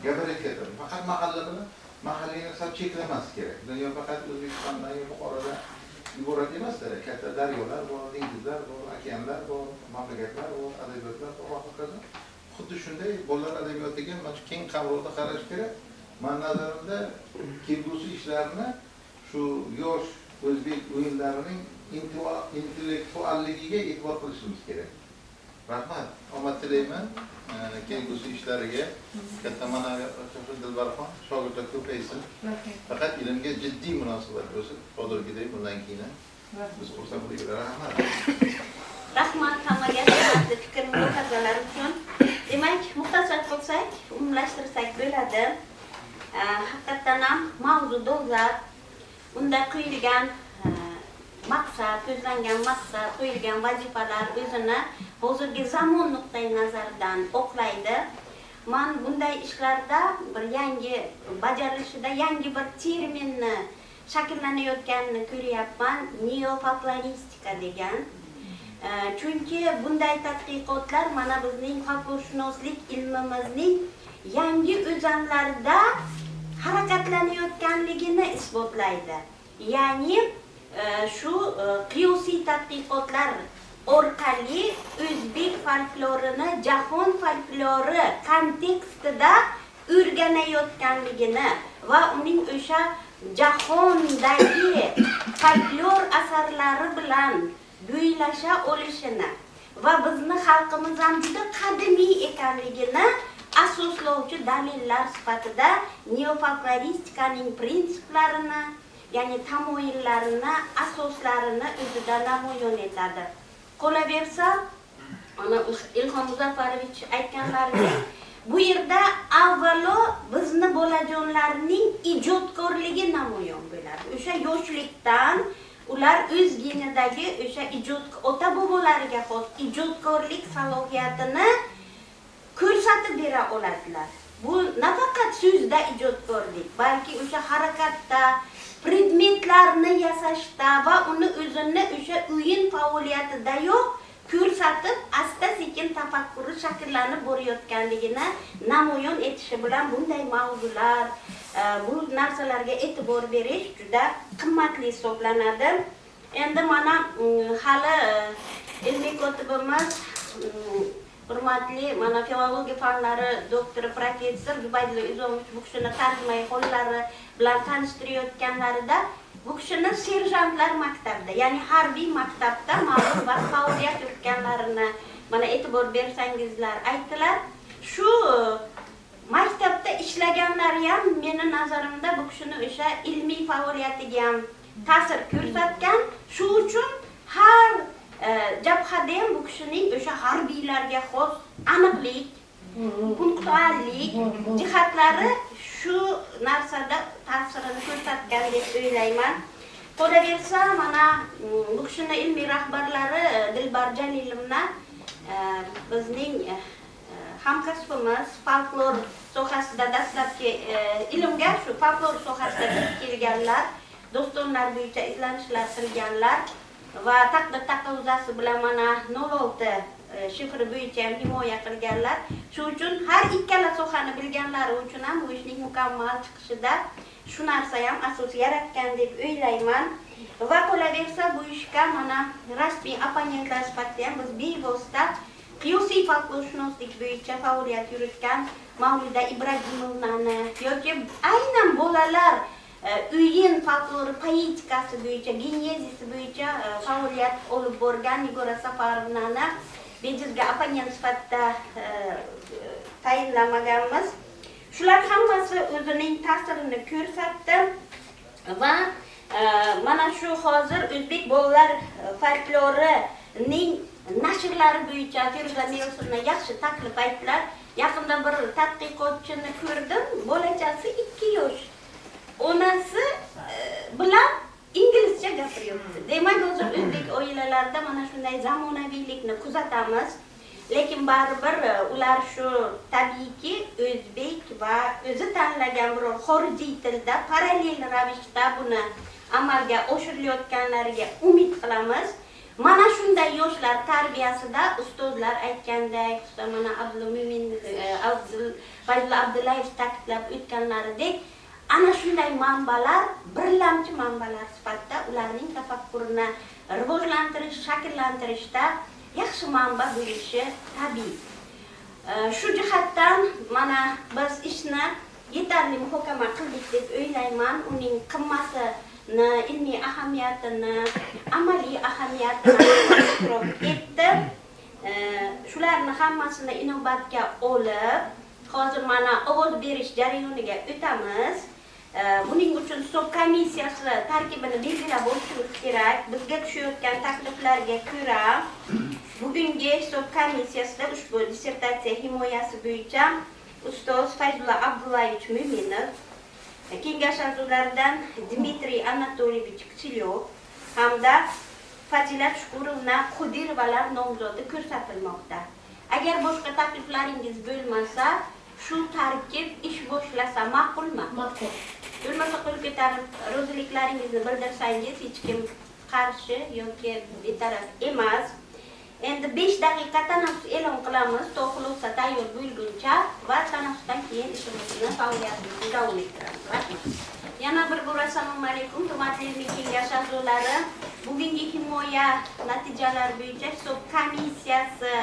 Gabarit katta. Faqat mahalla bilan mahalliy narsa cheklamas kerak. Dunyo faqat O'zbekistondan yoki Buxorodan iborat emasda. Katta daryolar bor, dengizlar bor, okeanlar bor, mamlakatlar bor, adabiyotlar bor va hokazo. Xuddi shunday bolalar adabiyotiga mana keng qamrovda qarash kerak. Men nazarimda kelgusi ishlarni shu yosh o'zbek o'yinlarining intellektualligiga e'tibor qilishimiz kerak. Rahmat. Omad tilayman. Kelgusi ishlariga katta ma'naviyat Dilbarxon shogirdlar ko'paysin. Faqat ilmga jiddiy munosabat bo'lsin. Hozirgidek bundan keyin biz xursand bo'lamiz. Rahmat. Rahmat hammaga fikr mulohazalar uchun. Demak, muxtasar qilsak, umumlashtirsak bo'ladi. Haqiqatan ham mavzu dolzarb. Unda qo'yilgan maqsad, ko'zlangan maqsad, qo'yilgan vazifalar o'zini hozirgi zamon nuqtai nazaridan oqlaydi. Men bunday ishlarda bir yangi bajarilishida yangi bir terminni shakllanayotganini ko'ryapman, neofolkloristika degan. Chunki bunday tadqiqotlar mana bizning folklorshunoslik ilmimizning yangi o'zanlarida harakatlanayotganligini isbotlaydi. Ya'ni shu qiyosiy tadqiqotlar orqali o'zbek folklorini jahon folklori kontekstida o'rganayotganligini va uning o'sha jahondagi folklor asarlari bilan bo'ylasha olishini va bizni xalqimiz ham juda qadimiy ekanligini asoslovchi dalillar sifatida neofolkloristikaning prinsiplarini, ya'ni tamoyillarini, asoslarini o'zida namoyon etadi. Qolaversa, ana Ilhom Muzaffarovich aytganlaridek, bu yerda avvalo bizni bolajonlarning ijodkorligi namoyon bo'ladi. O'sha yoshlikdan ular o'z genidagi o'sha ota-bobolariga xos ijodkorlik salohiyatini ko'rsatib bera oladilar. Bu nafaqat so'zda ijodkorlik, balki o'sha harakatda, predmetlarni yasashda va uni o'zini o'sha o'yin faoliyatida yo'q ko'rsatib, asta-sekin tafakkuri shakllanib borayotganligini namoyon etishi bilan bunday mavzular, bu narsalarga e'tibor berish juda qimmatli hisoblanadi. Endi mana hali ilmiy kotibimiz hurmatli mana filologiya fanlari doktori professor Zubaydulla Izomovich bu kishini tarjimai qo'llari bilan tanishtirayotganlarida bu kishini serjantlar maktabida, ya'ni harbiy maktabda ma'lum vaqt faoliyat yuritganlarini mana e'tibor bersangizlar aytdilar. Shu maktabda ishlaganlari ham meni nazarimda bu kishini o'sha ilmiy faoliyatiga ham ta'sir ko'rsatgan. Shu uchun har jabhada ham bu kishining o'sha harbiylarga xos aniqlik, punktuallik jihatlari shu narsada ta'sirini ko'rsatgan deb o'ylayman. Qolaversa, mana bu kishining ilmiy rahbarlari Dilbar Jalilovna bizning hamkasbimiz, folklor sohasida dastlabki ilmga shu folklor sohasida kelganlar, dostonlar bo'yicha izlanishlar qilganlar va taqdir taqozosi bilan mana 06 shifri bo'yicha ham himoya qilganlar. Shu uchun har ikkala sohani bilganlari uchun ham bu ishning mukammal chiqishida shu narsa ham asos yaratgan deb o'ylayman. Va qolaversa bu ishga mana rasmiy opponentlar sifatida ham biz bevosita qiyosiy folklorshunoslik bo'yicha faoliyat yuritgan Mavlida Ibragimovnani yoki aynan bolalar o'yin folklori poetikasi bo'yicha, genezisi bo'yicha faoliyat olib borgan Nigora Safarovnani bejizga opponent sifatida tayinlamaganmiz. Shular hammasi o'zining ta'sirini ko'rsatdi va mana shu hozir o'zbek bolalar folklorining nashrlari bo'yicha Feruza Melsovna yaxshi taklif aytdilar. Yaqinda bir tadqiqotchini ko'rdim, bolachasi 2 yosh. Onasi bilan inglizcha gapiryapti. Demak, hozir o'zbek oilalarida mana shunday zamonaviylikni kuzatamiz Lekin baribir ular shu tabiiyki o'zbek va o'zi tanlagan biror xorijiy tilda parallel ravishda buni amalga oshirilayotganlariga umid qilamiz. Mana shunday yoshlar tarbiyasida ustozlar aytgandek, mana Fayzulla Abdullayev ta'kidlab o'tganlaridek, ana shunday manbalar birlamchi manbalar sifatida ularning tafakkurini rivojlantirish, shakllantirishda yaxshi manba bo'lishi tabiiy. Shu jihatdan mana biz ishni yetarli muhokama qildik deb o'ylayman. Uning qimmatini, ilmiy ahamiyatini, amaliy ahamiyatini ishtirok etdi. Shularni hammasini inobatga olib, hozir mana ovoz berish jarayoniga o'tamiz. Buning uchun hisob komissiyasi tarkibini belgilab olishimiz kerak. Bizga tushayotgan takliflarga ko'ra bugungi hisob komissiyasida ushbu dissertatsiya himoyasi bo'yicha ustoz Fayzulla Abdullayevich Mo'minov, kengash a'zolaridan Dmitriy Anatolievich Kisilyov hamda Fazilat Shukurovna Qodirovalar nomzodi ko'rsatilmoqda. Agar boshqa takliflaringiz bo'lmasa, shu tarkib ish boshlasa ma'qulmi? Ma'qul. Bo'lmasa qo'l ko'tarib roziliklaringizni bildirsangiz, hech kim qarshi yoki betaraf emas. Endi 5 daqiqa tanaffus e'lon qilamiz, xulosa tayyor bo'lguncha va tanaffusdan keyin ishimizni, faoliyatimizni davom ettiramiz. Rahmat. Yana bir bor assalomu alaykum, hurmatli ilmiy kengash a'zolari. Bugungi himoya natijalari bo'yicha hisob komissiyasi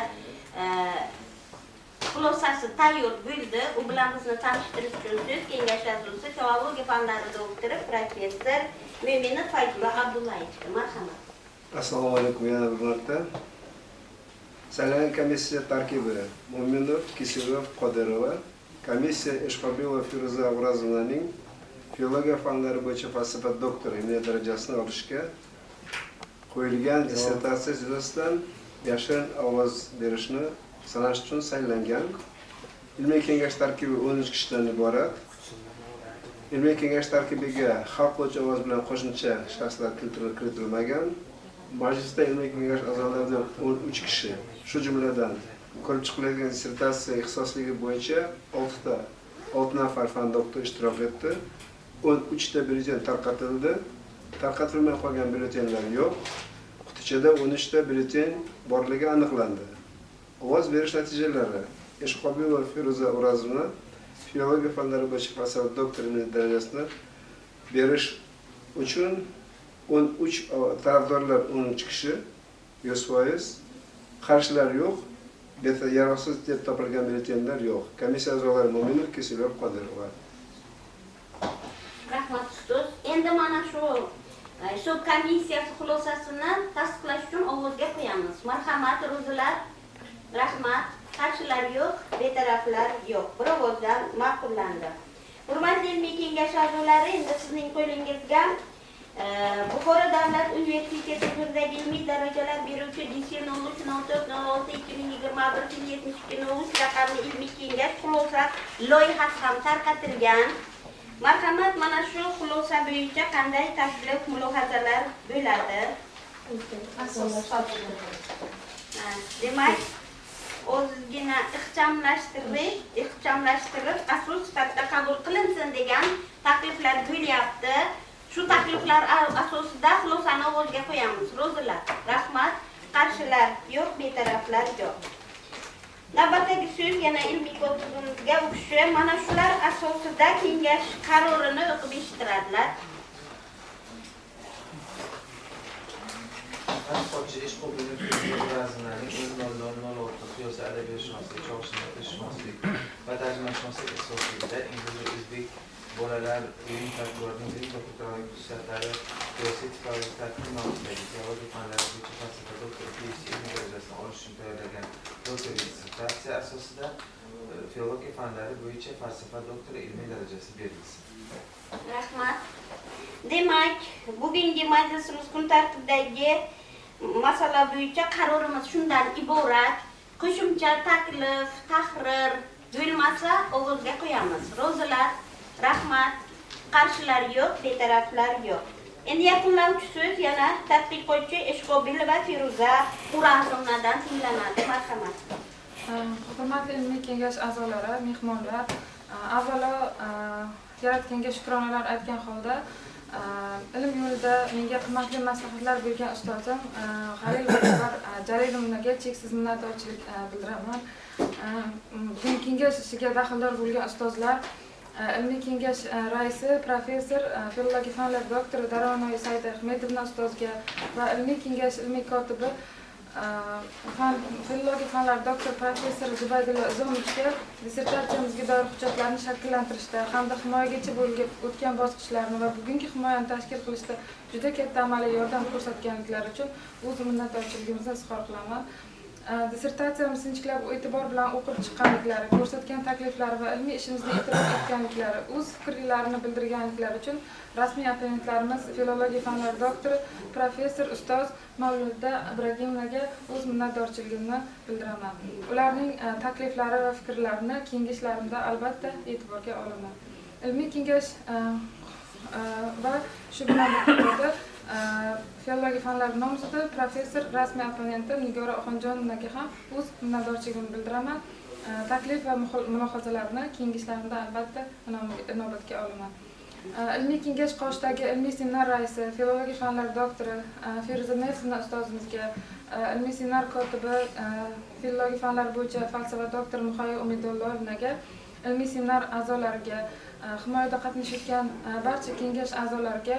xulosasi tayyor bo'ldi. U bilan bizni tanishtirish uchun so'z kengash a'zosi, filologiya fanlari doktori, professor Mo'minov Fayzulla Abdullayevga. Marhamat. Assalomu alaykum yana bir marta. Saylangan komissiya tarkibi Mo'minov, Kisilyov, Qodirova. Komissiya Eshqobiyeva Feruza O'razovnaning filologiya fanlari bo'yicha falsafa doktori ilmiy darajasini olishga qo'yilgan dissertatsiya yuzasidan yashirin ovoz berishni sanash uchun saylangan. Ilmiy kengash tarkibi 13 kishidan iborat. Ilmiy kengash tarkibiga xalq bo'yicha ovoz bilan qo'shimcha shaxslar kiritilmagan. Majlisda ilmiy kengash a'zolaridan 13 kishi, shu jumladan ko'rib chiqiladigan dissertatsiya ixtisosligi bo'yicha 6 nafar fan doktor ishtirok etdi. 13 ta byulleten tarqatildi. Tarqatilmay qolgan byulletenlar yo'q. Qutichada 13 ta byulleten borligi aniqlandi. Ovoz berish natijalari: Eshqobiyeva Feruza O'razovna filologiya fanlari bo'yicha falsafa doktori darajasini berish uchun 13 tarafdorlar 13 kishi, 100%, qarshilar yo'q, yaroqsiz deb topilgan byulletenlar yo'q. Komissiya a'zolari Mo'minov, Kisilyov, Qodirova. Rahmat ustoz. Endi mana shu hisob komissiyasi xulosasini tasdiqlash uchun ovozga qo'yamiz. Marhamat, ro'zilar. Rahmat. Qarshilar yo'q, betaraflar yo'q. Bir ovozdan ma'qullandi. Hurmatli ilmiy kengash a'zolari, endi sizning qo'lingizga Buxoro davlat universiteti huzuridagi ilmiy darajalar beruvchi DC0304062021-72 raqamli ilmiy kengash xulosa loyihasi ham tarqatilgan. Marhamat, mana shu xulosa bo'yicha qanday taklif, mulohazalar bo'ladi? Demak, o'zgina ixchamlashtirib, asos sifatida qabul qilinsin degan takliflar bo'lyapti. Shu takliflar asosida xulosani ovozga qo'yamiz. Ro'zilar, rahmat. Qarshilar yo'q, betaraflar yo'q. Navbatdagi so'z yana ilmiy kotibimizga o'xshab, mana shular asosida kengash qarorini o'qib eshittiradilar. Hoji Eshqobiyeva O'razovnaning o'z nomidan siyosiy adabiyotshunoslik, shunoslik va tarjimashunoslik ixtisosligida ingliz va o'zbek bolalar o'yin tadbirlarining doktorlik xususiyatlari, siyosiy tartib mavzusidagi filologiya fanlari bo'yicha falsafa doktori PhD darajasini olish uchun tayyorlagan doktorlik dissertatsiya asosida filologiya fanlari bo'yicha falsafa doktori ilmiy darajasi berilsin. Rahmat. Demak, bugungi majlisimiz kun tartibidagi masala bo'yicha qarorimiz shundan iborat. Qo'shimcha taklif, tahrir bo'lmasa ovozga qo'yamiz. Ro'zilar, rahmat. Qarshilar yo'q, betaraflar yo'q. Endi yakunlovchi so'z yana tadqiqotchi Eshqobiyeva Feruza O'razovnadan tinglanadi. Marhamat. Hurmatli ilmiy kengash a'zolari, mehmonlar, avvalo Yaratganga shukronalar aytgan holda ilm yo'lida menga qimmatli maslahatlar bergan ustozim Halil Jalilovnaga cheksiz minnatdorchilik bildiraman. Bugun kengash ishiga daxldor bo'lgan ustozlar, ilmiy kengash raisi professor filologiya fanlari doktori Daronoy Saidahmedovna ustozga va ilmiy kengash ilmiy kotibi filologiya fanlari doktor professor Zubaydulla Izomichga dissertatsiyamizga doir hujjatlarni shakllantirishda hamda himoyagacha bo'lib o'tgan bosqichlarni va bugungi himoyani tashkil qilishda juda katta amaliy yordam ko'rsatganliklari uchun o'z minnatdorchiligimizni izhor qilaman. Dissertatsiyamizni sinchiklab e'tibor bilan o'qib chiqqanliklari, ko'rsatgan takliflari va ilmiy ishimizni e'tirof etganliklari, o'z fikrlarini bildirganliklari uchun rasmiy opponentlarimiz filologiya fanlari doktori professor ustoz Mavluda Ibragimovaga o'z minnatdorchiligimni bildiraman. Ularning takliflari va fikrlarini kengashlarimda albatta e'tiborga olaman. Ilmiy kengash va shu bilan birga filologiya fanlari nomzodi professor rasmiy opponenti Nigora Oxonjonovnaga ham o'z minnatdorchiligimni bildiraman. Taklif va mulohazalarni kengashlarimda albatta inobatga olaman. Ilmiy kengash qoshidagi ilmiy seminar raisi, filologiya fanlari doktori Feruza Mevsina ustozimizga, ilmiy seminar kotibi, filologiya fanlari bo'yicha falsafa doktori Muhayyo Umidulloyevnaga, ilmiy seminar a'zolariga, himoyada qatnashayotgan barcha kengash a'zolariga,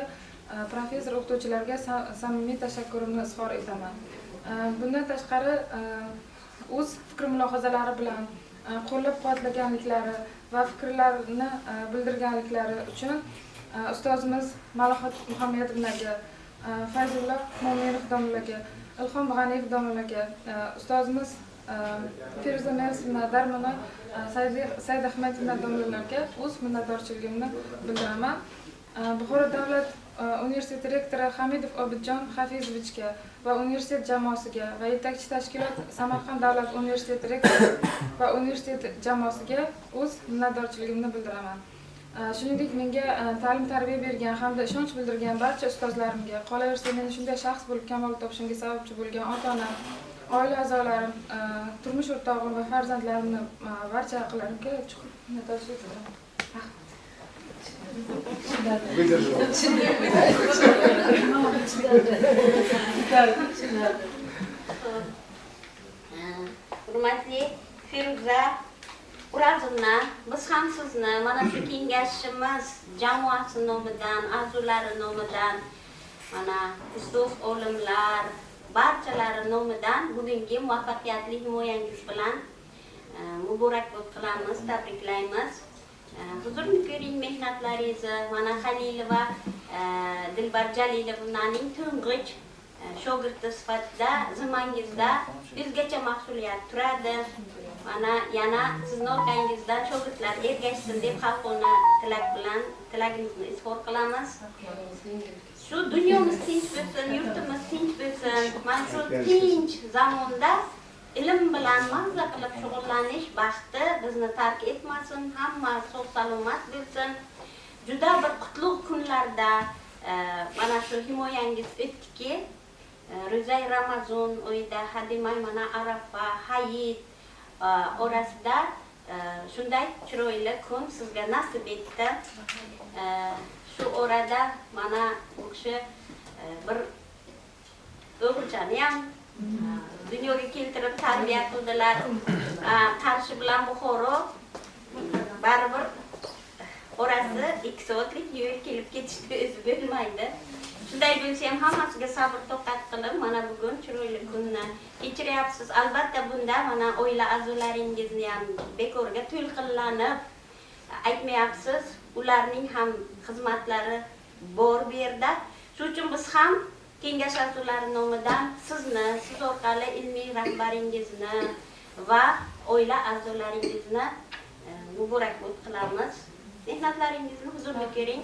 professor o'qituvchilarga samimiy tashakkurimni izhor etaman. Bundan tashqari o'z fikr mulohazalari bilan qo'llab-quvvatlaganliklari va fikrlarini bildirganliklari uchun ustozimiz Malohat Muhammadovnaga, Fayzulloh Mo'minov domlaga, Ilhom G'aniyev domlaga, ustozimiz Feruza Mevsina Darmona Saidahmedovna domlalarga o'z minnatdorchiligimni bildiraman. Buxoro davlat universiteti rektori Hamidov Obidjon Hafizovichga va universitet jamoasiga va yetakchi tashkilot Samarqand davlat universiteti rektori va universitet jamoasiga o'z minnatdorchiligimni bildiraman. Shuningdek, menga ta'lim-tarbiya bergan hamda ishonch bildirgan barcha ustozlarimga, qolaversa meni shunday shaxs bo'lib kamol topishimga sababchi bo'lgan ota-onam, oila a'zolarim, turmush o'rtog'im va farzandlarimni barcha aqllarimga chuqur minnatdorchilik bildiraman. Hurmatli Feruza Urazovna, biz ham sizni mana shu kengashimiz jamoasi nomidan, a'zolari nomidan, mana ustoz olimlar barchalari nomidan bugungi muvaffaqiyatli himoyangiz bilan muborakbod qilamiz, tabriklaymiz. Huzurni ko'ring mehnatlaringizni, mana Halilova Dilbar Jalilovnaning to'ng'ich shogirdi sifatida zimmangizda o'zgacha mas'uliyat turadi. Mana yana sizning orqangizdan shogirdlar ergashsin deb xalqona tilak bilan tilagimizni izhor qilamiz. Shu dunyomiz tinch bo'lsin, yurtimiz tinch bo'lsin. Mana shu tinch zamonda ilm bilan mazza qilib shug'ullanish baxti bizni tark etmasin, hamma sog' salomat bo'lsin. Juda bir qutlug' kunlarda mana shu himoyangiz o'tdiki, Ro'za Ramazon oyida hademay mana Arafa, Hayit orasida shunday chiroyli kun sizga nasib etdi. Shu orada mana bu kishi bir o'g'ilchani ham dunyoga keltirib tarbiya qildilar. Qarshi bilan Buxoro baribir orasi 2 soatlik yo'l kelib ketishga o'zi bo'lmaydi. Shunday bo'lsa ham hammasiga sabr toqat qilib mana bugun chiroyli kunni kechiryapsiz. Albatta bunda mana oila a'zolaringizni ham bekorga to'lqinlanib aytmayapsiz. Ularning ham xizmatlari bor bu yerda. Shuning uchun biz ham kengash a'zolari nomidan sizni, siz orqali ilmiy rahbaringizni va oila a'zolaringizni muborakbod qilamiz. Mehnatlaringizni huzurda ko'ring.